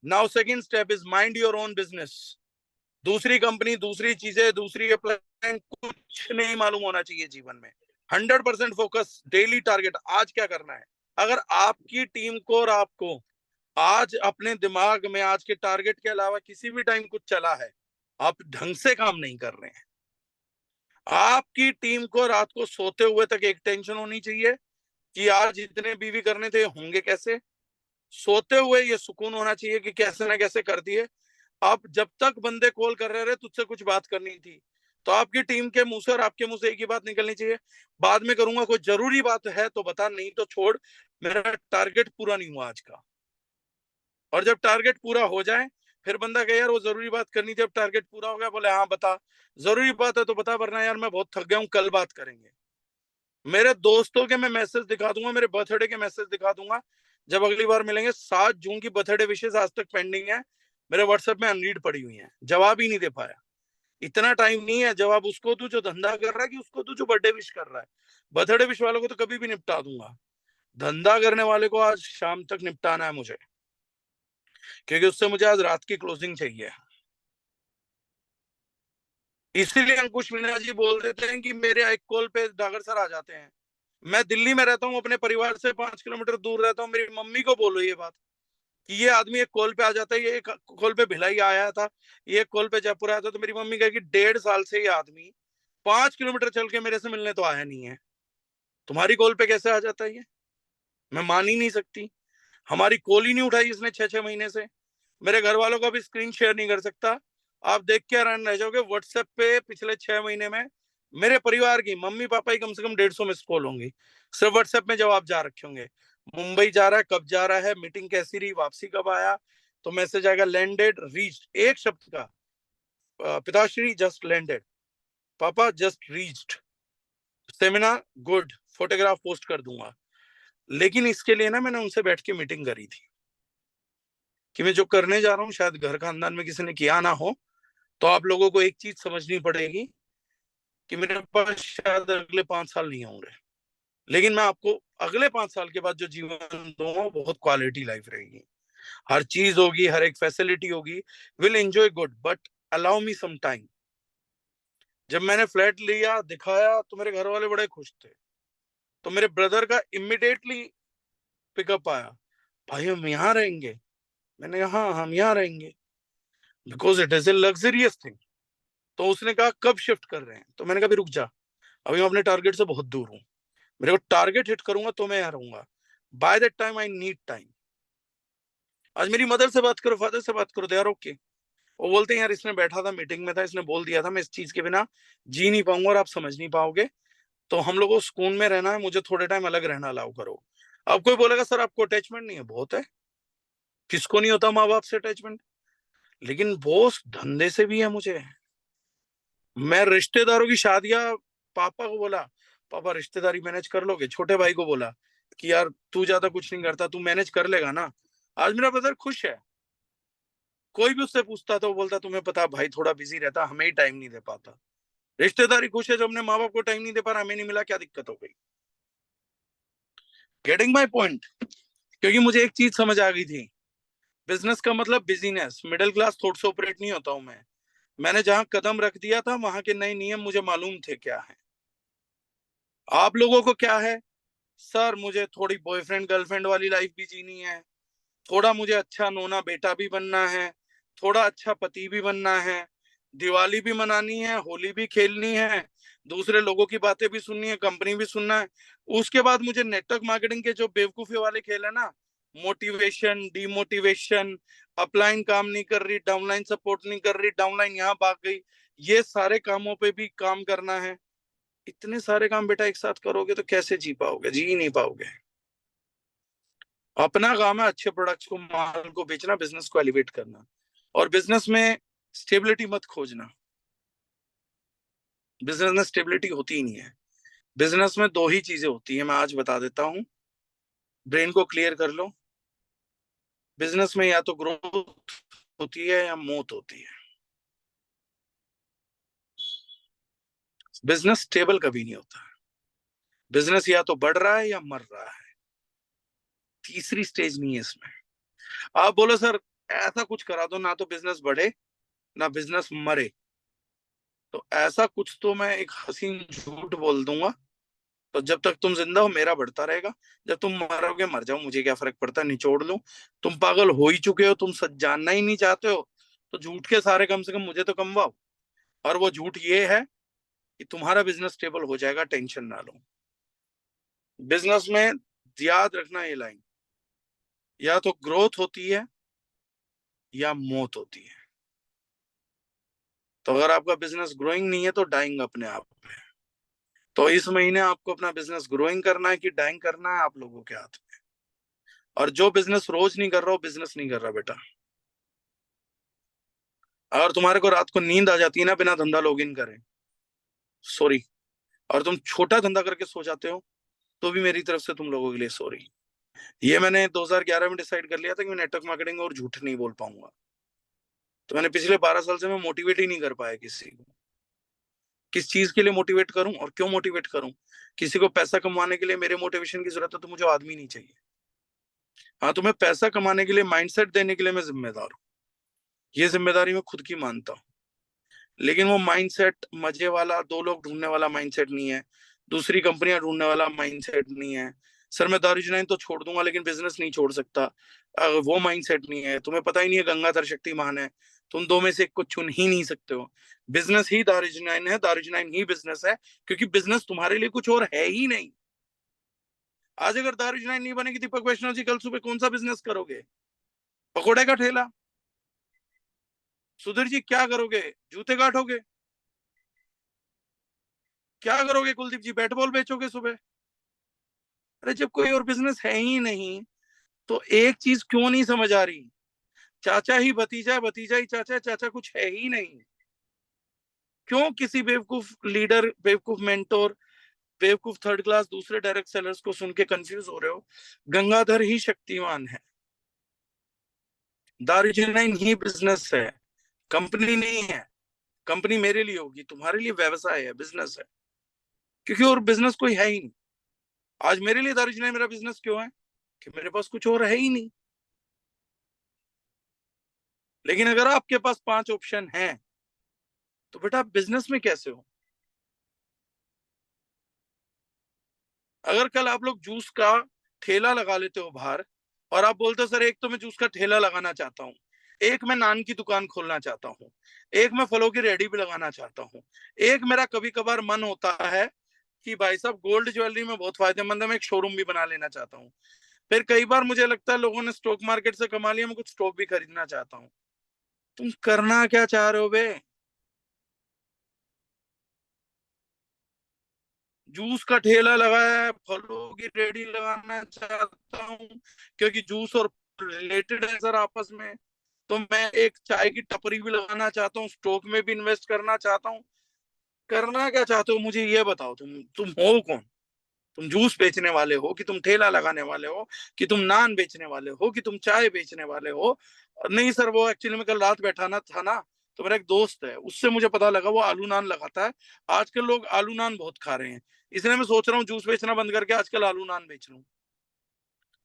Now second step is mind your own business. दूसरी कंपनी, दूसरी चीजें, दूसरी अप्लाइन कुछ नहीं मालूम होना चाहिए जीवन में। 100% फोकस, डेली टारगेट, आज क्या करना है। अगर आपकी टीम को और आपको आज अपने दिमाग में आज के टारगेट के अलावा किसी भी टाइम कुछ चला है, आप ढंग से काम नहीं कर रहे हैं। आपकी टीम को रात को सोते हुए तक एक टेंशन होनी चाहिए कि आज जितने बीवी करने थे होंगे कैसे। सोते हुए ये सुकून होना चाहिए कि कैसे ना कैसे कर दिए। आप जब तक बंदे कॉल कर रहे तुझसे कुछ बात करनी थी, तो आपकी टीम के मुंह से और आपके मुंह से एक ही बात निकलनी चाहिए, बाद में करूंगा, कोई जरूरी बात है तो बता, नहीं तो छोड़, मेरा टारगेट पूरा नहीं हुआ आज का। और जब टारगेट पूरा हो जाए फिर बंदा कहे यार वो जरूरी बात करनी थी, अब टारगेट पूरा हो गया, बोले हाँ बता, जरूरी बात है तो बता, वरना यार मैं बहुत थक गया हूँ, कल बात करेंगे। मेरे दोस्तों के मैं मैसेज दिखा दूंगा, मेरे बर्थडे के मैसेज दिखा दूंगा जब अगली बार मिलेंगे। 7 जून की बर्थडे विशेष आज तक पेंडिंग है, मेरे व्हाट्सएप में अनरीड पड़ी हुई है, जवाब ही नहीं दे पाया। इतना टाइम नहीं है जवाब उसको दूं जो धंधा कर रहा है कि उसको दूं जो बर्थडे विश कर रहा है। बर्थडे विश वालों को तो कभी भी निपटा दूंगा, धंधा करने वाले को आज शाम तक निपटाना है मुझे, क्योंकि उससे मुझे आज रात की क्लोजिंग चाहिए। इसीलिए अंकुश मीणा जी बोल देते हैं कि मेरे एक कॉल पे डागर सर आ जाते हैं। मैं दिल्ली में रहता हूँ, अपने परिवार से 5 किलोमीटर दूर रहता हूँ, मेरी मम्मी को बोलो ये बात कि ये आदमी एक कॉल पे आ जाता है, ये एक कॉल पे भिलाई आया था, ये एक कॉल पे जयपुर आया था। तो मेरी मम्मी कहेगी 1.5 साल से ये आदमी 5 किलोमीटर चल के मेरे से मिलने तो आया नहीं है, तुम्हारी कॉल पे कैसे आ जाता है ये? मैं मान ही नहीं सकती। हमारी कॉल ही नहीं उठाई इसने 6-6 महीने से। मेरे घर वालों का भी स्क्रीन शेयर नहीं कर सकता। आप देख के हैरान रह जाओगे, व्हाट्सएप पे पिछले 6 महीने में मेरे परिवार की मम्मी पापा की कम से कम 150 मिस कॉल होंगी, सिर्फ व्हाट्सएप में जवाब जा रखे होंगे। मुंबई जा रहा है, कब जा रहा है, मीटिंग कैसी रही, वापसी कब आया, तो मैसेज आएगा लैंडेड, रीच्ड, एक शब्द का, पिताश्री जस्ट लैंडेड, पापा just reached, seminar good, photograph post कर दूंगा। लेकिन इसके लिए ना मैंने उनसे बैठ के मीटिंग करी थी कि मैं जो करने जा रहा हूँ शायद घर खानदान में किसी ने किया ना हो, तो आप लोगों को एक चीज समझनी पड़ेगी कि मेरे पास शायद अगले 5 साल नहीं होंगे, लेकिन मैं आपको अगले 5 साल के बाद जो जीवन दूंगा बहुत क्वालिटी लाइफ रहेगी, हर चीज होगी, हर एक फैसिलिटी होगी, will enjoy good, but allow me some time. जब मैंने फ्लैट लिया, दिखाया, तो मेरे घर वाले बड़े खुश थे। तो मेरे ब्रदर का इमिडिएटली पिकअप आया, भाई हम यहाँ रहेंगे। मैंने कहा हाँ हम यहाँ रहेंगे, because it is a luxurious thing. तो उसने कहा कब शिफ्ट कर रहे हैं? तो मैंने कहा रुक जा, अभी मैं अपने टारगेट से बहुत दूर हूँ, मेरे को टारगेट हिट करूंगा तो मैं यहाँ रहूंगा, by that time I need time. आज मेरी मदर से बात करो, फादर से बात करो, दे आर ओके। वो बोलते हैं यार इसने बैठा था, मीटिंग में था, इसने बोल दिया था मैं इस चीज के बिना जी नहीं पाऊंगा और आप समझ नहीं पाओगे, तो हम लोग को सुकून में रहना है, मुझे थोड़े टाइम अलग रहना अलाउ करो। अब कोई बोलेगा सर आपको अटैचमेंट नहीं है, बहुत है, किसको नहीं होता माँ बाप से अटैचमेंट, लेकिन वो धंधे से भी है मुझे। मैं रिश्तेदारों की शादियां, पापा को बोला पापा रिश्तेदारी मैनेज कर लोगे, छोटे भाई को बोला कि यार तू ज्यादा कुछ नहीं करता, तू मैनेज कर लेगा ना। आज मेरा ब्रदर खुश है, कोई भी उससे पूछता तो वो बोलता तुम्हें पता भाई थोड़ा बिजी रहता, हमें ही टाइम नहीं दे पाता। रिश्तेदारी खुश है, जो अपने माँ बाप को टाइम नहीं दे पा रहा, हमें नहीं मिला, क्या दिक्कत हो गई? Getting my point? क्योंकि मुझे एक चीज समझ आ गई थी, बिजनेस का मतलब बिजीनेस, मिडिल क्लास थॉट से ऑपरेट नहीं होता हूं मैं। मैंने जहां कदम रख दिया था वहां के नए नियम मुझे मालूम थे क्या है। आप लोगों को क्या है, सर मुझे थोड़ी बॉयफ्रेंड गर्लफ्रेंड वाली लाइफ भी जीनी है, थोड़ा मुझे अच्छा नोना बेटा भी बनना है, थोड़ा अच्छा पति भी बनना है, दिवाली भी मनानी है, होली भी खेलनी है, दूसरे लोगों की बातें भी सुननी है, कंपनी भी सुनना है। उसके बाद मुझे नेटवर्क मार्केटिंग के जो बेवकूफी वाले खेल है ना, मोटिवेशन डिमोटिवेशन, अपलाइन काम नहीं कर रही, डाउनलाइन सपोर्ट नहीं कर रही, डाउनलाइन यहाँ भाग गई, ये सारे कामों पे भी काम करना है। इतने सारे काम बेटा एक साथ करोगे तो कैसे जी पाओगे? जी ही नहीं पाओगे। अपना काम है अच्छे प्रोडक्ट्स को, माल को बेचना, बिजनेस को एलिवेट करना, और बिजनेस में स्टेबिलिटी मत खोजना। बिजनेस में स्टेबिलिटी होती ही नहीं है। बिजनेस में 2 ही चीजें होती है, मैं आज बता देता हूं, ब्रेन को क्लियर कर लो। बिजनेस में या तो ग्रोथ होती है या मौत होती है। बिजनेस स्टेबल कभी नहीं होता है। बिजनेस या तो बढ़ रहा है या मर रहा है, तीसरी स्टेज नहीं है इसमें। आप बोलो सर ऐसा कुछ करा दो ना तो बिजनेस बढ़े ना बिजनेस मरे, तो ऐसा कुछ तो मैं एक हसीन झूठ बोल दूंगा। तो जब तक तुम जिंदा हो मेरा बढ़ता रहेगा, जब तुम मरोगे मर जाओ, मुझे क्या फर्क पड़ता है, निचोड़ लूं। तुम पागल हो ही चुके हो, तुम सच जानना ही नहीं चाहते हो, तो झूठ के सारे कम से कम मुझे तो कमवाओ। और वो झूठ ये है कि तुम्हारा बिजनेस स्टेबल हो जाएगा, टेंशन ना लो। बिजनेस में याद रखना ये लाइन, या तो ग्रोथ होती है या मौत होती है। तो अगर आपका बिजनेस ग्रोइंग नहीं है तो डाइंग अपने आप है। तो इस महीने आपको अपना बिजनेस ग्रोइंग करना है कि डाइंग करना है, आप लोगों के हाथ में। और जो बिजनेस रोज नहीं कर रहा हो बिजनेस नहीं कर रहा बेटा। अगर तुम्हारे को रात को नींद आ जाती है ना बिना धंधा लॉगिन करे, सॉरी। और तुम छोटा धंधा करके सो जाते हो तो भी मेरी तरफ से तुम लोगों के लिए सॉरी। ये मैंने 2011 में डिसाइड कर लिया था कि मैं नेटवर्क मार्केटिंग और झूठ नहीं बोल पाऊंगा। तो मैंने पिछले 12 साल से मैं मोटिवेट ही नहीं कर पाया किसी को। किस चीज के लिए मोटिवेट करूं और क्यों मोटिवेट करूं? किसी को पैसा कमाने के लिए मेरे मोटिवेशन की जरूरत है तो मुझे आदमी नहीं चाहिए। हाँ, तुम्हें पैसा कमाने के लिए माइंडसेट देने के लिए मैं जिम्मेदार हूँ, ये जिम्मेदारी मैं खुद की मानता हूँ। लेकिन वो माइंडसेट मजे वाला, दो लोग ढूंढने वाला माइंडसेट नहीं है, दूसरी कंपनियां ढूंढने वाला माइंडसेट नहीं है। सर मैं दारू जुनाइन तो छोड़ दूंगा लेकिन बिजनेस नहीं छोड़ सकता, वो माइंडसेट नहीं है। तुम्हें पता ही नहीं है गंगाधर शक्तिमान है, तुम दो में से एक को चुन ही नहीं सकते हो। बिजनेस ही दारू जुनाइन है, दारू जुनाइन ही बिजनेस है, क्योंकि बिजनेस तुम्हारे लिए कुछ और है ही नहीं। आज अगर दारू जुनाइन नहीं बनेगी दीपक वैष्णव जी, कल सुबह कौन सा बिजनेस करोगे? पकोड़े का ठेला? सुधीर जी क्या करोगे? जूते काटोगे? क्या करोगे कुलदीप जी? बैट बॉल बेचोगे सुबह? अरे जब कोई और बिजनेस है ही नहीं तो एक चीज क्यों नहीं समझ आ रही? चाचा ही भतीजा है, भतीजा ही चाचा, चाचा कुछ है ही नहीं। क्यों किसी बेवकूफ लीडर, बेवकूफ मेंटोर, बेवकूफ थर्ड क्लास दूसरे डायरेक्ट सेलर्स को सुन के कंफ्यूज हो रहे हो? गंगाधर ही शक्तिमान है, दारुजिनाइन ही बिजनेस है, कंपनी नहीं है। कंपनी मेरे लिए होगी, तुम्हारे लिए व्यवसाय है, बिजनेस है, क्योंकि और बिजनेस कोई है ही नहीं। आज मेरे लिए दारुजिनाइन मेरा बिजनेस क्यों है? कि मेरे पास कुछ और है ही नहीं। लेकिन अगर आपके पास 5 ऑप्शन हैं तो बेटा आप बिजनेस में कैसे हो? अगर कल आप लोग जूस का ठेला लगा लेते हो बाहर और आप बोलते हो सर एक तो मैं जूस का ठेला लगाना चाहता हूँ, एक मैं नान की दुकान खोलना चाहता हूँ, एक मैं फलों की रेडी भी लगाना चाहता हूँ, एक मेरा कभी कभार मन होता है कि भाई साहब गोल्ड ज्वेलरी में बहुत फायदेमंद है, मैं एक शोरूम भी बना लेना चाहता हूँ। फिर कई बार मुझे लगता है लोगों ने स्टॉक मार्केट से कमा लिया, मैं कुछ स्टॉक भी खरीदना चाहता हूँ। तुम करना क्या चाह रहे हो बे? जूस का ठेला लगाया है, फलों की रेडी लगाना चाहता हूँ क्योंकि जूस और रिलेटेड है सर आपस में। तो मैं एक चाय की टपरी भी लगाना चाहता हूँ, स्टॉक में भी इन्वेस्ट करना चाहता हूँ। करना क्या चाहते हो मुझे ये बताओ। तुम हो कौन? तुम जूस बेचने वाले हो कि तुम ठेला लगाने वाले हो कि तुम नान बेचने वाले हो कि तुम चाय बेचने वाले हो? नहीं सर, वो एक्चुअली में कल रात बैठा ना था ना, तो मेरा एक दोस्त है, उससे मुझे पता लगा वो आलू नान लगाता है। आजकल लोग आलू नान बहुत खा रहे हैं, इसलिए मैं सोच रहा हूँ जूस बेचना बंद करके आजकल आलू नान बेच लूं।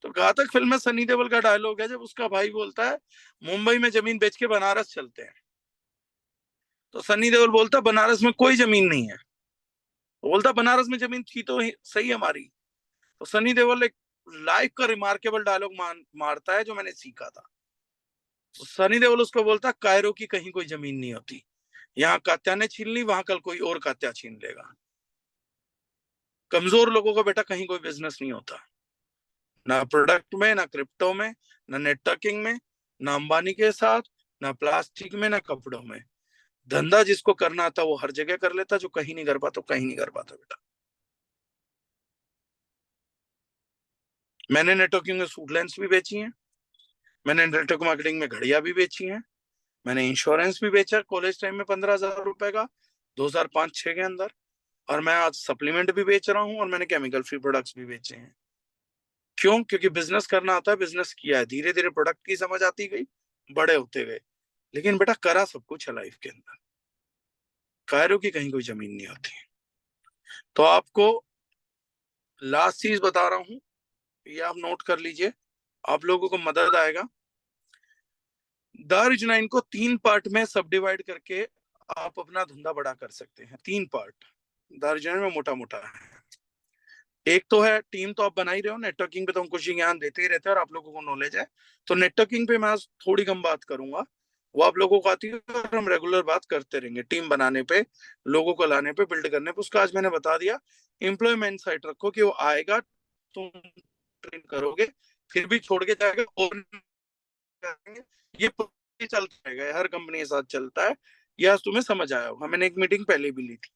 तो घातक फिल्म में सनी देओल का डायलॉग है जब उसका भाई बोलता है मुंबई में जमीन बेच के बनारस चलते हैं, तो सनी देओल बोलता है बनारस में कोई जमीन नहीं है। तो बोलता बनारस में जमीन थी तो सही हमारी। तो सनी देओल एक लाइफ का रिमार्केबल डायलॉग मारता है जो मैंने सीखा था। तो सनी देओल उसको बोलता कायरो की कहीं कोई जमीन नहीं होती, यहाँ कात्या ने छीन ली, वहां कल कोई और कात्या छीन लेगा। कमजोर लोगों का बेटा कहीं कोई बिजनेस नहीं होता, ना प्रोडक्ट में, ना क्रिप्टो में, ना नेटवर्किंग में, ना अंबानी के साथ, ना प्लास्टिक में, ना कपड़ों में। धंधा जिसको करना आता वो हर जगह कर लेता, जो कहीं नहीं कर पाता कहीं नहीं कर पाता बेटा। मैंने नेटवर्किंग में सूट लेंस भी बेची हैं, मैंने नेटवर्क मार्केटिंग में घड़ियां भी बेची हैं, मैंने इंश्योरेंस भी बेचा कॉलेज टाइम में 15,000 रुपए का 2005-06 के अंदर। और मैं आज सप्लीमेंट भी बेच रहा हूँ और मैंने केमिकल फ्री प्रोडक्ट्स भी बेचे हैं। क्यों? क्योंकि बिजनेस करना आता है, बिजनेस किया है, धीरे धीरे प्रोडक्ट की समझ आती गई, बड़े होते गए। लेकिन बेटा करा सब कुछ है लाइफ के अंदर, कायरों की कहीं कोई जमीन नहीं होती। तो आपको लास्ट चीज बता रहा हूं, ये आप नोट कर लीजिए, आप लोगों को मदद आएगा। दारुजनाइन को 3 पार्ट में सब डिवाइड करके आप अपना धंधा बड़ा कर सकते हैं। 3 पार्ट दारुजनाइन में मोटा मोटा है। एक तो है टीम, तो आप बना ही रहे हो, नेटवर्किंग पे तो हम कुछ ज्ञान देते ही रहते हैं और आप लोगों को नॉलेज है, तो नेटवर्किंग पे मैं आज थोड़ी कम बात करूंगा, वो आप लोगों को आती है और हम रेगुलर बात करते रहेंगे। टीम बनाने पे, लोगों को लाने पे, बिल्ड करने पे, उसका आज मैंने बता दिया। एम्प्लॉयमेंट साइट रखो कि वो आएगा, तुम ट्रेन करोगे, फिर भी छोड़ के जाएगा और ये चलता रहेगा, हर कंपनी के साथ चलता है। ये आज तुम्हें समझ आया होगा, मैंने एक मीटिंग पहले भी ली थी।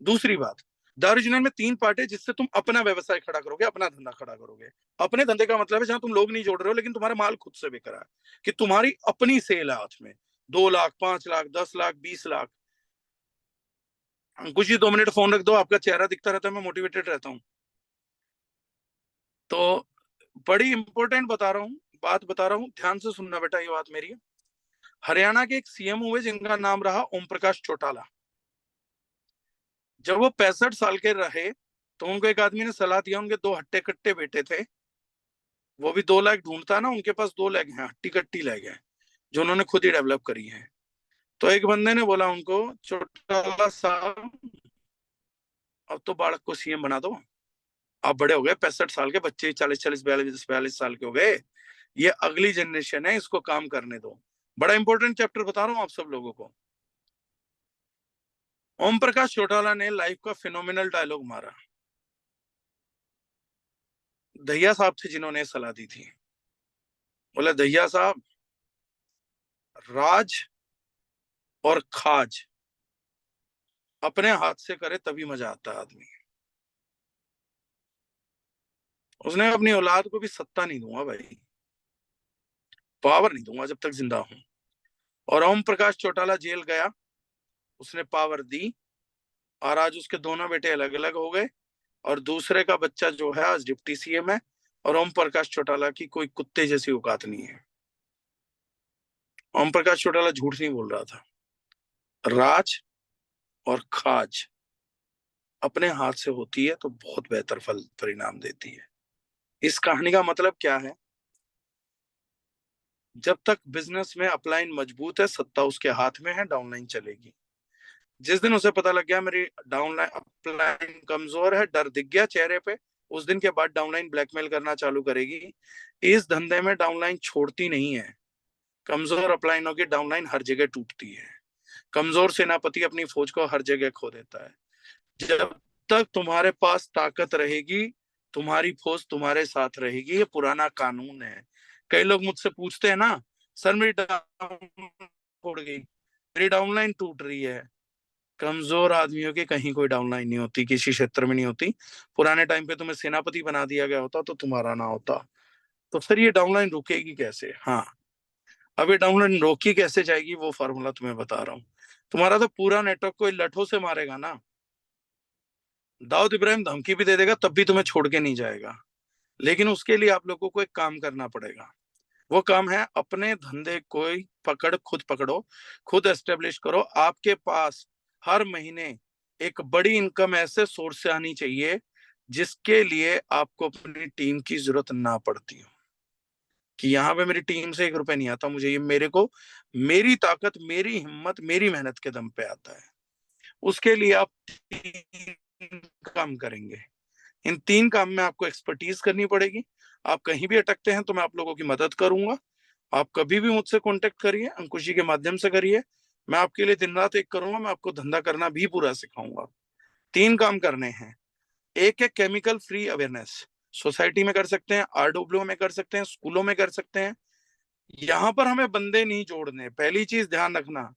दूसरी बात, दारुजनाइन में 3 पार्ट है जिससे तुम अपना व्यवसाय खड़ा करोगे, अपना धंधा खड़ा करोगे। अपने धंधे का मतलब है जहां तुम लोग नहीं जोड़ रहे हो लेकिन तुम्हारा माल खुद से बिक रहा है, कि तुम्हारी अपनी सेल है हाथ में, 2 लाख, 5 लाख, 10 लाख, 20 लाख। कुछ ही 2 मिनट फोन रख दो, आपका चेहरा दिखता रहता है, मैं मोटिवेटेड रहता हूँ। तो बड़ी इंपॉर्टेंट बात बता रहा हूँ, ध्यान से सुनना बेटा ये बात मेरी। हरियाणा के एक सीएम हुए जिनका नाम रहा ओम प्रकाश चौटाला। जब वो 65 साल के रहे तो उनको एक आदमी ने सलाह दिया, उनके 2 हट्टे कट्टे बेटे थे, वो भी 2 लाख ढूंढता ना, उनके पास 2 लेग हैं, हट्टी कट्टी लेग है, जो उन्होंने खुद ही डेवलप करी है। तो एक बंदे ने बोला उनको, चौटाला साहब अब तो बालक को सीएम बना दो, आप बड़े हो गए, 65 साल के बच्चे 40-40, 42 साल के हो गए, ये अगली जनरेशन है, इसको काम करने दो। बड़ा इंपॉर्टेंट चैप्टर बता रहा हूँ आप सब लोगों को। ओम प्रकाश चौटाला ने लाइफ का फिनोमिनल डायलॉग मारा, दहिया साहब थे जिन्होंने सलाह दी थी। बोले दहिया साहब, राज और खाज अपने हाथ से करे तभी मजा आता है आदमी। उसने अपनी औलाद को भी सत्ता नहीं दूंगा भाई, पावर नहीं दूंगा जब तक जिंदा हूं। और ओम प्रकाश चौटाला जेल गया, उसने पावर दी, और आज उसके दोनों बेटे अलग अलग हो गए, और दूसरे का बच्चा जो है आज डिप्टी सीएम है, और ओम प्रकाश चौटाला की कोई कुत्ते जैसी औकात नहीं है। ओम प्रकाश चौटाला झूठ नहीं बोल रहा था। राज और खाज अपने हाथ से होती है तो बहुत बेहतर फल परिणाम देती है। इस कहानी का मतलब क्या है? जब तक बिजनेस में अपलाइन मजबूत है, सत्ता उसके हाथ में है, डाउनलाइन चलेगी। जिस दिन उसे पता लग गया मेरी डाउनलाइन अपलाइन कमजोर है, डर दिख गया चेहरे पे, उस दिन के बाद डाउनलाइन ब्लैकमेल करना चालू करेगी। इस धंधे में डाउनलाइन छोड़ती नहीं है। कमजोर अपलाइनों की डाउनलाइन हर जगह टूटती है। कमजोर सेनापति अपनी फौज को हर जगह खो देता है। जब तक तुम्हारे पास ताकत रहेगी, तुम्हारी फौज तुम्हारे साथ रहेगी। ये पुराना कानून है। कई लोग मुझसे पूछते हैं ना, सर मेरी डाउनलाइन टूट गई, मेरी डाउनलाइन टूट रही है। कमजोर आदमियों की कहीं कोई डाउनलाइन नहीं होती, किसी क्षेत्र में नहीं होती। पुराने टाइम पे तुम्हें सेनापति बना दिया गया होता तो तुम्हारा ना होता। तो फिर ये डाउनलाइन रुकेगी कैसे? हाँ, अब ये डाउनलाइन रोकी कैसे जाएगी वो फॉर्मूला तुम्हें बता रहा हूँ। तुम्हारा तो पूरा नेटवर्क कोई लठों से मारेगा ना, दाऊद इब्राहिम धमकी भी दे देगा तब भी तुम्हें छोड़ के नहीं जाएगा। लेकिन उसके लिए आप लोगों को एक काम करना पड़ेगा। वो काम है, अपने धंधे को खुद पकड़ो, खुद एस्टेब्लिश करो। आपके पास हर महीने एक बड़ी इनकम ऐसे सोर्स से आनी चाहिए जिसके लिए आपको अपनी टीम की जरूरत ना पड़ती हो, कि यहाँ पे मेरी टीम से 1 रुपए नहीं आता मुझे, ये मेरे को मेरी ताकत, मेरी हिम्मत, मेरी मेहनत के दम पे आता है। उसके लिए आप 3 काम करेंगे। इन 3 काम में आपको एक्सपर्टीज करनी पड़ेगी। आप कहीं भी अटकते हैं तो मैं आप लोगों की मदद करूंगा। आप कभी भी मुझसे कांटेक्ट करिए, अंकुश जी के माध्यम से करिए। मैं आपके लिए दिन रात एक करूंगा। मैं आपको धंधा करना भी पूरा सिखाऊंगा। 3 काम करने हैं। एक है केमिकल फ्री अवेयरनेस, सोसाइटी में कर सकते हैं, आरडब्ल्यू में कर सकते हैं, स्कूलों में कर सकते हैं। यहाँ पर हमें बंदे नहीं जोड़ने। पहली चीज ध्यान रखना,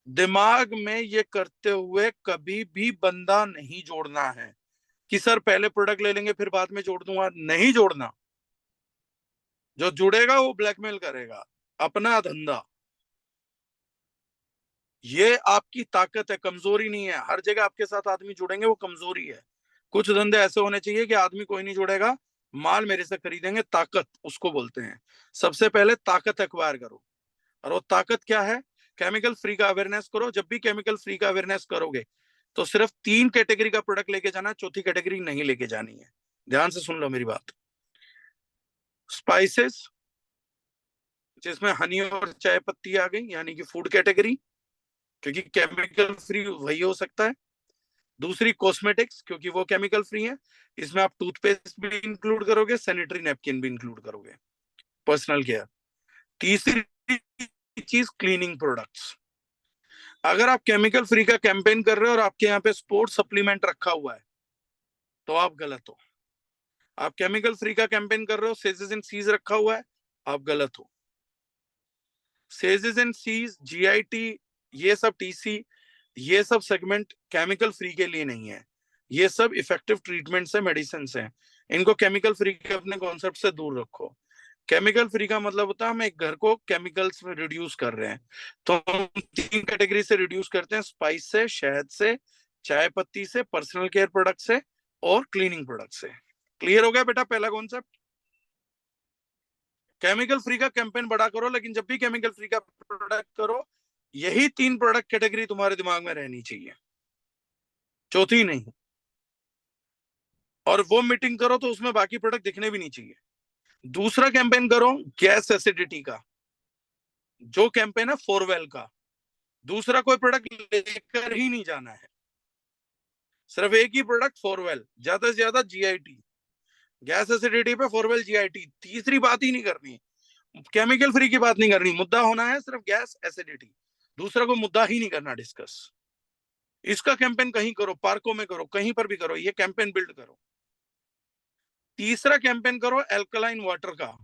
दिमाग में ये करते हुए कभी भी बंदा नहीं जोड़ना है कि सर पहले प्रोडक्ट ले लेंगे फिर बाद में जोड़ दूंगा। नहीं जोड़ना। जो जुड़ेगा वो ब्लैकमेल करेगा। अपना धंधा, ये आपकी ताकत है, कमजोरी नहीं है। हर जगह आपके साथ आदमी जुड़ेंगे वो कमजोरी है। कुछ धंधे ऐसे होने चाहिए कि आदमी कोई नहीं जुड़ेगा, माल मेरे से खरीदेंगे। ताकत उसको बोलते हैं। सबसे पहले ताकत एक्वायर करो, और वो ताकत क्या है? केमिकल फ्री का अवेयरनेस करो। जब भी केमिकल फ्री का अवेयरनेस करोगे तो सिर्फ 3 कैटेगरी का प्रोडक्ट लेके जाना, चौथी कैटेगरी नहीं लेके जानी है। ध्यान से सुन लो मेरी बात। स्पाइसेस, जिसमें हनी और चाय पत्ती आ गई, यानी कि फूड कैटेगरी, क्योंकि केमिकल फ्री वही हो सकता है। दूसरी कॉस्मेटिक्स, क्योंकि वो केमिकल फ्री है, इसमें आप टूथपेस्ट भी इंक्लूड करोगे, सैनिटरी नैपकिन भी इंक्लूड करोगे, पर्सनल केयर। तीसरी चीज क्लीनिंग प्रोडक्ट्स। अगर आप केमिकल फ्री का कैंपेन कर रहे हो और आपके यहाँ पे स्पोर्ट्स सप्लीमेंट रखा हुआ है तो आप गलत हो। आप केमिकल फ्री का कैंपेन कर रहे हो, सेजेस एंड सीज रखा हुआ है, आप गलत हो। सेजेस एंड सीज, जीआईटी, ये सब टीसी, ये सब सेगमेंट केमिकल फ्री के लिए नहीं है। ये सब इफेक्टिव ट्रीटमेंट्स है, मेडिसिन है। इनको केमिकल फ्री के अपने कॉन्सेप्ट से दूर रखो। केमिकल फ्री का मतलब होता है हम एक घर को केमिकल्स में रिड्यूस कर रहे हैं। तो हम 3 कैटेगरी से रिड्यूस करते हैं, स्पाइस से, शहद से, चाय पत्ती से, पर्सनल केयर प्रोडक्ट से और क्लीनिंग प्रोडक्ट से। क्लियर हो गया बेटा पहला कॉन्सेप्ट? केमिकल फ्री का कैंपेन बड़ा करो, लेकिन जब भी केमिकल फ्री का प्रोडक्ट करो, यही 3 प्रोडक्ट कैटेगरी तुम्हारे दिमाग में रहनी चाहिए, चौथी नहीं। और वो मीटिंग करो तो उसमें बाकी प्रोडक्ट दिखने भी नहीं चाहिए। दूसरा कैंपेन करो गैस एसिडिटी का, जो कैंपेन है फोरवेल का। दूसरा कोई प्रोडक्ट लेकर ही नहीं जाना है, सिर्फ एक ही प्रोडक्ट फोरवेल, ज्यादा से ज्यादा जीआईटी। गैस एसिडिटी पे फोरवेल जीआईटी, तीसरी बात ही नहीं करनी, केमिकल फ्री की बात नहीं करनी। मुद्दा होना है सिर्फ गैस एसिडिटी, दूसरा को मुद्दा ही नहीं करना डिस्कस। इसका कैंपेन कहीं करो, पार्कों में करो, कहीं पर भी करो, ये कैंपेन बिल्ड करो। तीसरा कैंपेन करो एल्कलाइन वाटर का,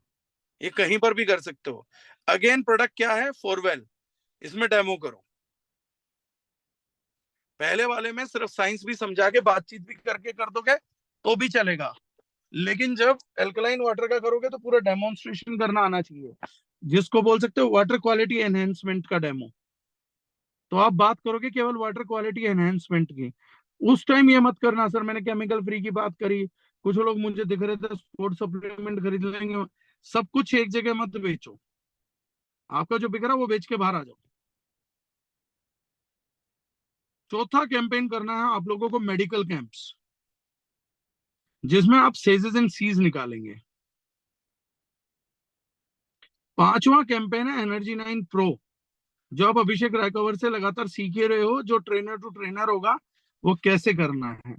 ये कहीं पर भी कर सकते हो। अगेन प्रोडक्ट क्या है? फोरवेल, इसमें डेमो करो। पहले वाले में सिर्फ साइंस भी समझा के बातचीत भी करके कर दोगे तो भी चलेगा, लेकिन जब एल्कलाइन वाटर का करोगे तो पूरा डेमोन्स्ट्रेशन करना आना चाहिए, जिसको बोल सकते हो वाटर क्वालिटी एनहेंसमेंट का डेमो। तो आप बात करोगे केवल वाटर क्वालिटी एनहेंसमेंट की। उस टाइम ये मत करना सर मैंने केमिकल फ्री की बात करी, कुछ लोग मुझे दिख रहे थे स्पोर्ट्स सप्लीमेंट खरीद लेंगे। सब कुछ एक जगह मत बेचो, आपका जो बिक रहा है वो बेच के बाहर आ जाओ। चौथा कैंपेन करना है आप लोगों को मेडिकल कैंप्स, जिसमें आप सेजेस एंड सीज निकालेंगे। पांचवा कैंपेन है एनर्जी 9 प्रो, जो आप अभिषेक रायकवर से लगातार सीख रहे हो, जो ट्रेनर टू ट्रेनर होगा वो कैसे करना है।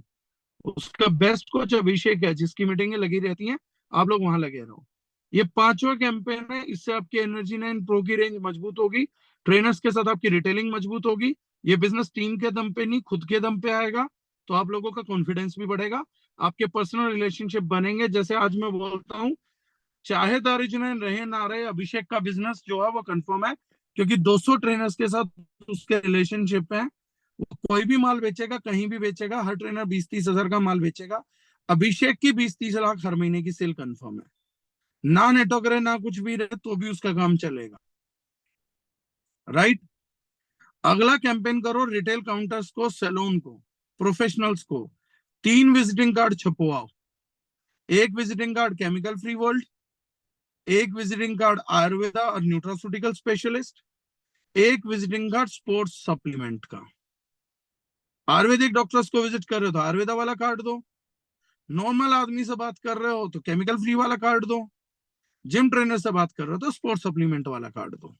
उसका बेस्ट कोच अभिषेक है, जिसकी मीटिंगें लगी रहती हैं, आप लोग वहां लगे रहो। ये पांचवा कैंपेन है, इससे आपकी एनर्जी 9 प्रो की रेंज मजबूत होगी, ट्रेनर्स के साथ आपकी रिटेलिंग मजबूत होगी। ये बिजनेस टीम के दम पे नहीं, खुद के दम पे आएगा, तो आप लोगों का कॉन्फिडेंस भी बढ़ेगा, आपके पर्सनल रिलेशनशिप बनेंगे। जैसे आज मैं बोलता हूँ, चाहे दारुजुनैन रहे ना रहे, अभिषेक का बिजनेस जो है वो कंफर्म है, क्योंकि 200 ट्रेनर्स के साथ उसके रिलेशनशिप है। वो कोई भी माल बेचेगा, कहीं भी बेचेगा, हर ट्रेनर 20-30 हजार का माल बेचेगा। अभिषेक की 20-30 लाख हर महीने की सेल कंफर्म है, ना नेटवर्क रहे ना कुछ भी रहे तो भी उसका काम चलेगा, राइट। अगला कैंपेन करो रिटेल काउंटर्स को, सैलून को, प्रोफेशनल्स को 3 विजिटिंग कार्ड छपवाओ। एक visiting card chemical free world, एक विजिटिंग कार्ड आयुर्वेदा और न्यूट्रास्यूटिकल स्पेशलिस्ट, एक विजिटिंग कार्ड स्पोर्ट्स सप्लीमेंट का। आयुर्वेदिक डॉक्टर्स को विजिट कर रहे हो तो आयुर्वेदा वाला कार्ड दो, नॉर्मल आदमी से बात कर रहे हो तो केमिकल फ्री वाला कार्ड दो, जिम ट्रेनर से बात कर रहे हो तो स्पोर्ट्स सप्लीमेंट वाला कार्ड दो।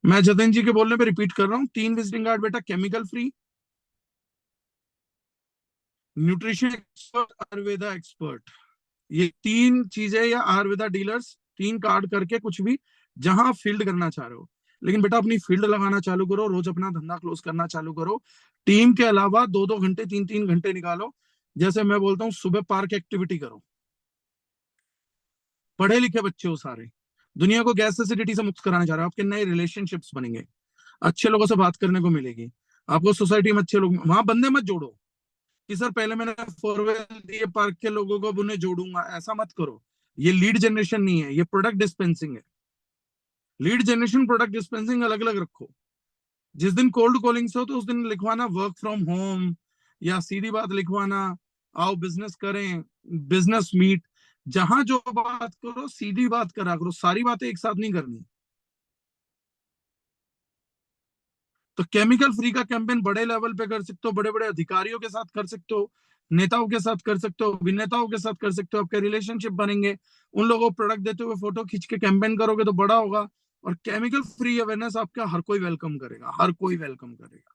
मैं जतिन जी के बोलने पे रिपीट कर रहा हूँ, 3 विजिटिंग कार्ड बेटा chemical free, nutrition expert, Ayurveda expert, ये 3 चीजें, या आयुर्वेदा डीलर्स, 3 कार्ड करके कुछ भी जहां फील्ड करना चाह रहे हो। लेकिन बेटा अपनी फील्ड लगाना चालू करो, रोज अपना धंधा क्लोज करना चालू करो। टीम के अलावा 2-2 घंटे 3-3 घंटे निकालो। जैसे मैं बोलता हूँ सुबह पार्क एक्टिविटी करो, पढ़े लिखे बच्चे हो सारे, दुनिया को गैस एसिडिटी से मुक्त कराना चाह रहे हो, आपके नए रिलेशनशिप्स बनेंगे, अच्छे लोगों से बात करने को मिलेगी आपको, सोसाइटी में अच्छे लोग, वहां बंदे मत जोड़ो कि सर पहले मैंने फोरवेल दिए पार्क के लोगों को, अब उन्हें जोड़ूंगा, ऐसा मत करो। ये लीड जनरेशन नहीं है, ये प्रोडक्ट डिस्पेंसिंग है। लीड जनरेशन प्रोडक्ट डिस्पेंसिंग अलग अलग रखो। जिस दिन कोल्ड कॉलिंग से हो तो उस दिन लिखवाना वर्क फ्रॉम होम, या सीधी बात लिखवाना आओ बिजनेस करें, बिजनेस मीट। जहां जो बात करो सीधी बात करा करो, सारी बातें एक साथ नहीं करनी। तो केमिकल फ्री का कैंपेन बड़े लेवल पे कर सकते हो, बड़े बड़े अधिकारियों के साथ कर सकते हो, नेताओं के साथ कर सकते हो, अभिनेताओं के साथ कर सकते हो, आपके रिलेशनशिप बनेंगे, उन लोगों को प्रोडक्ट देते हुए फोटो खींच के कैंपेन करोगे तो बड़ा होगा। और केमिकल फ्री अवेयरनेस आपका हर कोई वेलकम करेगा, हर कोई वेलकम करेगा।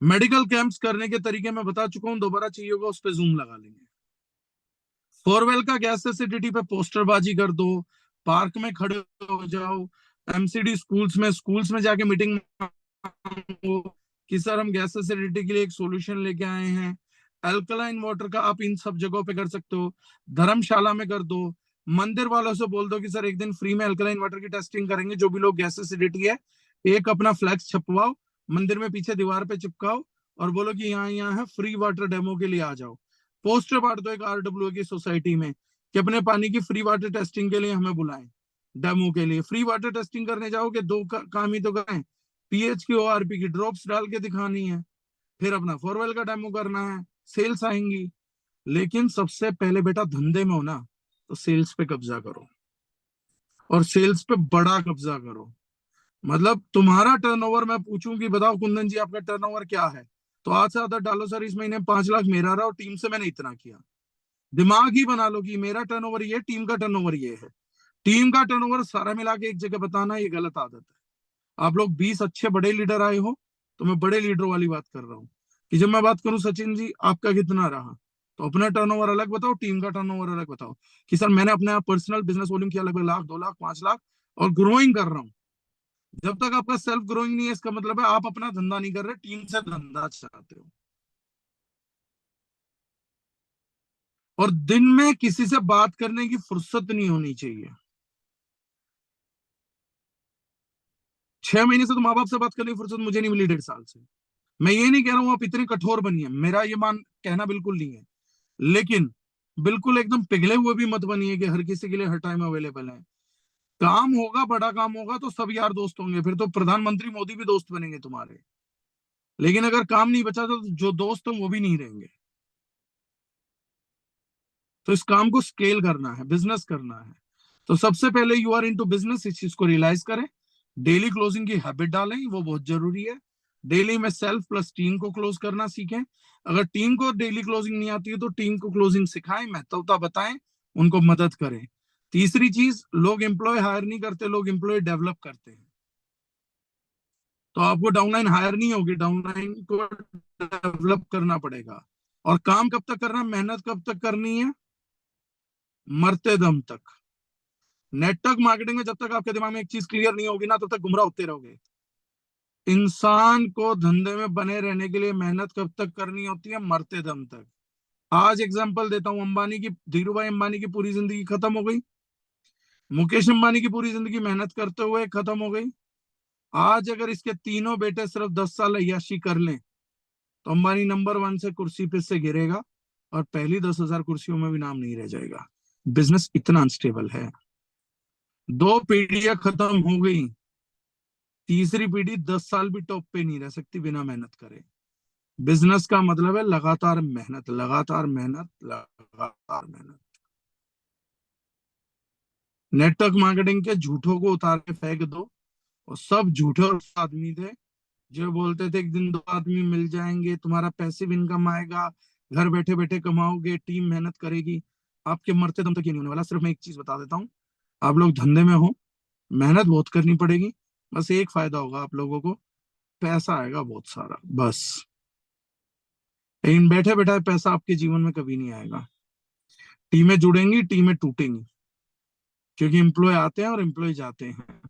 मेडिकल कैंप्स करने के तरीके मैं बता चुका हूं, दोबारा चाहिए होगा उस पर जूम लगा लेंगे। फोरवेल का गैस एसिडिटी पे पोस्टरबाजी कर दो, पार्क में खड़े हो जाओ, एमसीडी स्कूल्स में जाके मीटिंग कि सर हम गैस एसिडिटी के लिए एक सॉल्यूशन लेके आए हैं। अल्कलाइन वाटर का आप इन सब जगहों पे कर सकते हो, धर्मशाला में कर दो, मंदिर वालों से बोल दो कि सर एक दिन फ्री में अल्कलाइन वाटर की टेस्टिंग करेंगे, जो भी लोग गैस एसिडिटी है एक अपना फ्लैक्स छपवाओ, मंदिर में पीछे दीवार पे चिपकाओ और बोलो कि यहाँ है फ्री वाटर डेमो के लिए आ जाओ। पोस्टर बांट दो एक RWA की सोसाइटी में कि अपने पानी की फ्री वाटर टेस्टिंग के लिए हमें बुलाएं, डेमो के लिए। फ्री वाटर टेस्टिंग करने जाओगे दो काम ही तो करें, पीएच की ORP की ड्रॉप्स डाल के दिखानी है, फिर अपना फोरवेल का डेमो करना है, सेल्स आएंगी। लेकिन सबसे पहले बेटा धंधे में हो ना तो सेल्स पे कब्जा करो, और सेल्स पे बड़ा कब्जा करो। मतलब तुम्हारा टर्नओवर मैं पूछूं कि बताओ कुंदन जी आपका टर्नओवर क्या है, तो आज से आदत डालो सर इस महीने 5 लाख मेरा रहा और टीम से मैंने इतना किया। दिमाग ही बना लो कि मेरा टर्नओवर ये, टीम का टर्नओवर ये है। टीम का टर्नओवर सारा मिला के एक जगह बताना ये गलत आदत है। आप लोग 20 अच्छे बड़े लीडर आए हो तो मैं बड़े लीडर वाली बात कर रहा हूँ कि जब मैं बात करूं सचिन जी आपका कितना रहा, तो अपना टर्नओवर अलग बताओ, टीम का टर्नओवर अलग बताओ कि सर मैंने अपने पर्सनल बिजनेस वॉल्यूम किया लगभग लाख, 2 लाख, 5 लाख और ग्रोइंग कर रहा हूँ। जब तक आपका सेल्फ ग्रोइंग नहीं है इसका मतलब है आप अपना धंधा नहीं कर रहे, टीम से धंधा चाहते हो। और दिन में किसी से बात करने की फुर्सत नहीं होनी चाहिए। 6 महीने से तो माँ बाप से बात करने की फुर्सत मुझे नहीं मिली, 1.5 साल से। मैं ये नहीं कह रहा हूं आप इतने कठोर बनिए, मेरा ये कहना बिल्कुल नहीं है, लेकिन बिल्कुल एकदम पिघले हुए भी मत बनिए कि हर किसी के लिए हर टाइम अवेलेबल है। काम होगा, बड़ा काम होगा तो सब यार दोस्त होंगे, फिर तो प्रधानमंत्री मोदी भी दोस्त बनेंगे तुम्हारे। लेकिन अगर काम नहीं बचा तो जो दोस्त हैं वो भी नहीं रहेंगे। तो इस काम को स्केल करना है, बिजनेस करना है। तो सबसे पहले यू आर इनटू बिजनेस, इस चीज को रियलाइज करें। डेली क्लोजिंग की हैबिट डालें, वो बहुत जरूरी है। डेली में सेल्फ प्लस टीम को क्लोज करना सीखें। अगर टीम को डेली क्लोजिंग नहीं आती है तो टीम को क्लोजिंग सिखाएं, महत्वता बताएं, उनको मदद करें। तीसरी चीज, लोग एम्प्लॉय हायर नहीं करते, लोग एम्प्लॉय डेवलप करते हैं। तो आपको डाउनलाइन हायर नहीं होगी, डाउनलाइन को डेवलप करना पड़ेगा। और काम कब तक करना, मेहनत कब तक करनी है, मरते दम तक। नेटवर्क मार्केटिंग में जब तक आपके दिमाग में एक चीज क्लियर नहीं होगी ना तब तक गुमराह होते रहोगे। इंसान को धंधे में बने रहने के लिए मेहनत कब तक करनी होती है, मरते दम तक। आज एग्जांपल देता हूं, धीरू भाई अंबानी की पूरी जिंदगी खत्म हो गई, मुकेश अंबानी की पूरी जिंदगी मेहनत करते हुए खत्म हो गई। आज अगर इसके तीनों बेटे सिर्फ 10 साल अय्याशी कर लें तो अंबानी नंबर 1 से कुर्सी पे से गिरेगा और पहली 10,000 कुर्सियों में भी नाम नहीं रह जाएगा। बिजनेस इतना अनस्टेबल है। 2 पीढ़ियां खत्म हो गई, तीसरी पीढ़ी 10 साल भी टॉप पे नहीं रह सकती बिना मेहनत करे। बिजनेस का मतलब है लगातार मेहनत, लगातार मेहनत, लगातार मेहनत। नेटवर्क मार्केटिंग के झूठों को उतार के फेंक दो, और सब झूठे और आदमी थे जो बोलते थे एक दिन 2 आदमी मिल जाएंगे, तुम्हारा पैसिव इनकम आएगा, घर बैठे बैठे कमाओगे, टीम मेहनत करेगी। आपके मरते दम तक ये नहीं होने वाला। सिर्फ मैं एक चीज बता देता हूँ, आप लोग धंधे में हो, मेहनत बहुत करनी पड़ेगी, बस एक फायदा होगा आप लोगों को, पैसा आएगा बहुत सारा बस। लेकिन बैठे बैठे पैसा आपके जीवन में कभी नहीं आएगा। टीमें जुड़ेंगी, टीमें टूटेंगी, क्योंकि एम्प्लॉय आते हैं और एम्प्लॉय जाते हैं।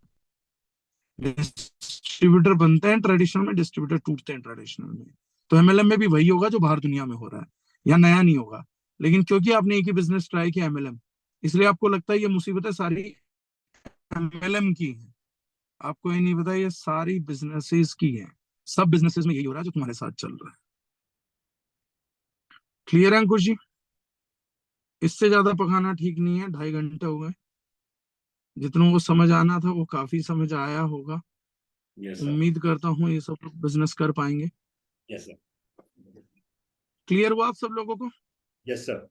डिस्ट्रीब्यूटर बनते हैं ट्रेडिशनल में, डिस्ट्रीब्यूटर टूटते हैं ट्रेडिशनल में। तो MLM में भी वही होगा जो बाहर दुनिया में हो रहा है, या नया नहीं होगा। लेकिन क्योंकि आपने एक ही बिजनेस ट्राई किया MLM, इसलिए आपको लगता है ये मुसीबतें सारी MLM की है। आपको ये नहीं पता ये सारी बिजनेसेस की है। सब बिजनेसेस में यही हो रहा है जो तुम्हारे साथ चल रहा है। क्लियर है अंकुश जी? इससे ज्यादा पकाना ठीक नहीं है, 2.5 घंटे हो गए। जितनों को समझ आना था वो काफी समझ आया होगा। उम्मीद करता हूँ ये सब लोग बिजनेस कर पाएंगे। Yes sir. क्लियर हुआ आप सब लोगों को? Yes sir.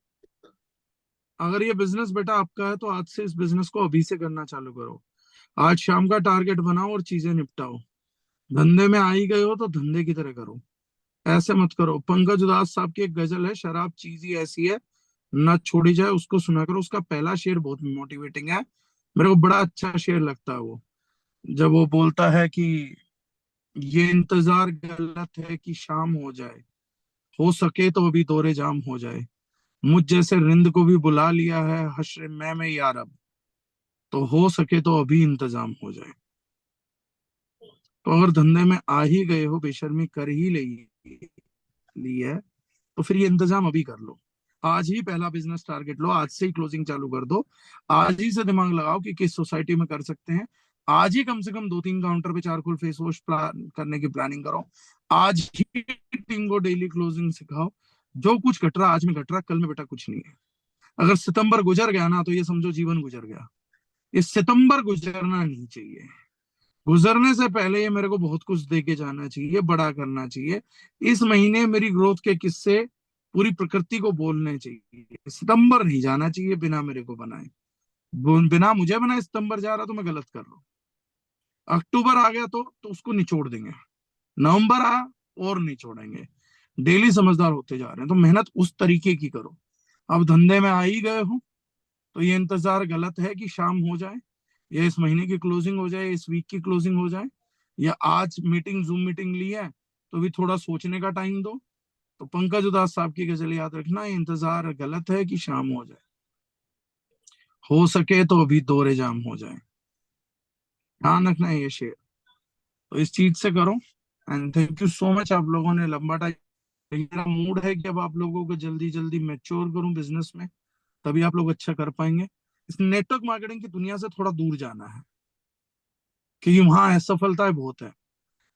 अगर ये बिजनेस बेटा आपका है तो आज से इस बिजनेस को अभी से करना चालू करो। आज शाम का टारगेट बनाओ और चीजें निपटाओ। धंधे में आ ही गए हो तो धंधे की तरह करो, ऐसे मत करो। पंकज उदास साहब की एक गजल है, शराब चीज ही ऐसी है न छोड़ी जाए, उसको सुना करो। उसका पहला शेर बहुत मोटिवेटिंग है, मेरे को बड़ा अच्छा शेर लगता है वो, जब वो बोलता है कि ये इंतजार गलत है कि शाम हो सके तो अभी दौरे जाम हो जाए, मुझ जैसे रिंद को भी बुला लिया है हश्र में यार अब, तो हो सके तो अभी इंतजाम हो जाए। तो अगर धंधे में आ ही गए हो, बेशर्मी कर ही ली है, तो फिर ये इंतजाम अभी कर लो। आज ही पहला बिजनेस टारगेट लो, आज से ही क्लोजिंग चालू कर दो। आज ही से दिमाग लगाओ कि किस सोसाइटी में कर सकते हैं। आज ही कम से कम 2-3 काउंटर पे चारकोल फेस वॉश प्लान करने की प्लानिंग करो। आज ही टीम को डेली क्लोजिंग सिखाओ। जो कुछ घट रहा आज में घट रहा, कल में बेटा कुछ नहीं है। अगर सितंबर गुजर गया ना, तो ये समझो जीवन गुजर गया। ये सितंबर गुजरना नहीं चाहिए। गुजरने से पहले ये मेरे को बहुत कुछ दे के जाना चाहिए, बड़ा करना चाहिए। इस महीने मेरी ग्रोथ के किस्से पूरी प्रकृति को बोलने चाहिए। सितंबर नहीं जाना चाहिए बिना मेरे को बनाए, बिना मुझे बनाए सितंबर जा रहा तो मैं गलत कर रहा हूँ। अक्टूबर आ गया तो उसको निचोड़ देंगे, नवंबर आ और निचोड़ेंगे। डेली समझदार होते जा रहे हैं, तो मेहनत उस तरीके की करो। अब धंधे में आ ही गए हो तो ये इंतजार गलत है कि शाम हो जाए, या इस महीने की क्लोजिंग हो जाए, इस वीक की क्लोजिंग हो जाए, या आज मीटिंग जूम मीटिंग ली है तो भी थोड़ा सोचने का टाइम दो। तो पंकज उदास साहब की गजल याद रखना, ये इंतजार गलत है कि शाम हो सके तो अभी दौरे जाम हो जाए। ध्यान रखना है ये शेर, तो इस चीज से करो। And thank you so much, आप लोगों ने लंबा टाइम। मेरा मूड है कि अब आप लोगों को जल्दी जल्दी मैच्योर करूं बिजनेस में, तभी आप लोग अच्छा कर पाएंगे। इस नेटवर्क मार्केटिंग की दुनिया से थोड़ा दूर जाना है, क्योंकि वहां असफलताएं बहुत है।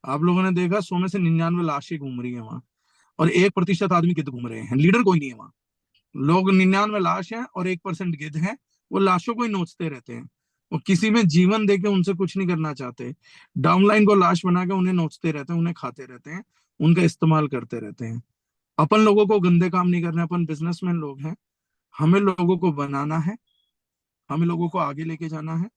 आप लोगों ने देखा 100 में से 99 लाशें घूम रही है वहां, और 1% आदमी गिद्ध घूम रहे हैं, लीडर कोई नहीं है वहां। लोग 99 लाश हैं और 1% गिद्ध हैं, वो लाशों को ही नोचते रहते हैं। वो किसी में जीवन देके उनसे कुछ नहीं करना चाहते, डाउनलाइन को लाश बना के उन्हें नोचते रहते हैं, उन्हें खाते रहते हैं, उनका इस्तेमाल करते रहते हैं। अपन लोगों को गंदे काम नहीं करने, अपन बिजनेसमैन लोग हैं। हमें लोगों को बनाना है, हमें लोगों को आगे लेके जाना है,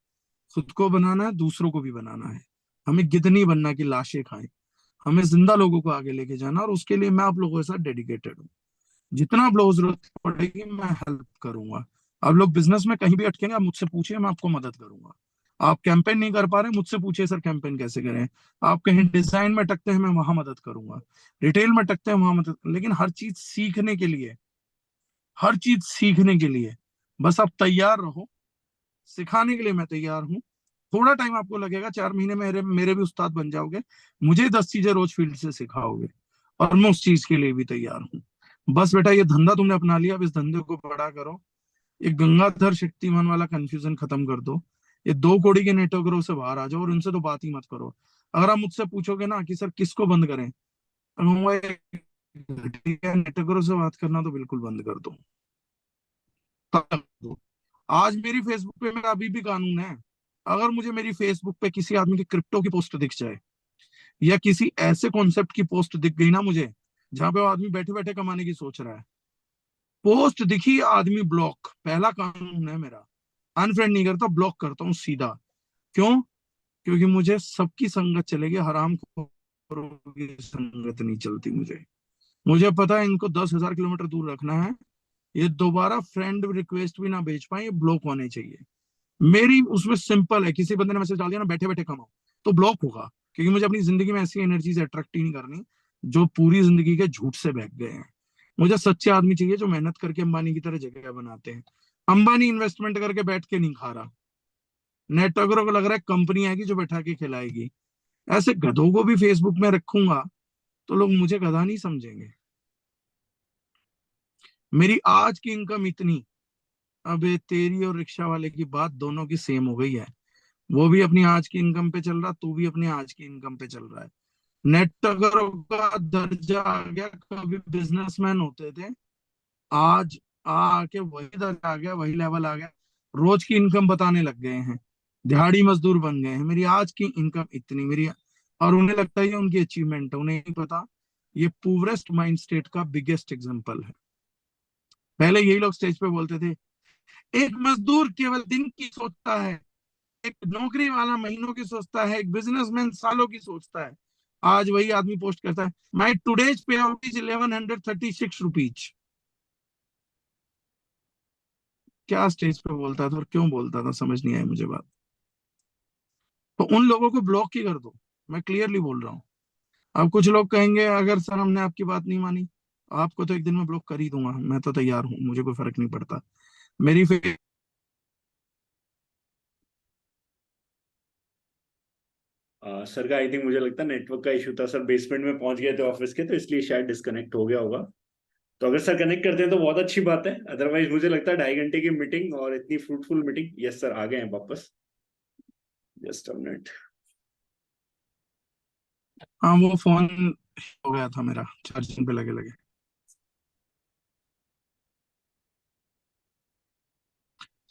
खुद को बनाना है, दूसरों को भी बनाना है। हमें गिद्ध नहीं बनना कि लाशें खाएं, हमें जिंदा लोगों को आगे लेके जाना। और उसके लिए मैं आप लोगों के साथ डेडिकेटेड हूँ। जितना आप लोगों को जरूरत पड़ेगी मैं हेल्प करूंगा। आप लोग बिजनेस में कहीं भी अटकेंगे, आप मुझसे पूछिए, मैं आपको मदद करूंगा। आप कैंपेन नहीं कर पा रहे, मुझसे पूछिए सर कैंपेन कैसे करें। आप कहीं डिजाइन में अटकते हैं, मैं वहां मदद करूंगा। रिटेल में अटकते हैं, वहां मदद। लेकिन हर चीज सीखने के लिए बस आप तैयार रहो। सिखाने के लिए मैं तैयार हूँ। थोड़ा टाइम आपको लगेगा, 4 महीने में मेरे मेरे भी उस्ताद बन जाओगे। मुझे 10 चीजें रोज फील्ड से सिखाओगे, और मैं उस चीज के लिए भी तैयार हूँ। बस बेटा, ये धंधा तुमने अपना लिया, अब इस धंधे को बड़ा करो। ये गंगाधर शक्तिमान वाला कंफ्यूजन खत्म कर दो। ये 2 कौड़ी के नेटवर्करों से बाहर आ जाओ, और उनसे तो बात ही मत करो। अगर आप मुझसे पूछोगे ना कि सर किसको बंद करें, तो कहूंगा घटिया नेटवर्करों से बात करना तो बिल्कुल बंद कर दो। आज मेरी फेसबुक पे मेरा अभी भी कानून है, अगर मुझे मेरी फेसबुक पे किसी आदमी की क्रिप्टो की पोस्ट दिख जाए, या किसी ऐसे कॉन्सेप्ट की पोस्ट दिख गई ना मुझे, जहां पे वो आदमी बैठे बैठे कमाने की सोच रहा है, पोस्ट दिखी आदमी ब्लॉक। पहला कानून है मेरा, अनफ्रेंड नहीं करता, ब्लॉक करता हूँ सीधा। क्यों? क्योंकि मुझे सबकी संगत चलेगी, हराम खोरों की संगत नहीं चलती। मुझे पता है इनको 10,000 किलोमीटर दूर रखना है। ये दोबारा फ्रेंड रिक्वेस्ट भी ना भेज पाए, ये ब्लॉक होने चाहिए। मेरी उसमें सिंपल है, किसी बंदे ने मैसेज डाल दिया ना बैठे बैठे कमाओ, तो ब्लॉक होगा। क्योंकि मुझे अपनी जिंदगी में ऐसी एनर्जी से अट्रैक्ट ही नहीं करनी जो पूरी जिंदगी के झूठ से बहक गए हैं। मुझे सच्चे आदमी चाहिए जो मेहनत करके अंबानी की तरह जगह बनाते हैं। अंबानी इन्वेस्टमेंट करके बैठ के नहीं खा रहा, नेटवर्करों को लग रहा है कंपनी आएगी जो बैठा के खिलाएगी। ऐसे गधों को भी फेसबुक में रखूंगा तो लोग मुझे गधा नहीं समझेंगे। मेरी आज की इनकम इतनी, अब ये तेरी और रिक्शा वाले की बात दोनों की सेम हो गई है। वो भी अपनी आज की इनकम पे चल रहा, तू भी अपनी आज की इनकम पे चल रहा है। नेटवर्करों का दर्जा आ गया, कभी बिजनेसमैन होते थे, आज आके वही दर्जा आ गया, वही लेवल आ गया, रोज की इनकम बताने लग गए हैं, दिहाड़ी मजदूर बन गए हैं। मेरी आज की इनकम इतनी मेरी, और उन्हें लगता है ये उनकी अचीवमेंट है, उन्हें नहीं पता ये पूरेस्ट माइंड स्टेट का बिगेस्ट एग्जाम्पल है। पहले यही लोग स्टेज पे बोलते थे एक मजदूर केवल दिन की सोचता है, एक नौकरी वाला महीनों की सोचता है, एक बिजनेसमैन सालों की सोचता है। आज वही आदमी पोस्ट करता है, माई टुडेज पे आउट इज 1136 रुपीज। क्या स्टेज पे बोलता था और क्यों बोलता था, समझ नहीं आई मुझे बात। तो उन लोगों को ब्लॉक ही कर दो, मैं क्लियरली बोल रहा हूँ। अब कुछ लोग कहेंगे अगर सर हमने आपकी बात नहीं मानी, आपको तो एक दिन में ब्लॉक कर ही दूंगा, मैं तो तैयार हूँ, मुझे कोई फर्क नहीं पड़ता। मेरी सर का आई थिंक मुझे लगता है नेटवर्क का इशू था सर, बेसमेंट में पहुंच गए थे ऑफिस के, तो इसलिए शायद डिस्कनेक्ट हो गया होगा। तो अगर सर कनेक्ट करते हैं तो बहुत अच्छी बात है, अदरवाइज मुझे लगता है 2.5 घंटे की मीटिंग और इतनी फ्रूटफुल मीटिंग। यस सर, आ गए हैं वापस, जस्ट अ मिनट। हाँ, वो फोन हो गया था मेरा चार्जिंग पे लगे लगे।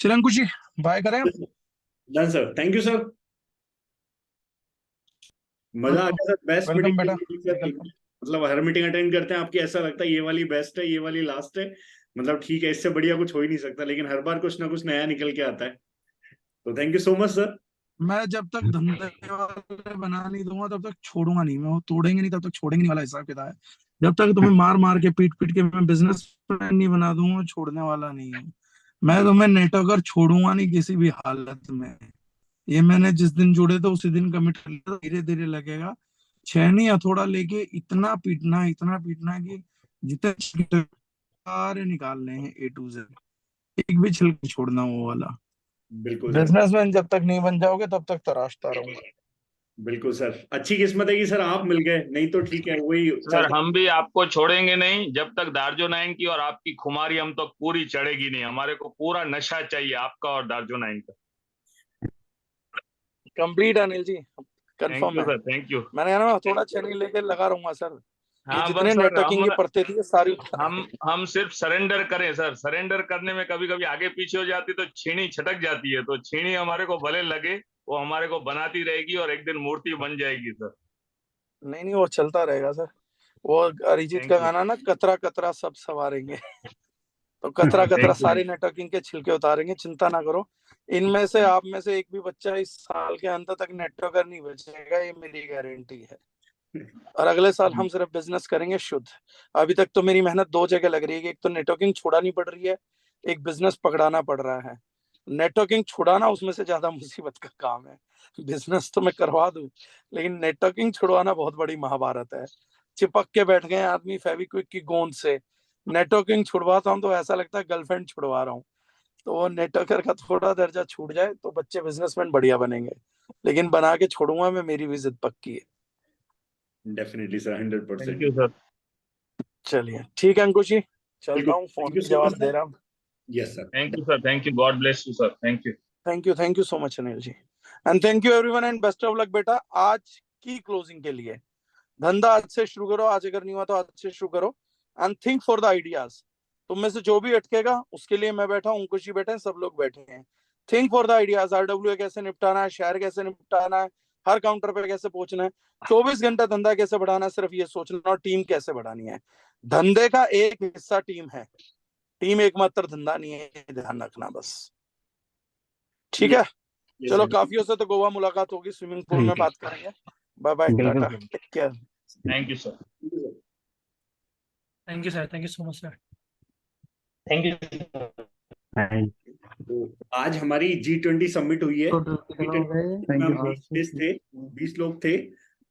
चलें अंकुश जी, बाय करें। Done sir, thank you sir, मजा आ गया सर, बेस्ट वेलकम बेटा। मीटिंग। मतलब हर मीटिंग अटेंड करते हैं आपकी, ऐसा लगता है ये वाली बेस्ट है, ये वाली लास्ट है, मतलब ठीक है, इससे बढ़िया कुछ हो ही नहीं सकता, लेकिन हर बार कुछ ना कुछ नया निकल के आता है। तो thank you so much sir. मैं जब तक धंधे वाले बना नहीं दूंगा तब तक छोड़ूंगा नहीं, मैं वो तोड़ेंगे नहीं तब तक छोड़ेंगे नहीं वाला हिसाब किताब है। जब तक तुम्हें मार मार के पीट पीट के मैं बिजनेस प्लान नहीं बना दूंगा, छोड़ने वाला नहीं हूँ। मैं तुम्हें नेटवर्कर छोड़ूंगा नहीं किसी भी हालत में। ये मैंने जिस दिन जुड़े थे उसी दिन कमिट कर लिया, धीरे धीरे लगेगा। छेनी हथौड़ा लेके इतना पीटना कि जितने छिलके सारे निकालने हैं A to Z, एक भी छिलका छोड़ना वो वाला। बिल्कुल सर, बिजनेसमैन जब तक नहीं बन जाओगे तब तक तराशता रहूंगा। बिल्कुल सर, अच्छी किस्मत है कि सर आप मिल गए, नहीं तो ठीक है वही सर हम भी आपको छोड़ेंगे नहीं जब तक दार्जो 9 की और आपकी खुमारी हम तक पूरी चढ़ेगी नहीं। हमारे को पूरा नशा चाहिए आपका और दार्जो 9 का। Complete Anil ji, thank confirm you है। Sir, thank you. मैंने ना थोड़ा चैनल लेके लगा रहूंगा सर। ये हाँ जितने बस सर, नेटवर्किंग की परतें थी ये सारी हम सिर्फ सरेंडर करें सर। सरेंडर करने में कभी कभी आगे पीछे हो जाती तो छीनी छटक जाती है, तो छीनी हमारे को भले लगे, वो हमारे को बनाती रहेगी और एक दिन मूर्ति बन जाएगी सर। नहीं वो चलता रहेगा सर। वो अरिजीत थैंक का यू, गाना ना, कतरा कतरा सब सवारेंगे। तो कतरा कतरा थैंक यू। सारी नेटवर्किंग के छिलके उतारेंगे, चिंता ना करो। इनमें से आप में से एक भी बच्चा इस साल के अंत तक नेटवर्कर नहीं बचेगा, ये मेरी गारंटी है। और अगले साल हम सिर्फ बिजनेस करेंगे शुद्ध। अभी तक तो मेरी मेहनत दो जगह लग रही है कि एक तो नेटवर्किंग छुड़ानी पड़ रही है, एक बिजनेस पकड़ाना पड़ रहा है। नेटवर्किंग छुड़ाना उसमें से ज्यादा मुसीबत का काम है। बिजनेस तो मैं करवा दूं, लेकिन नेटवर्किंग छुड़वाना बहुत बड़ी महाभारत है। चिपक के बैठ गए आदमी फेविक्विक की गोंद से। नेटवर्किंग छुड़वाता हूँ तो ऐसा लगता है गर्लफ्रेंड छुड़वा रहा हूँ। तो वो नेटवर्कर का थोड़ा दर्जा छूट जाए तो बच्चे बिजनेसमैन बढ़िया बनेंगे, लेकिन बना के छोड़ूंगा मैं, मेरी भी जिद पक्की है। Definitely sir, thank 100%। You sir. चलिए ठीक है अंकुश जी, चलता बिल्कुल, हूँ, फोन थैंक यू पे सो जवाब मच दे सर। रहा हूँ। Yes sir, thank you sir, thank you, God bless you sir, thank you. Thank you so much Anil ji, and thank you everyone and best of luck बेटा आज की closing के लिए। धंधा आज से शुरू करो, आज अगर नहीं हुआ तो आज से शुरू करो, and think for the ideas. तुम में से जो भी अटकेगा उसके लिए मैं बैठा हूँ, अंकुश जी बैठे हैं, सब लोग बैठे हैं। Think for the ideas, RWA कैसे निपटाना है, शेयर कैसे निपटाना है, हर काउंटर पे कैसे पहुंचना है, 24 घंटा धंधा कैसे बढ़ाना है, सिर्फ ये सोचना, और टीम कैसे बढ़ानी है। धंधे का एक हिस्सा टीम है, टीम एकमात्र धंधा नहीं है, ध्यान रखना बस। ठीक है, चलो काफियों से तो गोवा मुलाकात होगी, स्विमिंग पूल में बात करेंगे। Bye bye, tata, take care. Thank you sir. Thank you sir, thank you so much sir. Thank you. तो आज हमारी G20 समिट हुई है। थैंक यू 20 लोग थे।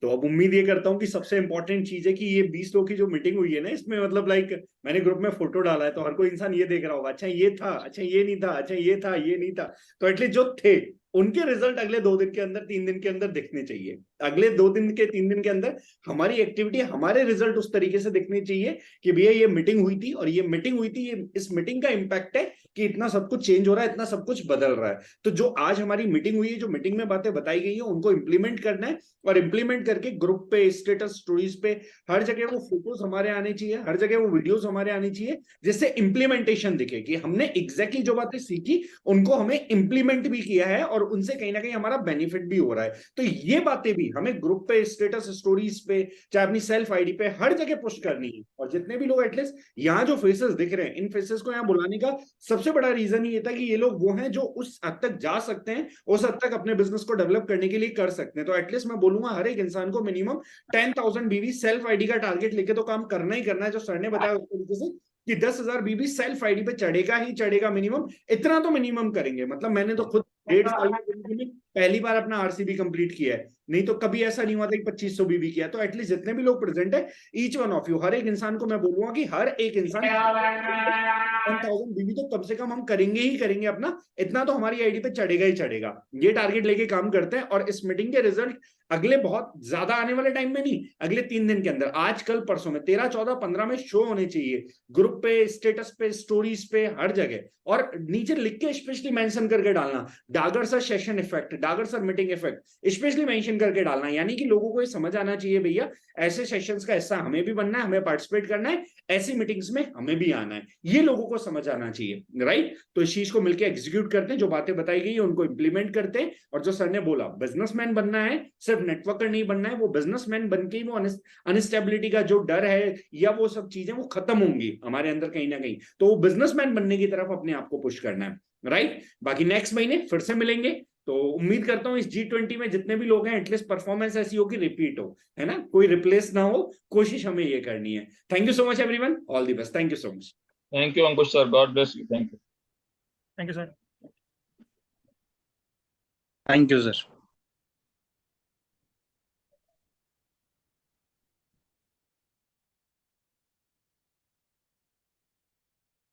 तो अब उम्मीद ये करता हूँ कि सबसे इंपॉर्टेंट चीज है कि ये 20 लोग की जो मीटिंग हुई है ना, इसमें मतलब लाइक मैंने ग्रुप में फोटो डाला है, तो हर कोई इंसान ये देख रहा होगा, अच्छा ये था, अच्छा ये नहीं था, अच्छा ये था, ये नहीं था। तो एटलीस्ट जो थे उनके रिजल्ट अगले 2 दिन के अंदर, 3 दिन के अंदर दिखने चाहिए। अगले 2 दिन के 3 दिन के अंदर हमारी एक्टिविटी, हमारे रिजल्ट उस तरीके से दिखने चाहिए कि भैया ये मीटिंग हुई थी, और ये मीटिंग हुई थी, ये इस मीटिंग का इम्पैक्ट है कि इतना सब कुछ चेंज हो रहा है, इतना सब कुछ बदल रहा है। तो जो आज हमारी मीटिंग हुई है, जो मीटिंग में बातें बताई गई है, उनको इंप्लीमेंट करना है, और इंप्लीमेंट करके ग्रुप पे, स्टेटस स्टोरीज पे, हर जगह वो फोटोज हमारे आने चाहिए, हर जगह वो वीडियोस हमारे आनी चाहिए, जिससे इंप्लीमेंटेशन दिखे कि हमने एग्जैक्टली जो बातें सीखी उनको हमें इंप्लीमेंट भी किया है और उनसे कहीं ना कहीं हमारा बेनिफिट भी हो रहा है। तो ये बातें भी हमें ग्रुप पे, स्टेटस स्टोरीज पे, चाहे अपनी सेल्फ आईडी पे, हर जगह पुश करनी है। और जितने भी लोग एटलीस्ट यहाँ जो फेसेस दिख रहे हैं, इन फेसेस को यहाँ बुलाने का सबसे बड़ा रीजन ये था कि ये लोग वो हैं जो उस हद तक जा सकते हैं, उस हद तक अपने बिजनेस को डेवलप करने के लिए कर सकते हैं। तो एटलीस्ट मैं बोलूंगा हर एक इंसान को मिनिमम 10,000 बीवी सेल्फ आईडी का टारगेट लेके तो काम करना ही करना है, जो सर ने बताया उस तरीके से कि 10,000 बीवी सेल्फ आईडी पे चढ़ेगा ही चढ़ेगा मिनिमम, इतना तो मिनिमम करेंगे। मतलब मैंने तो खुद 1.5 साल में पहली बार अपना आरसीबी कंप्लीट किया है, नहीं तो कभी ऐसा नहीं हुआ था कि 2500 बीबी किया। तो एटलीस्ट जितने भी लोग प्रेजेंट है, ईच वन ऑफ यू, हर एक इंसान को मैं बोलूंगा कि हर एक इंसान 10,000 बीबी तो कम से कम हम करेंगे ही करेंगे अपना, इतना तो हमारी आईडी पे चढ़ेगा ही चढ़ेगा। ये टारगेट लेके काम करते हैं और इस मीटिंग के रिजल्ट अगले बहुत ज्यादा आने वाले टाइम में नहीं, अगले 3 दिन के अंदर, आज कल परसों में 13, 14, 15 में शो होने चाहिए, ग्रुप पे, स्टेटस पे, स्टोरीज पे, हर जगह। और नीचे लिख के स्पेशली मेंशन करके डालना, Dagar sir session effect, Dagar sir meeting effect, specially mention करके डालना। यानी कि लोगों को ये समझ आना चाहिए भैया ऐसे सेशंस का हिस्सा हमें भी बनना है, हमें पार्टिसिपेट करना है, ऐसी मीटिंग्स में हमें भी आना है, ये लोगों को समझ आना चाहिए, राइट। तो इस चीज को मिलकर एग्जीक्यूट करते हैं, जो बातें बताई गई है उनको इंप्लीमेंट करते हैं। और जो सर ने बोला बिजनेसमैन बनना है, सिर्फ नेटवर्कर नहीं बनना है, वो बिजनेसमैन बनके ही वो अनस्टेबिलिटी का जो डर है या वो सब चीजें वो खत्म होंगी हमारे अंदर कहीं ना कहीं। तो वो बिजनेसमैन बनने की तरफ अपने आप को पुश करना है, राइट। बाकी नेक्स्ट महीने फिर से मिलेंगे, तो उम्मीद करता हूं इस G20 में जितने भी लोग हैं एटलीस्ट परफॉर्मेंस ऐसी हो कि रिपीट हो, है ना, कोई रिप्लेस ना हो, कोशिश हमें ये करनी है। Thank you so much everyone, all the best, thank you so much. Thank you Ankush sir, God bless you, thank you. Thank you sir. Thank you sir.